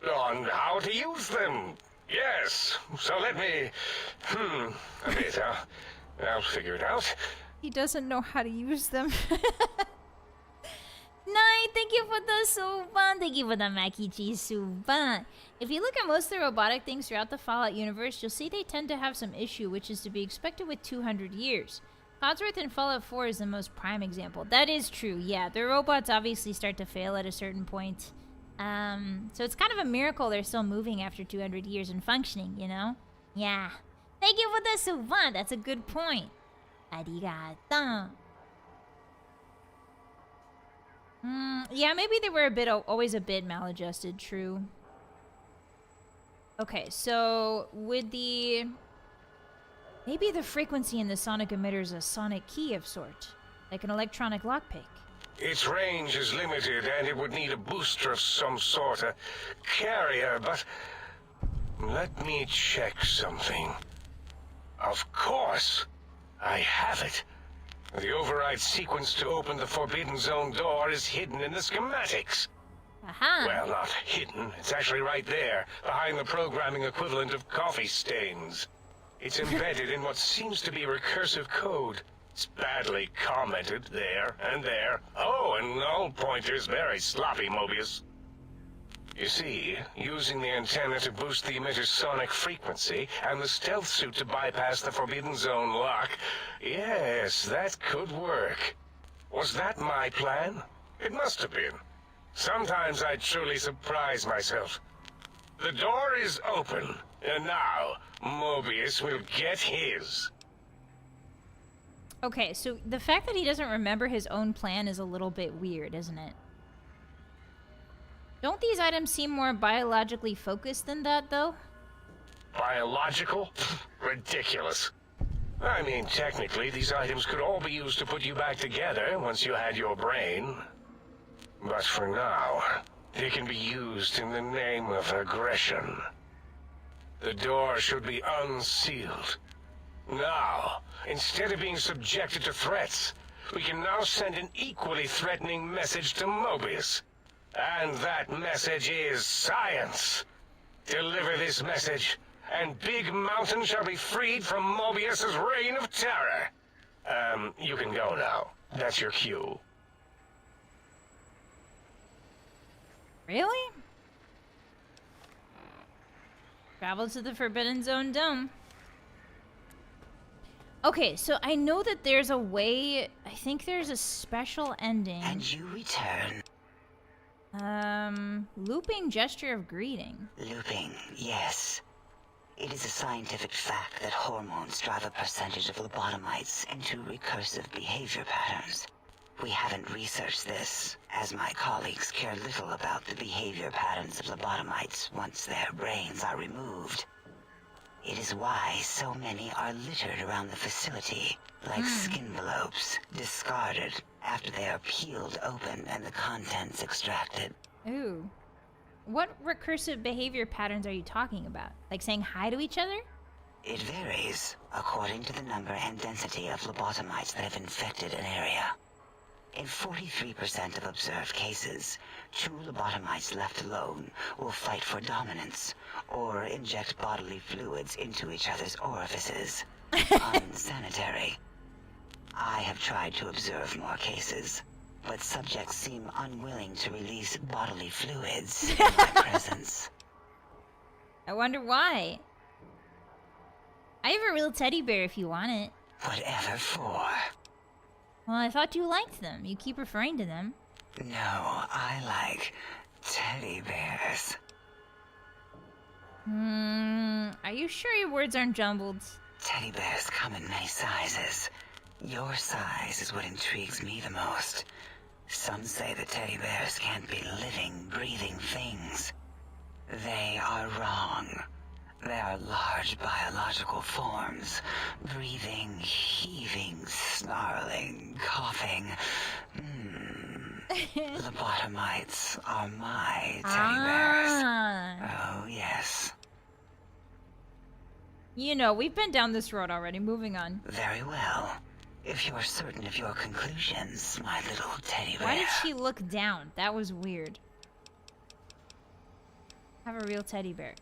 how to use them? Yes. So let me... a bit, I'll figure it out. He doesn't know how to use them. Nine, thank you for the suban. Thank you for the mac and cheese suban. If you look at most of the robotic things throughout the Fallout universe, you'll see they tend to have some issue, which is to be expected with 200 years. Codsworth in Fallout 4 is the most prime example. That is true, yeah. The robots obviously start to fail at a certain point. So it's kind of a miracle they're still moving after 200 years and functioning, you know? Yeah. Thank you for the suban. That's a good point. Arigato. Yeah, maybe they were always a bit maladjusted, true. Okay, so with the... Maybe the frequency in the sonic emitter is a sonic key of sort, like an electronic lockpick. Its range is limited, and it would need a booster of some sort, a carrier, but... Let me check something. Of course! I have it. The override sequence to open the Forbidden Zone door is hidden in the schematics. Aha! Well, not hidden. It's actually right there, behind the programming equivalent of coffee stains. It's embedded in what seems to be recursive code. It's badly commented there and there. Oh, and null pointers very sloppy, Mobius. You see, using the antenna to boost the emitter's sonic frequency, and the stealth suit to bypass the Forbidden Zone lock, yes, that could work. Was that my plan? It must have been. Sometimes I truly surprise myself. The door is open, and now Mobius will get his. Okay, so the fact that he doesn't remember his own plan is a little bit weird, isn't it? Don't these items seem more biologically focused than that, though? Biological? Ridiculous. I mean, technically, these items could all be used to put you back together once you had your brain. But for now, they can be used in the name of aggression. The door should be unsealed. Now, instead of being subjected to threats, we can now send an equally threatening message to Mobius. And that message is science. Deliver this message, and Big Mountain shall be freed from Mobius's reign of terror. You can go now. That's your cue. Really? Travel to the Forbidden Zone Dome. Okay, so I know that there's a way... I think there's a special ending. And you return. Looping gesture of greeting. Looping, yes. It is a scientific fact that hormones drive a percentage of lobotomites into recursive behavior patterns. We haven't researched this, as my colleagues care little about the behavior patterns of lobotomites once their brains are removed. It is why so many are littered around the facility, like skin envelopes, discarded after they are peeled open and the contents extracted. Ooh. What recursive behavior patterns are you talking about? Like saying hi to each other? It varies according to the number and density of lobotomites that have infected an area. In 43% of observed cases, true lobotomites left alone will fight for dominance or inject bodily fluids into each other's orifices. Unsanitary. I have tried to observe more cases, but subjects seem unwilling to release bodily fluids in my presence. I wonder why. I have a real teddy bear if you want it. Whatever for. Well, I thought you liked them. You keep referring to them. No, I like teddy bears. Are you sure your words aren't jumbled? Teddy bears come in many sizes. Your size is what intrigues me the most. Some say that teddy bears can't be living, breathing things. They are wrong. They are large biological forms, breathing, heaving, snarling, coughing. Lobotomites are my teddy bears. Oh, yes. You know, we've been down this road already. Moving on. Very well. If you're certain of your conclusions, my little teddy bear. Why did she look down? That was weird. Have a real teddy bear.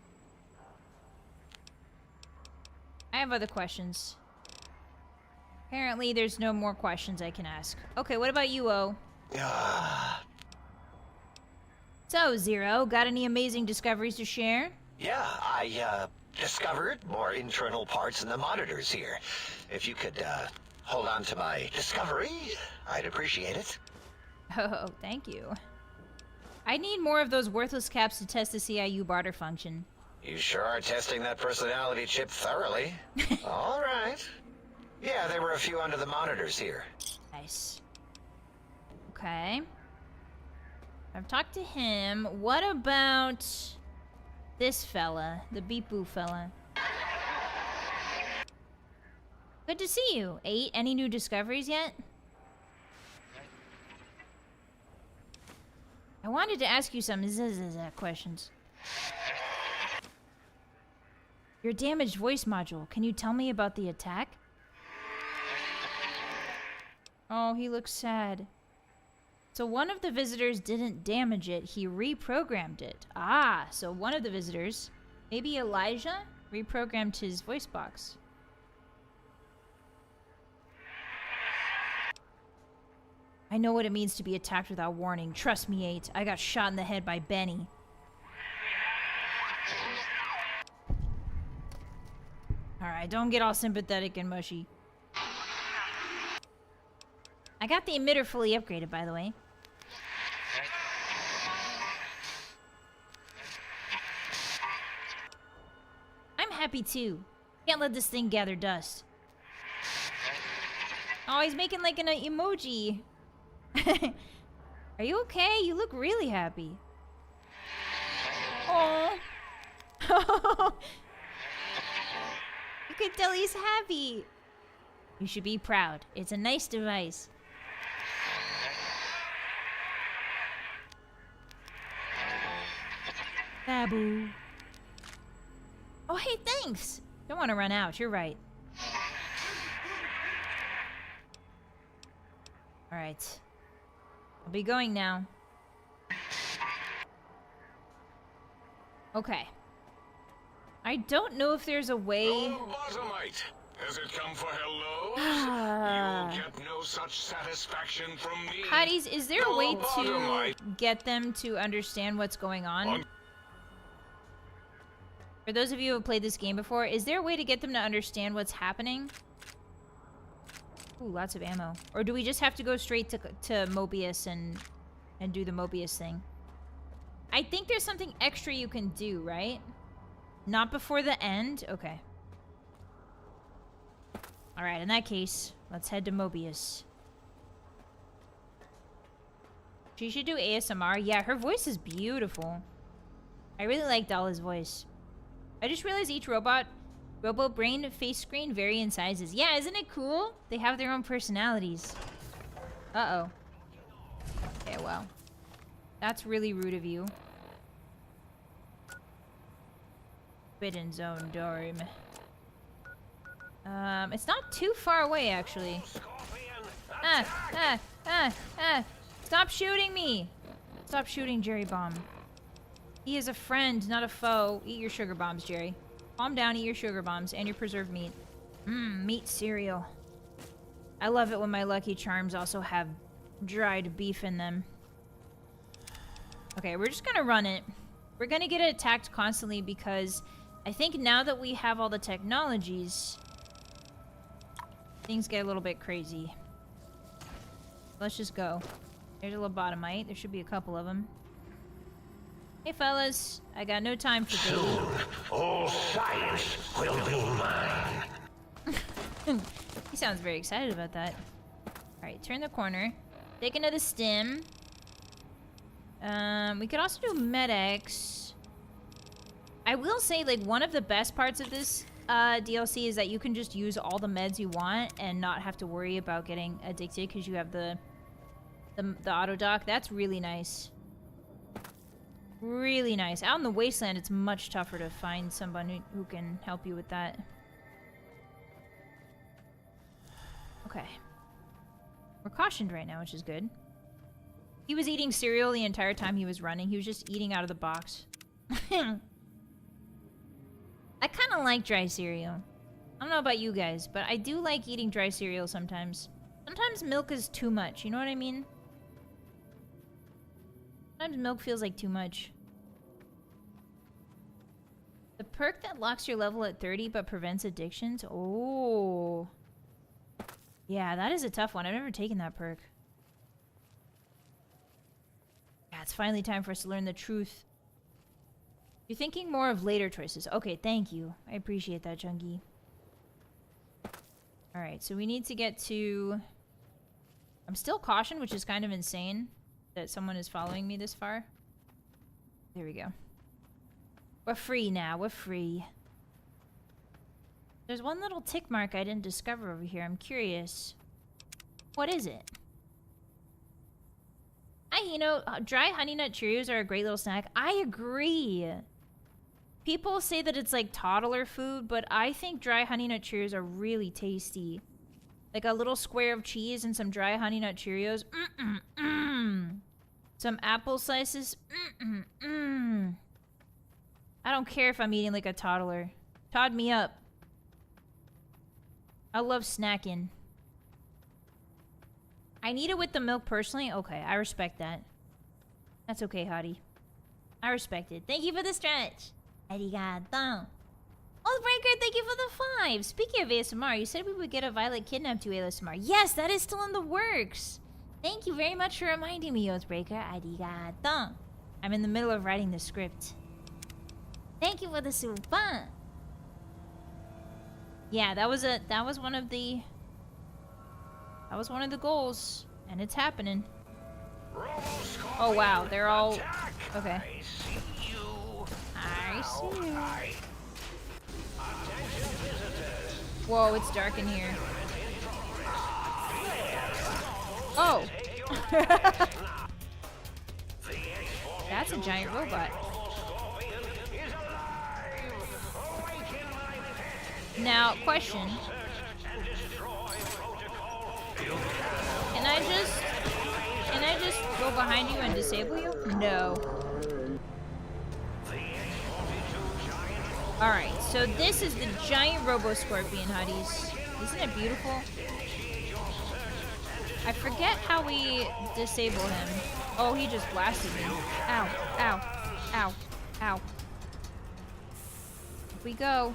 I have other questions. Apparently, there's no more questions I can ask. Okay, what about you, O? So, Zero, got any amazing discoveries to share? Yeah, I discovered more internal parts in the monitors here. If you could hold on to my discovery, I'd appreciate it. Oh, thank you. I need more of those worthless caps to test the CIU barter function. You sure are testing that personality chip thoroughly. All right. Yeah, there were a few under the monitors here. Nice. Okay. I've talked to him. What about this fella, the Beepoo fella. Good to see you. 8. Any new discoveries yet? I wanted to ask you some questions. Your damaged voice module. Can you tell me about the attack? Oh, he looks sad. So one of the visitors didn't damage it, he reprogrammed it. Ah, so one of the visitors, maybe Elijah, reprogrammed his voice box. I know what it means to be attacked without warning. Trust me, 8. I got shot in the head by Benny. Alright, don't get all sympathetic and mushy. I got the emitter fully upgraded, by the way. I'm happy too. Can't let this thing gather dust. Oh, he's making like an emoji. Are you okay? You look really happy. Oh. You can tell he's happy. You should be proud. It's a nice device. Babu. Oh, hey, thanks. Don't want to run out. You're right. All right. I'll be going now. Okay. I don't know if there's a way... Oh, Bottomite! Has it come for hellos? You will get no such satisfaction from me. Hotties, is there a way to get them to understand what's going on? For those of you who have played this game before, is there a way to get them to understand what's happening? Ooh, lots of ammo. Or do we just have to go straight to Mobius and do the Mobius thing? I think there's something extra you can do, right? Not before the end? Okay. Alright, in that case, let's head to Mobius. She should do ASMR. Yeah, her voice is beautiful. I really like Dalla's voice. I just realized each Robo Brain face screen vary in sizes. Yeah, isn't it cool? They have their own personalities. Uh-oh. Okay, well. That's really rude of you. Forbidden Zone Dorm. It's not too far away, actually. Stop shooting me! Stop shooting Jerry Bomb. He is a friend, not a foe. Eat your sugar bombs, Jerry. Calm down, eat your sugar bombs and your preserved meat. Mmm, meat cereal. I love it when my Lucky Charms also have dried beef in them. Okay, we're just gonna run it. We're gonna get attacked constantly because I think now that we have all the technologies, things get a little bit crazy. Let's just go. There's a lobotomite. There should be a couple of them. Hey fellas, I got no time for this. Soon, all science will be mine. He sounds very excited about that. Alright, turn the corner. Take another stim. We could also do medics. I will say, like, one of the best parts of this DLC is that you can just use all the meds you want and not have to worry about getting addicted because you have the auto dock. That's really nice. Really nice. Out in the wasteland, it's much tougher to find someone who can help you with that. Okay. We're cautioned right now, which is good. He was eating cereal the entire time he was running. He was just eating out of the box. I kind of like dry cereal. I don't know about you guys, but I do like eating dry cereal sometimes. Sometimes milk is too much, you know what I mean? Sometimes milk feels like too much. The perk that locks your level at 30 but prevents addictions? Oh. Yeah, that is a tough one. I've never taken that perk. Yeah, it's finally time for us to learn the truth. You're thinking more of later choices. Okay, thank you. I appreciate that, Chunky. Alright, so we need to get to... I'm still cautioned, which is kind of insane that someone is following me this far. There we go. We're free now. We're free. There's one little tick mark I didn't discover over here. I'm curious. What is it? Dry Honey Nut Cheerios are a great little snack. I agree. People say that it's like toddler food, but I think dry Honey Nut Cheerios are really tasty. Like a little square of cheese and some dry Honey Nut Cheerios. Some apple slices. I don't care if I'm eating like a toddler. Todd me up. I love snacking. I need it with the milk personally. Okay, I respect that. That's okay, Hottie. I respect it. Thank you for the stretch. Arigato. Oathbreaker, thank you for the 5. Speaking of ASMR, you said we would get a Vylett kidnapped to ASMR. Yes, that is still in the works. Thank you very much for reminding me, Oathbreaker. Arigato. I'm in the middle of writing the script. Thank you for the super. Yeah, that was one of the goals, and it's happening. Oh wow, they're all okay. I see you. Whoa, it's dark in here. Oh. That's a giant robot. Now, question. Can I just go behind you and disable you? No. Alright, so this is the giant robo-scorpion, Hotties. Isn't it beautiful? I forget how we disable him. Oh, he just blasted me. Ow, ow, ow, ow. Up we go.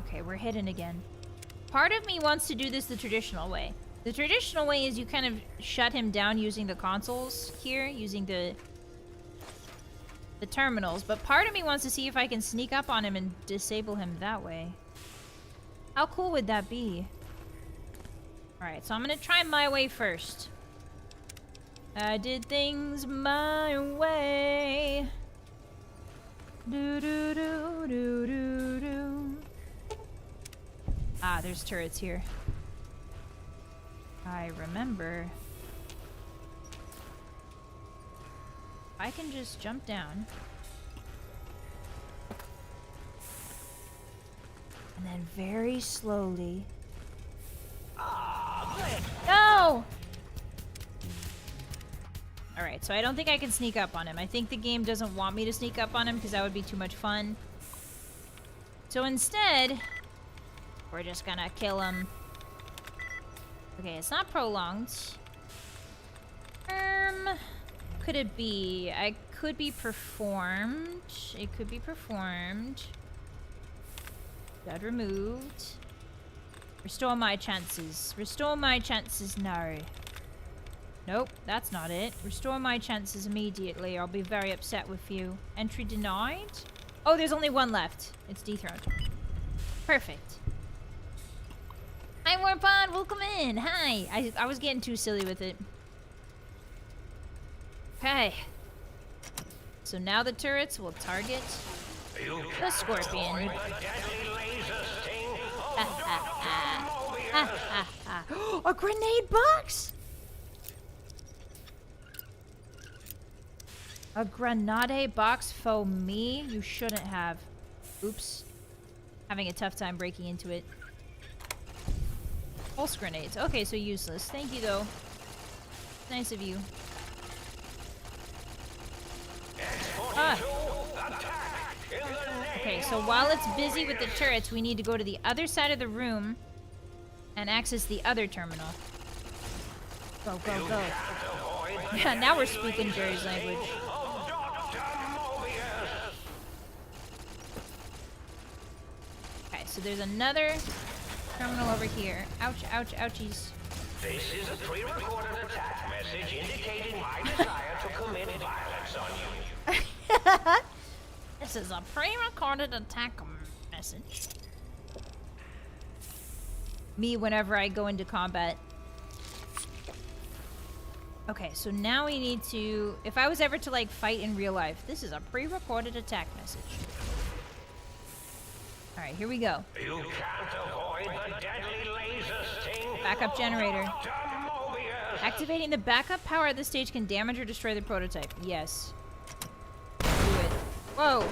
Okay, we're hidden again. Part of me wants to do this the traditional way. The traditional way is you kind of shut him down using the consoles here, using the terminals. But part of me wants to see if I can sneak up on him and disable him that way. How cool would that be? Alright, so I'm gonna try my way first. I did things my way. Do do do do do do. Ah, there's turrets here. I remember. I can just jump down. And then very slowly. No! Alright, so I don't think I can sneak up on him. I think the game doesn't want me to sneak up on him because that would be too much fun. So instead, we're just gonna kill him. Okay, it's not prolonged. Could it be? I could be performed. It could be performed. Got removed. Restore my chances. Restore my chances now. Nope, that's not it. Restore my chances immediately. I'll be very upset with you. Entry denied? Oh, there's only one left. It's dethroned. Perfect. Hi, Warpod. Welcome in. Hi. I was getting too silly with it. Okay. So now the turrets will target the scorpion. A grenade box? A grenade box for me? You shouldn't have. Oops. Having a tough time breaking into it. Pulse grenades. Okay, so useless. Thank you, though. Nice of you. Ah. Okay, so while it's busy with the turrets, we need to go to the other side of the room and access the other terminal. Go, go, go. Yeah, now we're speaking Jerry's language. Okay, so there's another terminal over here. Ouch, ouch, ouchies. This is a pre-recorded attack message indicating my desire to commit violence on you. This is a pre-recorded attack message. Me whenever I go into combat. Okay, so now we need to... If I was ever to, like, fight in real life, this is a pre-recorded attack message. Alright, here we go. You can't avoid the deadly laser sting. Backup generator. Activating the backup power at this stage can damage or destroy the prototype. Yes. Do it. Whoa.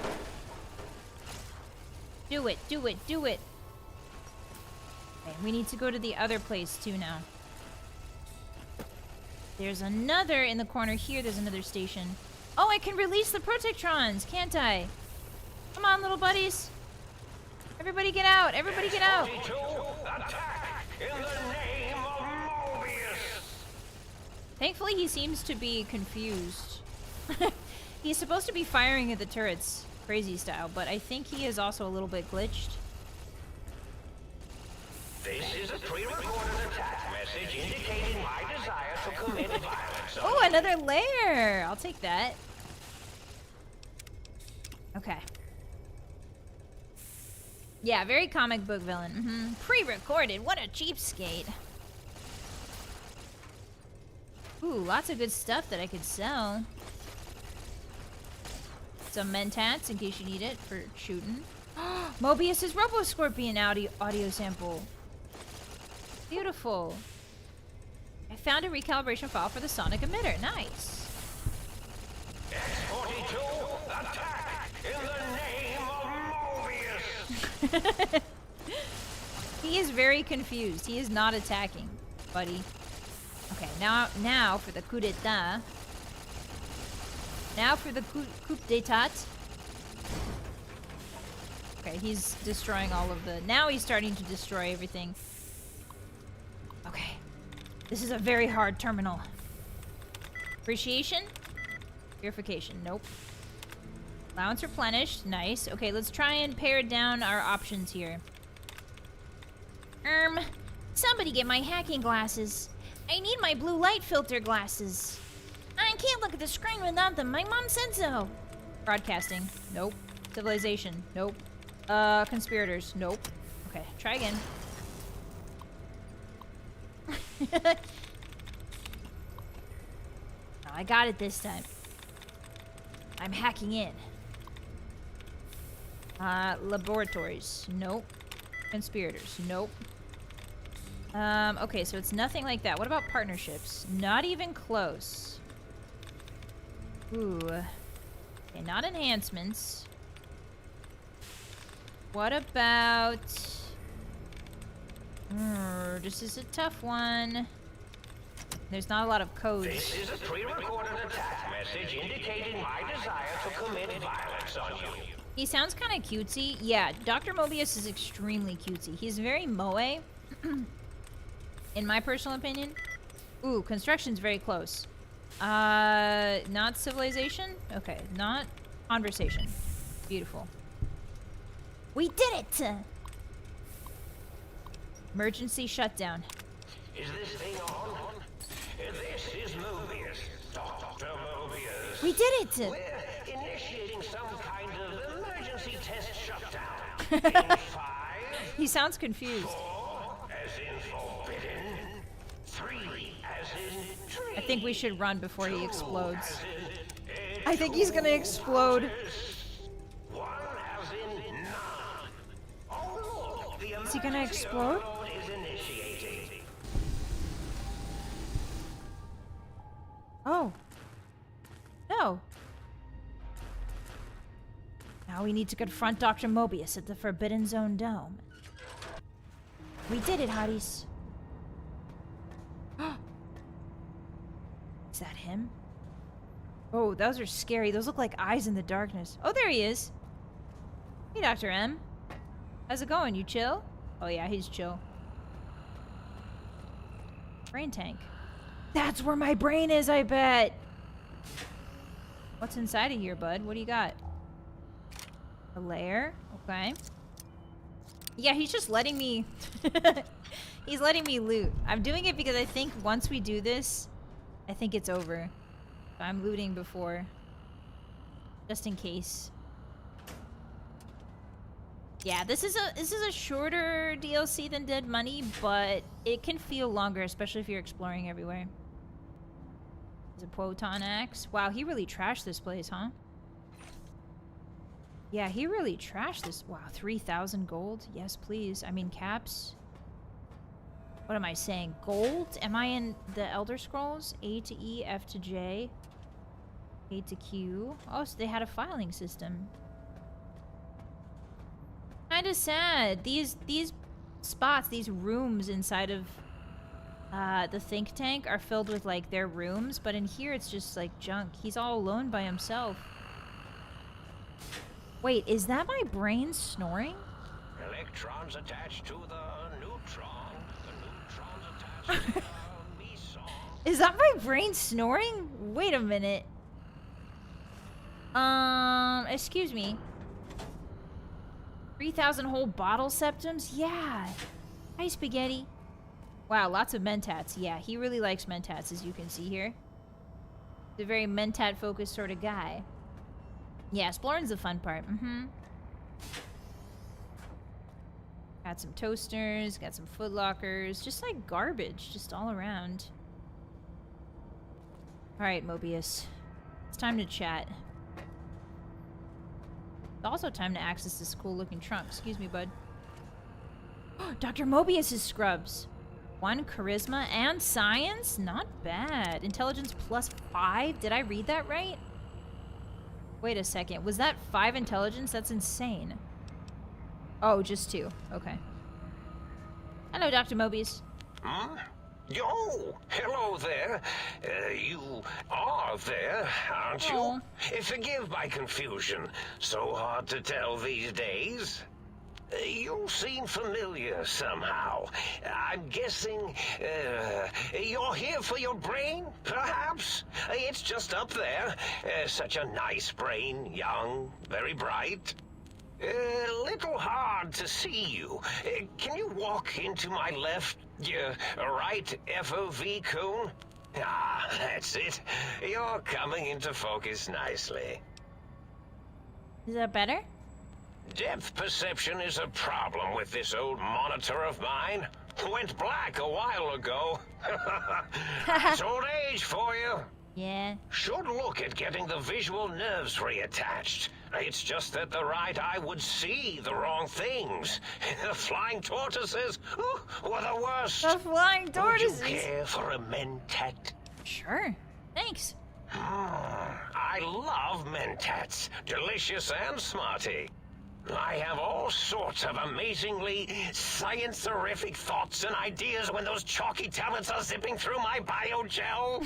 Do it, do it, do it. Okay, we need to go to the other place too now. There's another in the corner here. There's another station. Oh, I can release the protectrons, can't I? Come on, little buddies. Everybody get out. Everybody get out. Attack in the name of Mobius. Thankfully, he seems to be confused. He's supposed to be firing at the turrets, crazy style, but I think he is also a little bit glitched. This is a pre-recorded attack message indicating my desire to commit violence. Oh, another layer! I'll take that. Okay. Yeah, very comic book villain. Pre-recorded. What a cheapskate. Ooh, lots of good stuff that I could sell. Some mentats in case you need it for shooting. Mobius's Robo-Scorpion audio sample. Beautiful. I found a recalibration file for the sonic emitter. Nice. X-42, attack in the name of Mobius. He is very confused. He is not attacking, buddy. Okay, now for the coup d'etat. Now for the coup d'etat. Okay, he's destroying all of the... Now he's starting to destroy everything. Okay. This is a very hard terminal. Appreciation? Purification. Nope. Allowance replenished. Nice. Okay, let's try and pare down our options here. Somebody get my hacking glasses. I need my blue light filter glasses. I can't look at the screen without them. My mom said so. Broadcasting. Nope. Civilization. Nope. Conspirators. Nope. Okay, try again. No, I got it this time. I'm hacking in. Laboratories. Nope. Conspirators. Nope. Okay, so it's nothing like that. What about partnerships? Not even close. Ooh. Okay, not enhancements. What about... this is a tough one. There's not a lot of codes. This is a pre-recorded attack message indicating my desire to commit violence on you. He sounds kind of cutesy. Yeah, Dr. Mobius is extremely cutesy. He's very moe, in my personal opinion. Ooh, construction's very close. Not civilization? Okay, not conversation. Beautiful. We did it! Emergency shutdown. Is this thing on? This is Mobius. Dr. Mobius. We did it! We're initiating some kind of emergency test shutdown. In 5. He sounds confused. 4, as in forbidden. 3, as in tree. I think we should run before he explodes. I think he's gonna explode. 1, as in none. Oh, look, the Is he gonna explode? is initiating. Oh. No. Now we need to confront Dr. Mobius at the Forbidden Zone Dome. We did it, Hotties. Is that him? Oh, those are scary. Those look like eyes in the darkness. Oh, there he is. Hey, Dr. M. How's it going? You chill? Oh, yeah, he's chill. Brain tank. That's where my brain is, I bet. What's inside of here, bud? What do you got? A layer? Okay. Yeah, he's just letting me... He's letting me loot. I'm doing it because I think once we do this, I think it's over. So I'm looting before. Just in case. Yeah, this is a shorter DLC than Dead Money, but it can feel longer, especially if you're exploring everywhere. There's a Proton Axe. Wow, he really trashed this place, huh? Yeah, he really trashed this. Wow, 3,000 gold? Yes, please. I mean, caps. What am I saying? Gold? Am I in the Elder Scrolls? A to E, F to J, A to Q. Oh, so they had a filing system. Kinda sad. These spots, these rooms inside of the think tank are filled with, like, their rooms, but in here it's just, like, junk. He's all alone by himself. Wait, is that my brain snoring? Electrons attached to the neutron. The neutrons attached to the meson. Is that my brain snoring? Wait a minute. Excuse me. 3,000 whole bottle septums? Yeah. Hi, Spaghetti. Wow, lots of mentats. Yeah, he really likes mentats, as you can see here. He's a very mentat-focused sort of guy. Yeah, exploring's the fun part. Got some toasters, got some footlockers, just like garbage, just all around. Alright, Mobius. It's time to chat. It's also time to access this cool-looking trunk. Excuse me, bud. Dr. Mobius's scrubs. 1 charisma and science? Not bad. Intelligence +5? Did I read that right? Wait a second. Was that 5 intelligence? That's insane. Oh, just 2. Okay. Hello, Dr. Mobius. Hmm? Oh, hello there. You are there, aren't you? Oh. Forgive my confusion. So hard to tell these days. You seem familiar somehow. I'm guessing, you're here for your brain, perhaps? It's just up there. Such a nice brain, young, very bright. Little hard to see you. Can you walk into my left, right FOV cone? Ah, that's it. You're coming into focus nicely. Is that better? Depth perception is a problem with this old monitor of mine. Went black a while ago. That's old age for you. Yeah. Should look at getting the visual nerves reattached. It's just that the right eye would see the wrong things. The flying tortoises were the worst. The flying tortoises. Would you care for a mentat? Sure. Thanks. I love mentats. Delicious and smarty. I have all sorts of amazingly science-erific thoughts and ideas when those chalky talents are zipping through my biogel.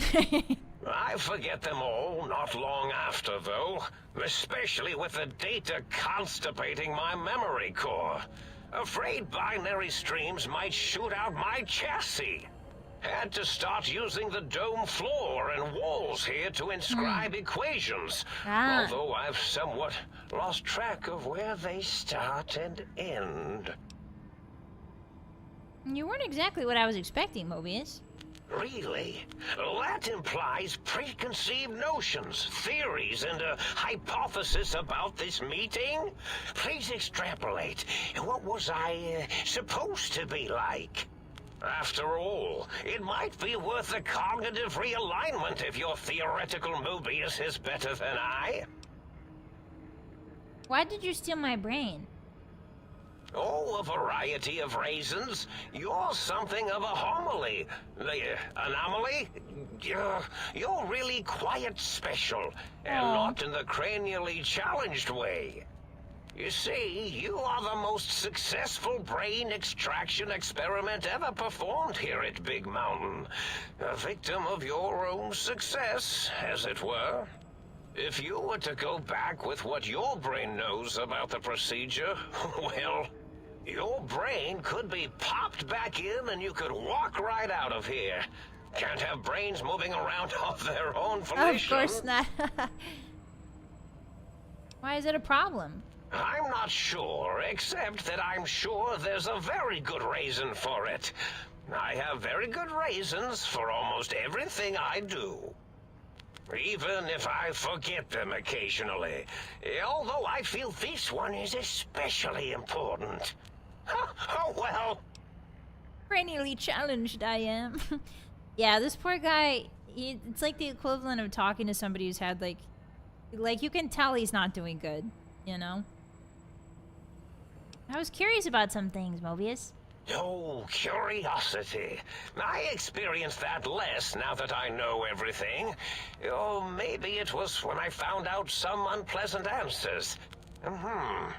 I forget them all not long after, though, especially with the data constipating my memory core. Afraid binary streams might shoot out my chassis. Had to start using the dome floor and walls here to inscribe equations, although I've somewhat lost track of where they start and end. You weren't exactly what I was expecting, Mobius. Really? That implies preconceived notions, theories, and a hypothesis about this meeting? Please extrapolate. What was I supposed to be like? After all, it might be worth a cognitive realignment if your theoretical Mobius is better than I. Why did you steal my brain? Oh, a variety of reasons. You're something of a homily. Anomaly? You're really quite special, and not in the cranially challenged way. You see, you are the most successful brain extraction experiment ever performed here at Big Mountain. A victim of your own success, as it were. If you were to go back with what your brain knows about the procedure, well, your brain could be popped back in and you could walk right out of here. Can't have brains moving around of their own volition. Of course not. Why is it a problem? I'm not sure, except that I'm sure there's a very good reason for it. I have very good reasons for almost everything I do. Even if I forget them occasionally. Although I feel this one is especially important. Oh well. Cranially challenged I am. Yeah, this poor guy, It's like the equivalent of talking to somebody who's had, like, you can tell he's not doing good, you know? I was curious about some things, Mobius. Oh, curiosity. I experience that less now that I know everything. Oh, maybe it was when I found out some unpleasant answers. I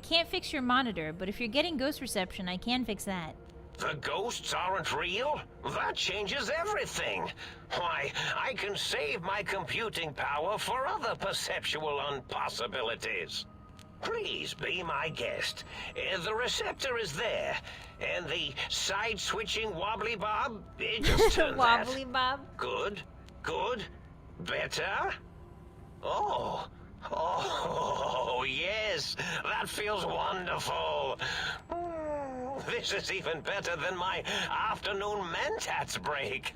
can't fix your monitor, but if you're getting ghost reception, I can fix that. The ghosts aren't real? That changes everything. Why, I can save my computing power for other perceptual impossibilities. Please be my guest. The receptor is there, and the side-switching wobbly bob, just turn that. Wobbly bob? Good, good, better. Oh, yes, that feels wonderful. This is even better than my afternoon mentats break.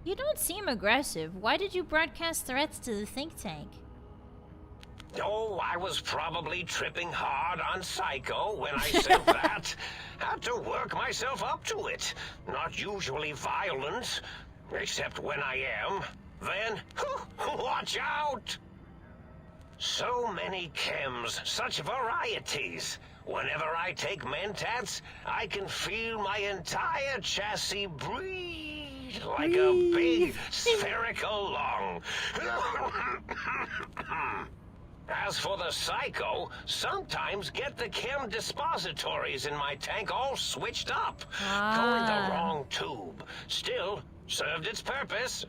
You don't seem aggressive. Why did you broadcast threats to the think tank? Oh, I was probably tripping hard on Psycho when I said that. Had to work myself up to it. Not usually violent, except when I am. Then, watch out! So many chems, such varieties. Whenever I take mentats, I can feel my entire chassis breathe like a big spherical lung. As for the Psycho, sometimes get the chem dispositories in my tank all switched up. Going the wrong tube. Still, served its purpose.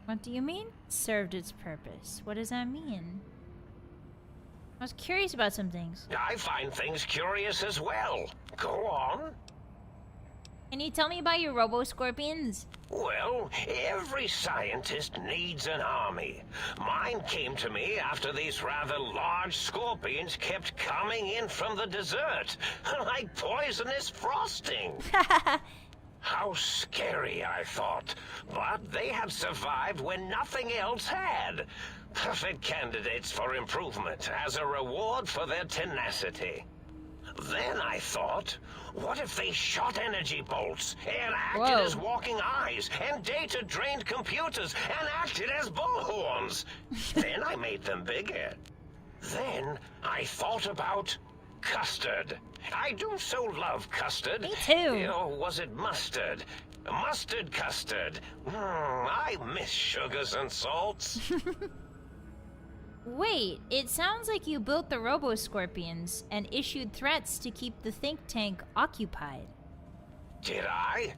What do you mean, served its purpose? What does that mean? I was curious about some things. I find things curious as well. Go on. Can you tell me about your robo-scorpions? Well, every scientist needs an army. Mine came to me after these rather large scorpions kept coming in from the desert, like poisonous frosting. How scary, I thought. But they had survived when nothing else had. Perfect candidates for improvement as a reward for their tenacity. Then I thought, what if they shot energy bolts and acted as walking eyes and data-drained computers and acted as bullhorns? Then I made them bigger. Then I thought about custard. I do so love custard. Me too. Oh, was it mustard? Mustard custard. I miss sugars and salts. Wait, it sounds like you built the robo-scorpions and issued threats to keep the think tank occupied. Did I?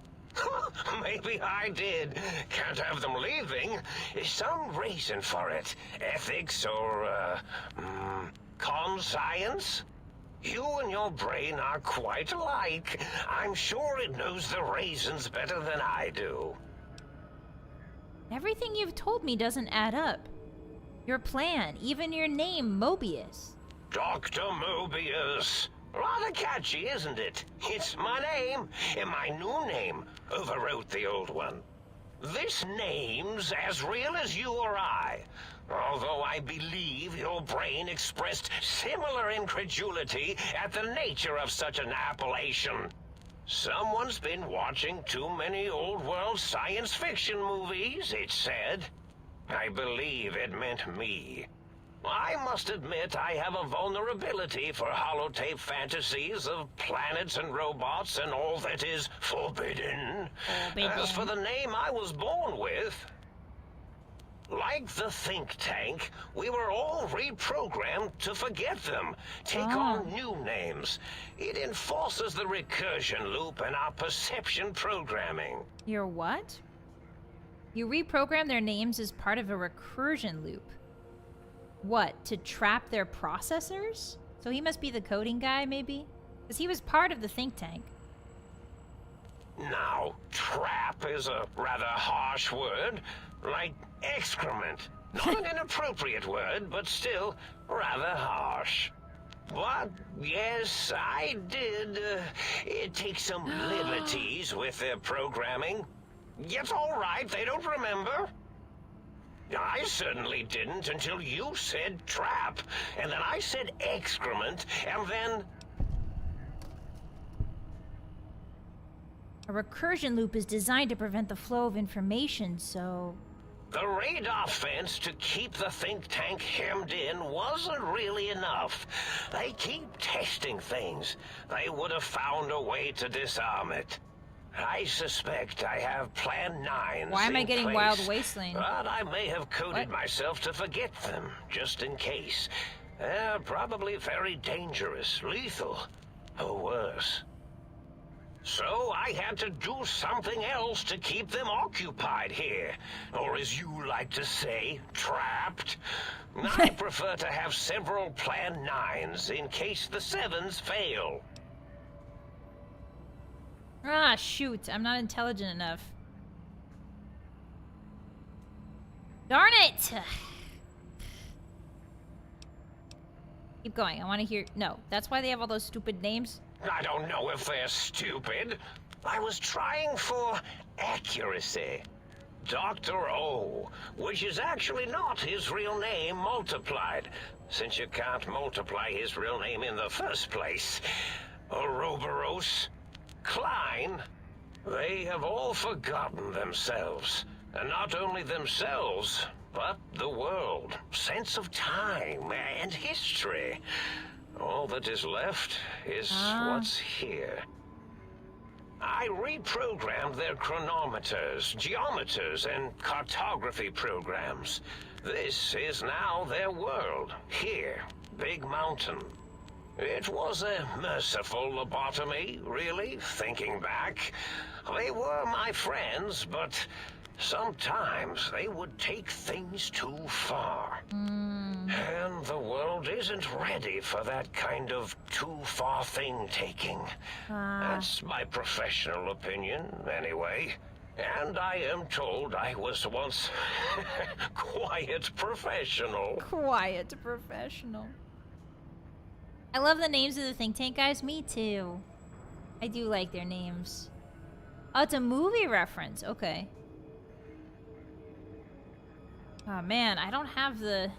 Maybe I did. Can't have them leaving. Some reason for it. Ethics or, con-science? You and your brain are quite alike. I'm sure it knows the reasons better than I do. Everything you've told me doesn't add up. Your plan, even your name, Mobius. Dr. Mobius. Rather catchy, isn't it? It's my name, and my new name overwrote the old one. This name's as real as you or I, although I believe your brain expressed similar incredulity at the nature of such an appellation. Someone's been watching too many old-world science fiction movies, it said. I believe it meant me. I must admit I have a vulnerability for holotape fantasies of planets and robots and all that is forbidden. As for the name I was born with, like the think tank, we were all reprogrammed to forget them, take on new names. It enforces the recursion loop in our perception programming. Your what? You reprogram their names as part of a recursion loop. What, to trap their processors? So he must be the coding guy, maybe? Because he was part of the think tank. Now, trap is a rather harsh word, like excrement. Not an inappropriate word, but still rather harsh. But, yes, I did take some liberties with their programming. It's all right, they don't remember. I certainly didn't until you said trap, and then I said excrement, and then... A recursion loop is designed to prevent the flow of information, so... The radar fence to keep the think tank hemmed in wasn't really enough. They keep testing things. They would have found a way to disarm it. I suspect I have Plan 9. Why am I getting Wild Wasteland? But I may have coded myself to forget them, just in case. They're probably very dangerous, lethal, or worse. So I had to do something else to keep them occupied here. Or as you like to say, trapped. I prefer to have several Plan 9s in case the 7s fail. Ah, shoot. I'm not intelligent enough. Darn it! Keep going. I want to hear... No, that's why they have all those stupid names. I don't know if they're stupid. I was trying for accuracy. Dr. O, which is actually not his real name multiplied, since you can't multiply his real name in the first place. Ouroboros, Klein, they have all forgotten themselves. And not only themselves, but the world, sense of time and history. All that is left is what's here. I reprogrammed their chronometers, geometers, and cartography programs. This is now their world, here, Big Mountain. It was a merciful lobotomy, really, thinking back. They were my friends, but sometimes they would take things too far. And the world isn't ready for that kind of too-far thing-taking. That's my professional opinion, anyway. And I am told I was once quiet professional. Quiet professional. I love the names of the think tank guys. Me too. I do like their names. Oh, it's a movie reference. Okay. Oh man, I don't have the...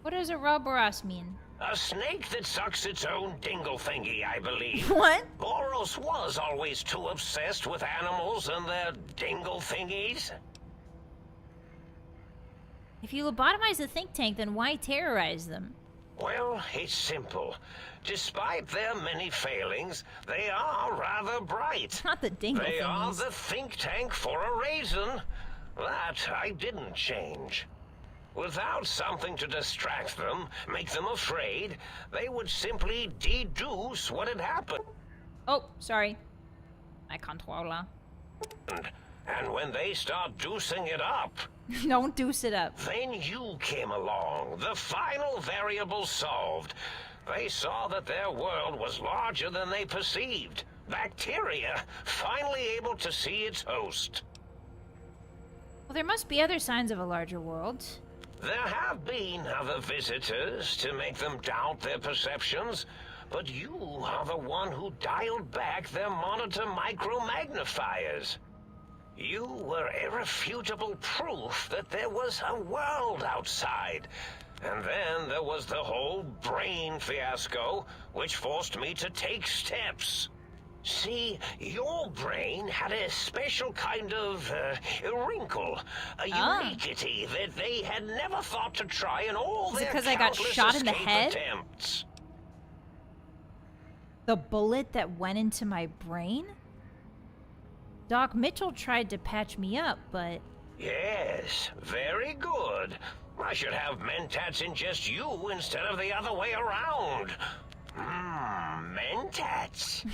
What does a Ouroboros mean? A snake that sucks its own dingle thingy, I believe. What? Boros was always too obsessed with animals and their dingle thingies. If you lobotomize the think tank, then why terrorize them? Well, it's simple. Despite their many failings, they are rather bright. It's not the dingle thingies. They are the think tank for a reason. That I didn't change. Without something to distract them, make them afraid, they would simply deduce what had happened. Oh, sorry. My controller. And when they start deucing it up... Don't deuce it up. Then you came along, the final variable solved. They saw that their world was larger than they perceived. Bacteria, finally able to see its host. Well, there must be other signs of a larger world. There have been other visitors to make them doubt their perceptions, but you are the one who dialed back their monitor micromagnifiers. You were irrefutable proof that there was a world outside. And then there was the whole brain fiasco, which forced me to take steps. See, your brain had a special kind of wrinkle, a uniquity that they had never thought to try in all their countless I got shot in the head? attempts. The bullet that went into my brain? Doc Mitchell tried to patch me up, but... Yes, very good. I should have mentats ingest you instead of the other way around. Mentats.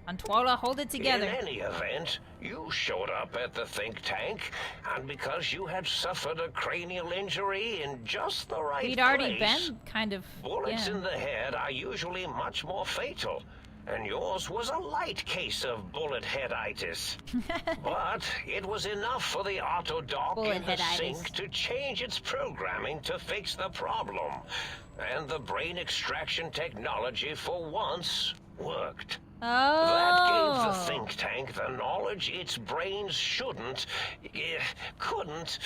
Controller, hold it together. In any event, you showed up at the think tank, and because you had suffered a cranial injury in just the right We'd already place, been kind of... bullets in the head are usually much more fatal. And yours was a light case of bullet headitis. But it was enough for the Autodoc in the sink to change its programming to fix the problem. And the brain extraction technology for once worked. That gave Oh. the think tank the knowledge its brains couldn't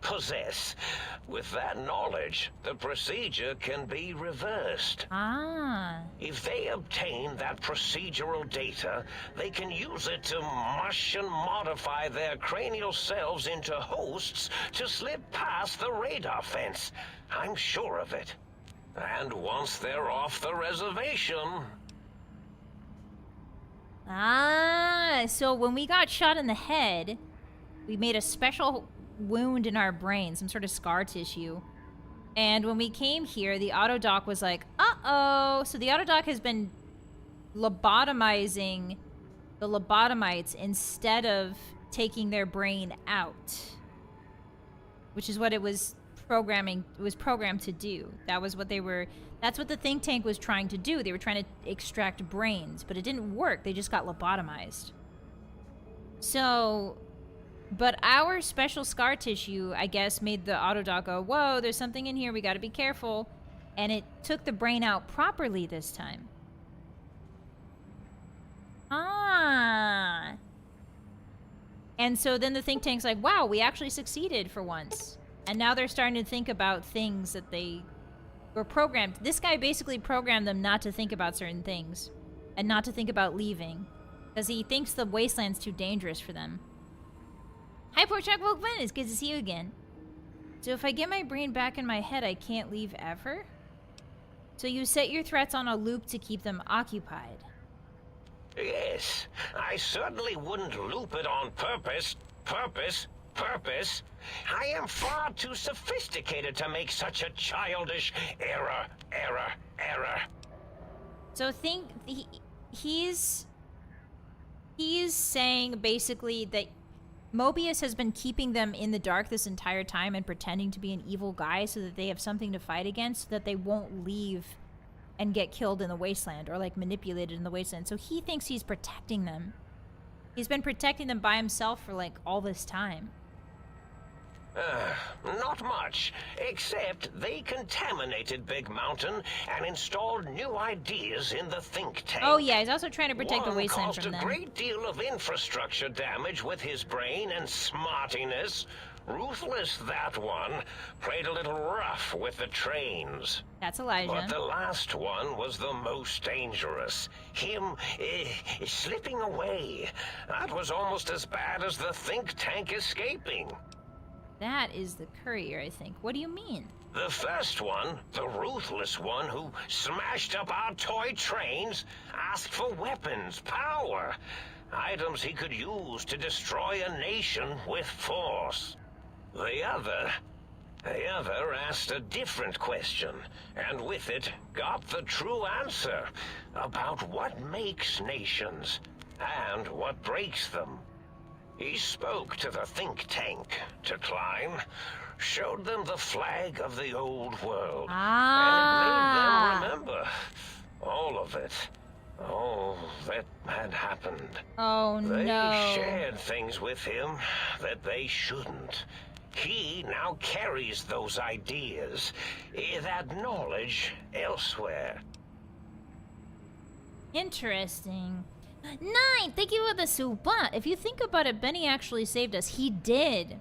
possess. With that knowledge, the procedure can be reversed. Ah. If they obtain that procedural data, they can use it to mush and modify their cranial selves into hosts to slip past the radar fence. I'm sure of it. And once they're off the reservation... Ah, so when we got shot in the head, we made a special wound in our brain, some sort of scar tissue. And when we came here, the autodoc was like, uh-oh. So the autodoc has been lobotomizing the lobotomites instead of taking their brain out. Which is what it was programmed to do. That's what the think tank was trying to do. They were trying to extract brains, but it didn't work. They just got lobotomized. So, but our special scar tissue, I guess, made the autodoc go, whoa, there's something in here, we gotta be careful. And it took the brain out properly this time. Ah. And so then the think tank's like, wow, we actually succeeded for once. And now they're starting to think about things that they were programmed. This guy basically programmed them not to think about certain things. And not to think about leaving. Because he thinks the wasteland's too dangerous for them. Hi, Pork Chuck Wolfman. It's good to see you again. So if I get my brain back in my head, I can't leave ever? So you set your threats on a loop to keep them occupied. Yes, I certainly wouldn't loop it on purpose. I am far too sophisticated to make such a childish error. So he's saying basically that Mobius has been keeping them in the dark this entire time and pretending to be an evil guy so that they have something to fight against, so that they won't leave and get killed in the wasteland or like manipulated in the wasteland. So he thinks he's protecting them. He's been protecting them by himself for like all this time. Not much, except they contaminated Big Mountain and installed new ideas in the think tank. Oh yeah, he's also trying to protect the wasteland caused from a them. great deal of infrastructure damage with his brain and smartiness. Ruthless, that one. Played a little rough with the trains. That's Elijah. But the last one was the most dangerous. Him, slipping away. That was almost as bad as the think tank escaping. That is the courier, I think. What do you mean? The first one, the ruthless one who smashed up our toy trains, asked for weapons, power, items he could use to destroy a nation with force. The other asked a different question, and with it got the true answer about what makes nations and what breaks them. He spoke to the think tank to climb, showed them the flag of the old world, and it made them remember all of it. All that had happened. Oh no. They shared things with him that they shouldn't. He now carries those ideas, that knowledge elsewhere. Interesting. 9, thank you for the super. If you think about it, Benny actually saved us. He did.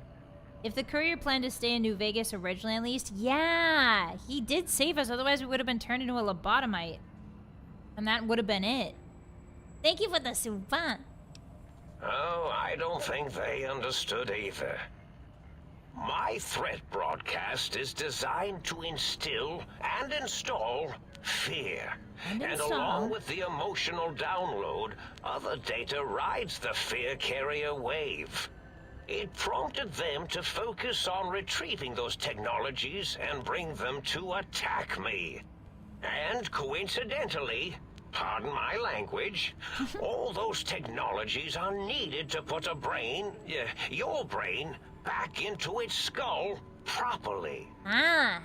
If the courier planned to stay in New Vegas originally, at least, yeah, he did save us. Otherwise, we would have been turned into a lobotomite. And that would have been it. Thank you for the super. Oh, I don't think they understood either. My threat broadcast is designed to instill and install fear. And along with the emotional download, other data rides the fear carrier wave. It prompted them to focus on retrieving those technologies and bring them to attack me. And coincidentally, pardon my language, all those technologies are needed to put a brain, your brain, back into its skull properly. Ah.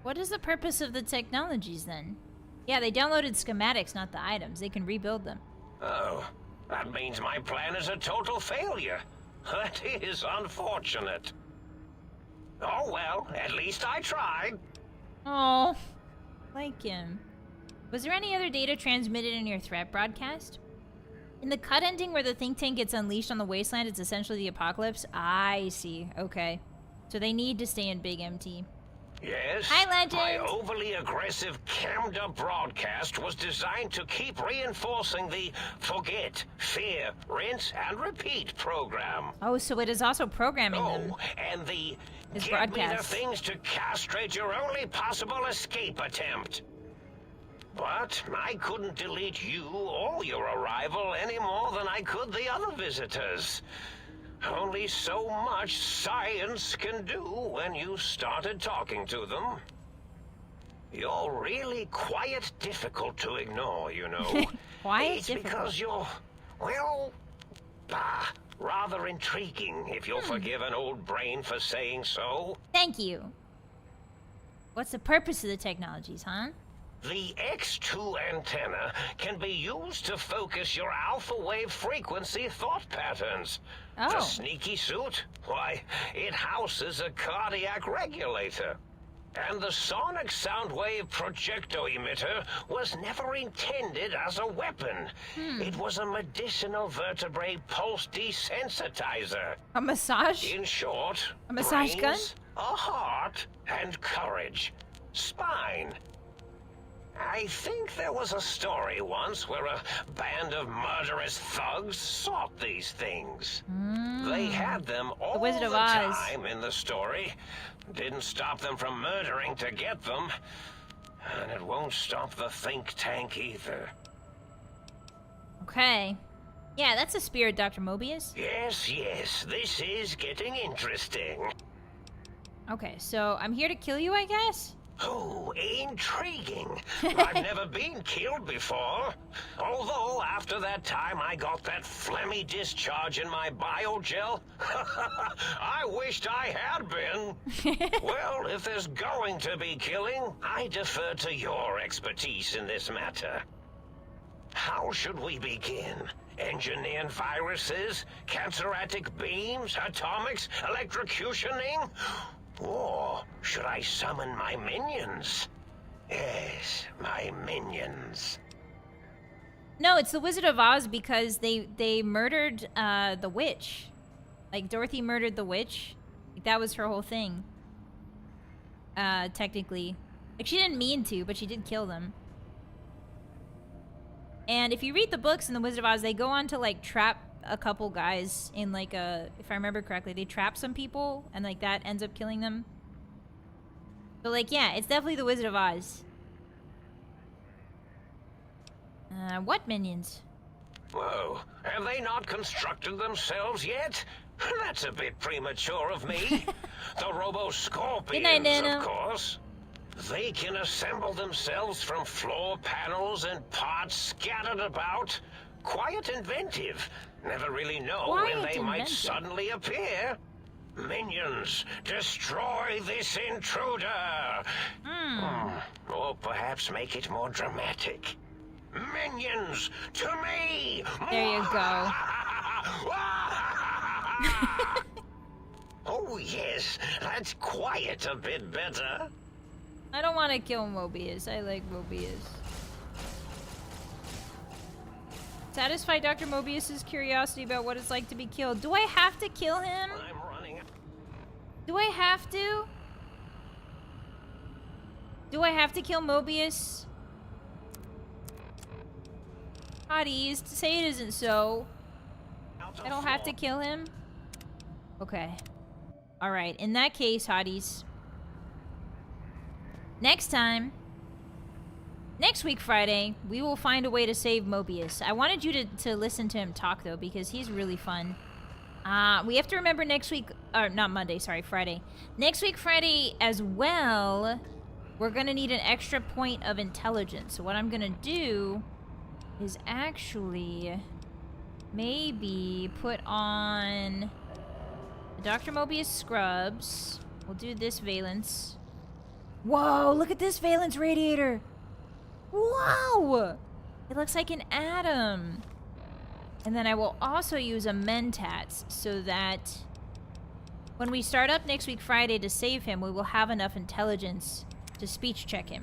What is the purpose of the technologies then? Yeah, they downloaded schematics, not the items. They can rebuild them. Oh, that means my plan is a total failure. That is unfortunate. Oh well, at least I tried. Oh, like him. Was there any other data transmitted in your threat broadcast? In the cut ending where the think tank gets unleashed on the wasteland, it's essentially the apocalypse? I see. Okay. So they need to stay in Big MT. Yes? Hi, Legend! My overly aggressive, cammed-up broadcast was designed to keep reinforcing the forget, fear, rinse, and repeat program. Oh, so it is also programming them. Oh, and the His give me the broadcast. things to castrate your only possible escape attempt. But I couldn't delete you or your arrival any more than I could the other visitors. Only so much science can do when you started talking to them. You're really quite difficult to ignore, you know. Quiet It's difficult. because you're, well, rather intriguing, if you'll forgive an old brain for saying so. Thank you. What's the purpose of the technologies, huh? The X2 antenna can be used to focus your alpha wave frequency thought patterns. Oh. The sneaky suit? Why, it houses a cardiac regulator. And the sonic sound wave projecto emitter was never intended as a weapon. It was a medicinal vertebrae pulse desensitizer. A massage? In short, A massage gun? brains, a heart, and courage. Spine. I think there was a story once where a band of murderous thugs sought these things. They had them all Wizard of the Oz. time in the story. Didn't stop them from murdering to get them. And it won't stop the think tank either. Okay. Yeah, that's a spirit, Dr. Mobius. Yes, yes, this is getting interesting. Okay, so I'm here to kill you, I guess? Oh, intriguing. I've never been killed before. Although, after that time I got that phlegmy discharge in my biogel, I wished I had been. Well, if there's going to be killing, I defer to your expertise in this matter. How should we begin? Engineering viruses? Canceratic beams? Atomics? Electrocutioning? Or should I summon my minions? Yes, my minions. No, it's the Wizard of Oz because they murdered the witch. Like, Dorothy murdered the witch. Like, that was her whole thing. Technically. Like, she didn't mean to, but she did kill them. And if you read the books in the Wizard of Oz, they go on to, like, trap a couple guys in, like, if I remember correctly, they trap some people, and, like, that ends up killing them. So, like, yeah, it's definitely the Wizard of Oz. What minions? Whoa, have they not constructed themselves yet? That's a bit premature of me. The Robo-Scorpions, of course. They can assemble themselves from floor panels and parts scattered about. Quite inventive. Never really know when they might suddenly appear. Minions, destroy this intruder! Or perhaps make it more dramatic. Minions, to me! There you go. Oh yes, that's quite a bit better. I don't want to kill Mobius. I like Mobius. Satisfy Dr. Mobius's curiosity about what it's like to be killed. Do I have to kill him? I'm running. Do I have to? Do I have to kill Mobius? Hotties, say it isn't so. I don't have to kill him? Okay. Alright, in that case, Hotties. Next time, next week Friday, we will find a way to save Mobius. I wanted you to listen to him talk, though, because he's really fun. We have to remember next week, or not Monday, sorry, Friday. Next week Friday as well, we're going to need an extra point of intelligence. So what I'm going to do is actually maybe put on the Dr. Mobius scrubs. We'll do this valence. Whoa, look at this valence radiator. Wow! It looks like an atom. And then I will also use a mentats so that when we start up next week Friday to save him, we will have enough intelligence to speech check him.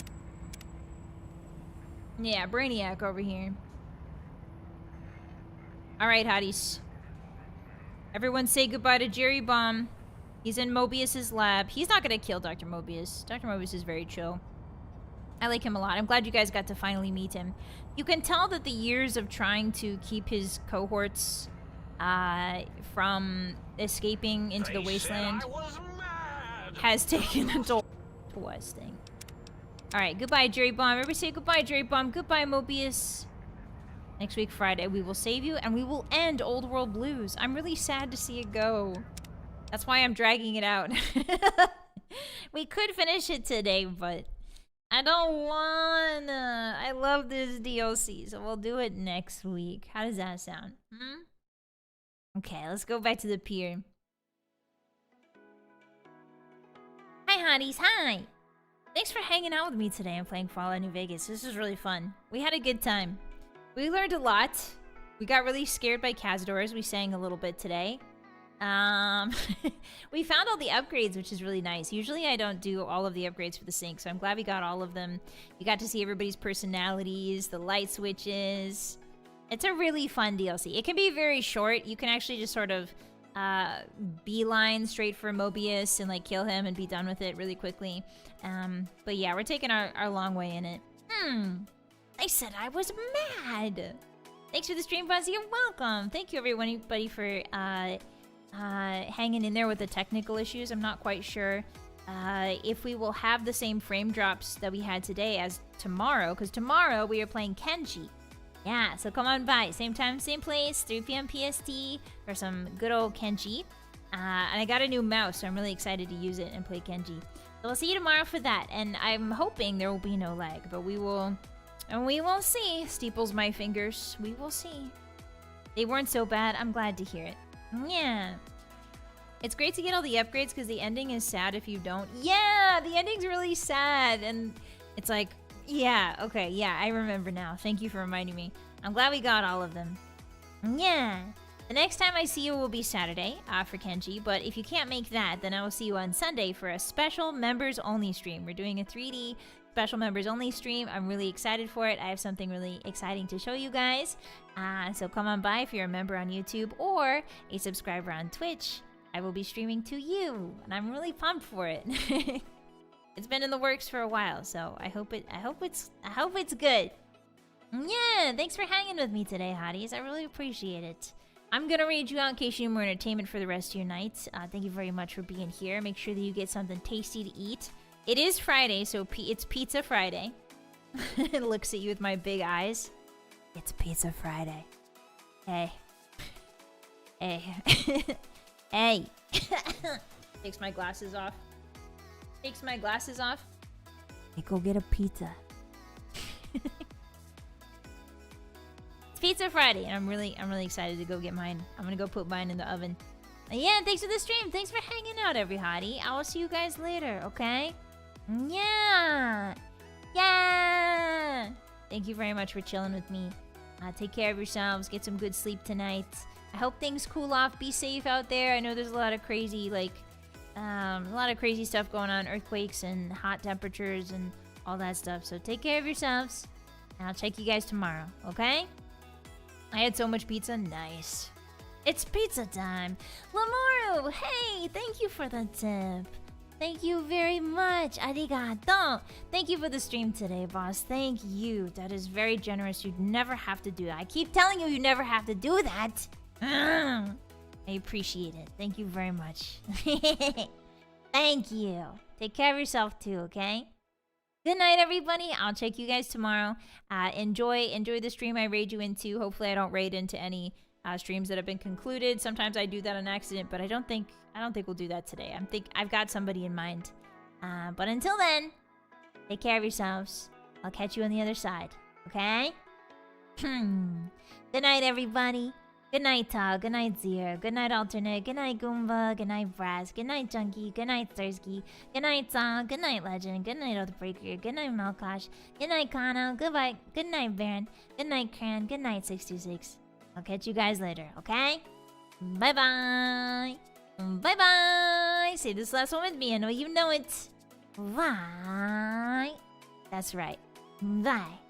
Yeah, Brainiac over here. Alright, hotties. Everyone say goodbye to Jerry Bomb. He's in Mobius's lab. He's not gonna kill Dr. Mobius. Dr. Mobius is very chill. I like him a lot. I'm glad you guys got to finally meet him. You can tell that the years of trying to keep his cohorts from escaping into the wasteland has taken a toll to us thing. Alright, goodbye, Jerry Bomb. Everybody say goodbye, Jerry Bomb. Goodbye, Mobius. Next week, Friday, we will save you and we will end Old World Blues. I'm really sad to see it go. That's why I'm dragging it out. We could finish it today, but I don't wanna. I love this DLC, so we'll do it next week. How does that sound? Okay, let's go back to the pier. Hi, hotties. Hi. Thanks for hanging out with me today and playing Fallout New Vegas. This was really fun. We had a good time. We learned a lot. We got really scared by Cazadors. We sang a little bit today. We found all the upgrades, which is really nice. Usually I don't do all of the upgrades for the sink, so I'm glad we got all of them. You got to see everybody's personalities, the light switches. It's a really fun DLC. It can be very short. You can actually just sort of beeline straight for Mobius and like kill him and be done with it really quickly. But yeah, we're taking our long way in it. I said I was mad. Thanks for the stream, Buzzy. You're welcome. Thank you, everybody, for hanging in there with the technical issues. I'm not quite sure if we will have the same frame drops that we had today as tomorrow, because tomorrow we are playing Kenji. Yeah, so come on by. Same time, same place, 3 p.m. PST for some good old Kenji. And I got a new mouse, so I'm really excited to use it and play Kenji. So we'll see you tomorrow for that, and I'm hoping there will be no lag, but we will see. Steeples my fingers. We will see. They weren't so bad. I'm glad to hear it. Yeah. It's great to get all the upgrades because the ending is sad if you don't. Yeah, the ending's really sad. And it's like, yeah, okay, yeah, I remember now. Thank you for reminding me. I'm glad we got all of them. Yeah. The next time I see you will be Saturday for Kenji, but if you can't make that, then I will see you on Sunday for a special members-only stream. We're doing a 3D special members-only stream. I'm really excited for it. I have something really exciting to show you guys. So come on by if you're a member on YouTube or a subscriber on Twitch. I will be streaming to you, and I'm really pumped for it. It's been in the works for a while, so I hope it's good. Yeah, thanks for hanging with me today, hotties. I really appreciate it. I'm gonna read you out in case you need more entertainment for the rest of your night. Thank you very much for being here. Make sure that you get something tasty to eat. It is Friday, so it's Pizza Friday. It looks at you with my big eyes. It's Pizza Friday. Hey. Hey. Hey. Takes my glasses off. Takes my glasses off. Hey, go get a pizza. It's Pizza Friday, and I'm really excited to go get mine. I'm gonna go put mine in the oven. And yeah, thanks for the stream. Thanks for hanging out, every hottie. I will see you guys later, okay? Yeah. Yeah. Thank you very much for chilling with me. Take care of yourselves. Get some good sleep tonight. I hope things cool off. Be safe out there. I know there's a lot of crazy, stuff going on. Earthquakes and hot temperatures and all that stuff. So take care of yourselves. And I'll check you guys tomorrow, okay? I had so much pizza. Nice. It's pizza time. Lamoru, hey, thank you for the tip. Thank you very much. Arigato. Thank you for the stream today, boss. Thank you. That is very generous. You'd never have to do that. I keep telling you, you never have to do that. I appreciate it. Thank you very much. Thank you. Take care of yourself too, okay? Good night, everybody. I'll check you guys tomorrow. Enjoy the stream I raid you into. Hopefully I don't raid into any streams that have been concluded. Sometimes I do that on accident, but I don't think we'll do that today. I've got somebody in mind. But until then, take care of yourselves. I'll catch you on the other side. Okay? Good night, everybody. Good night, Tog. Good night, Zero. Good night, Alternate. Good night, Goomba. Good night, Brass. Good night, Junkie. Good night, Thursky. Good night, Song. Good night, Legend. Good night, Oathbreaker. Good night, Malkosh. Good night, Kano. Goodbye. Good night, Baron. Good night, Cran. Good night, 626. I'll catch you guys later, okay? Bye-bye. Bye-bye. Say this last one with me. I know you know it. Bye. That's right. Bye.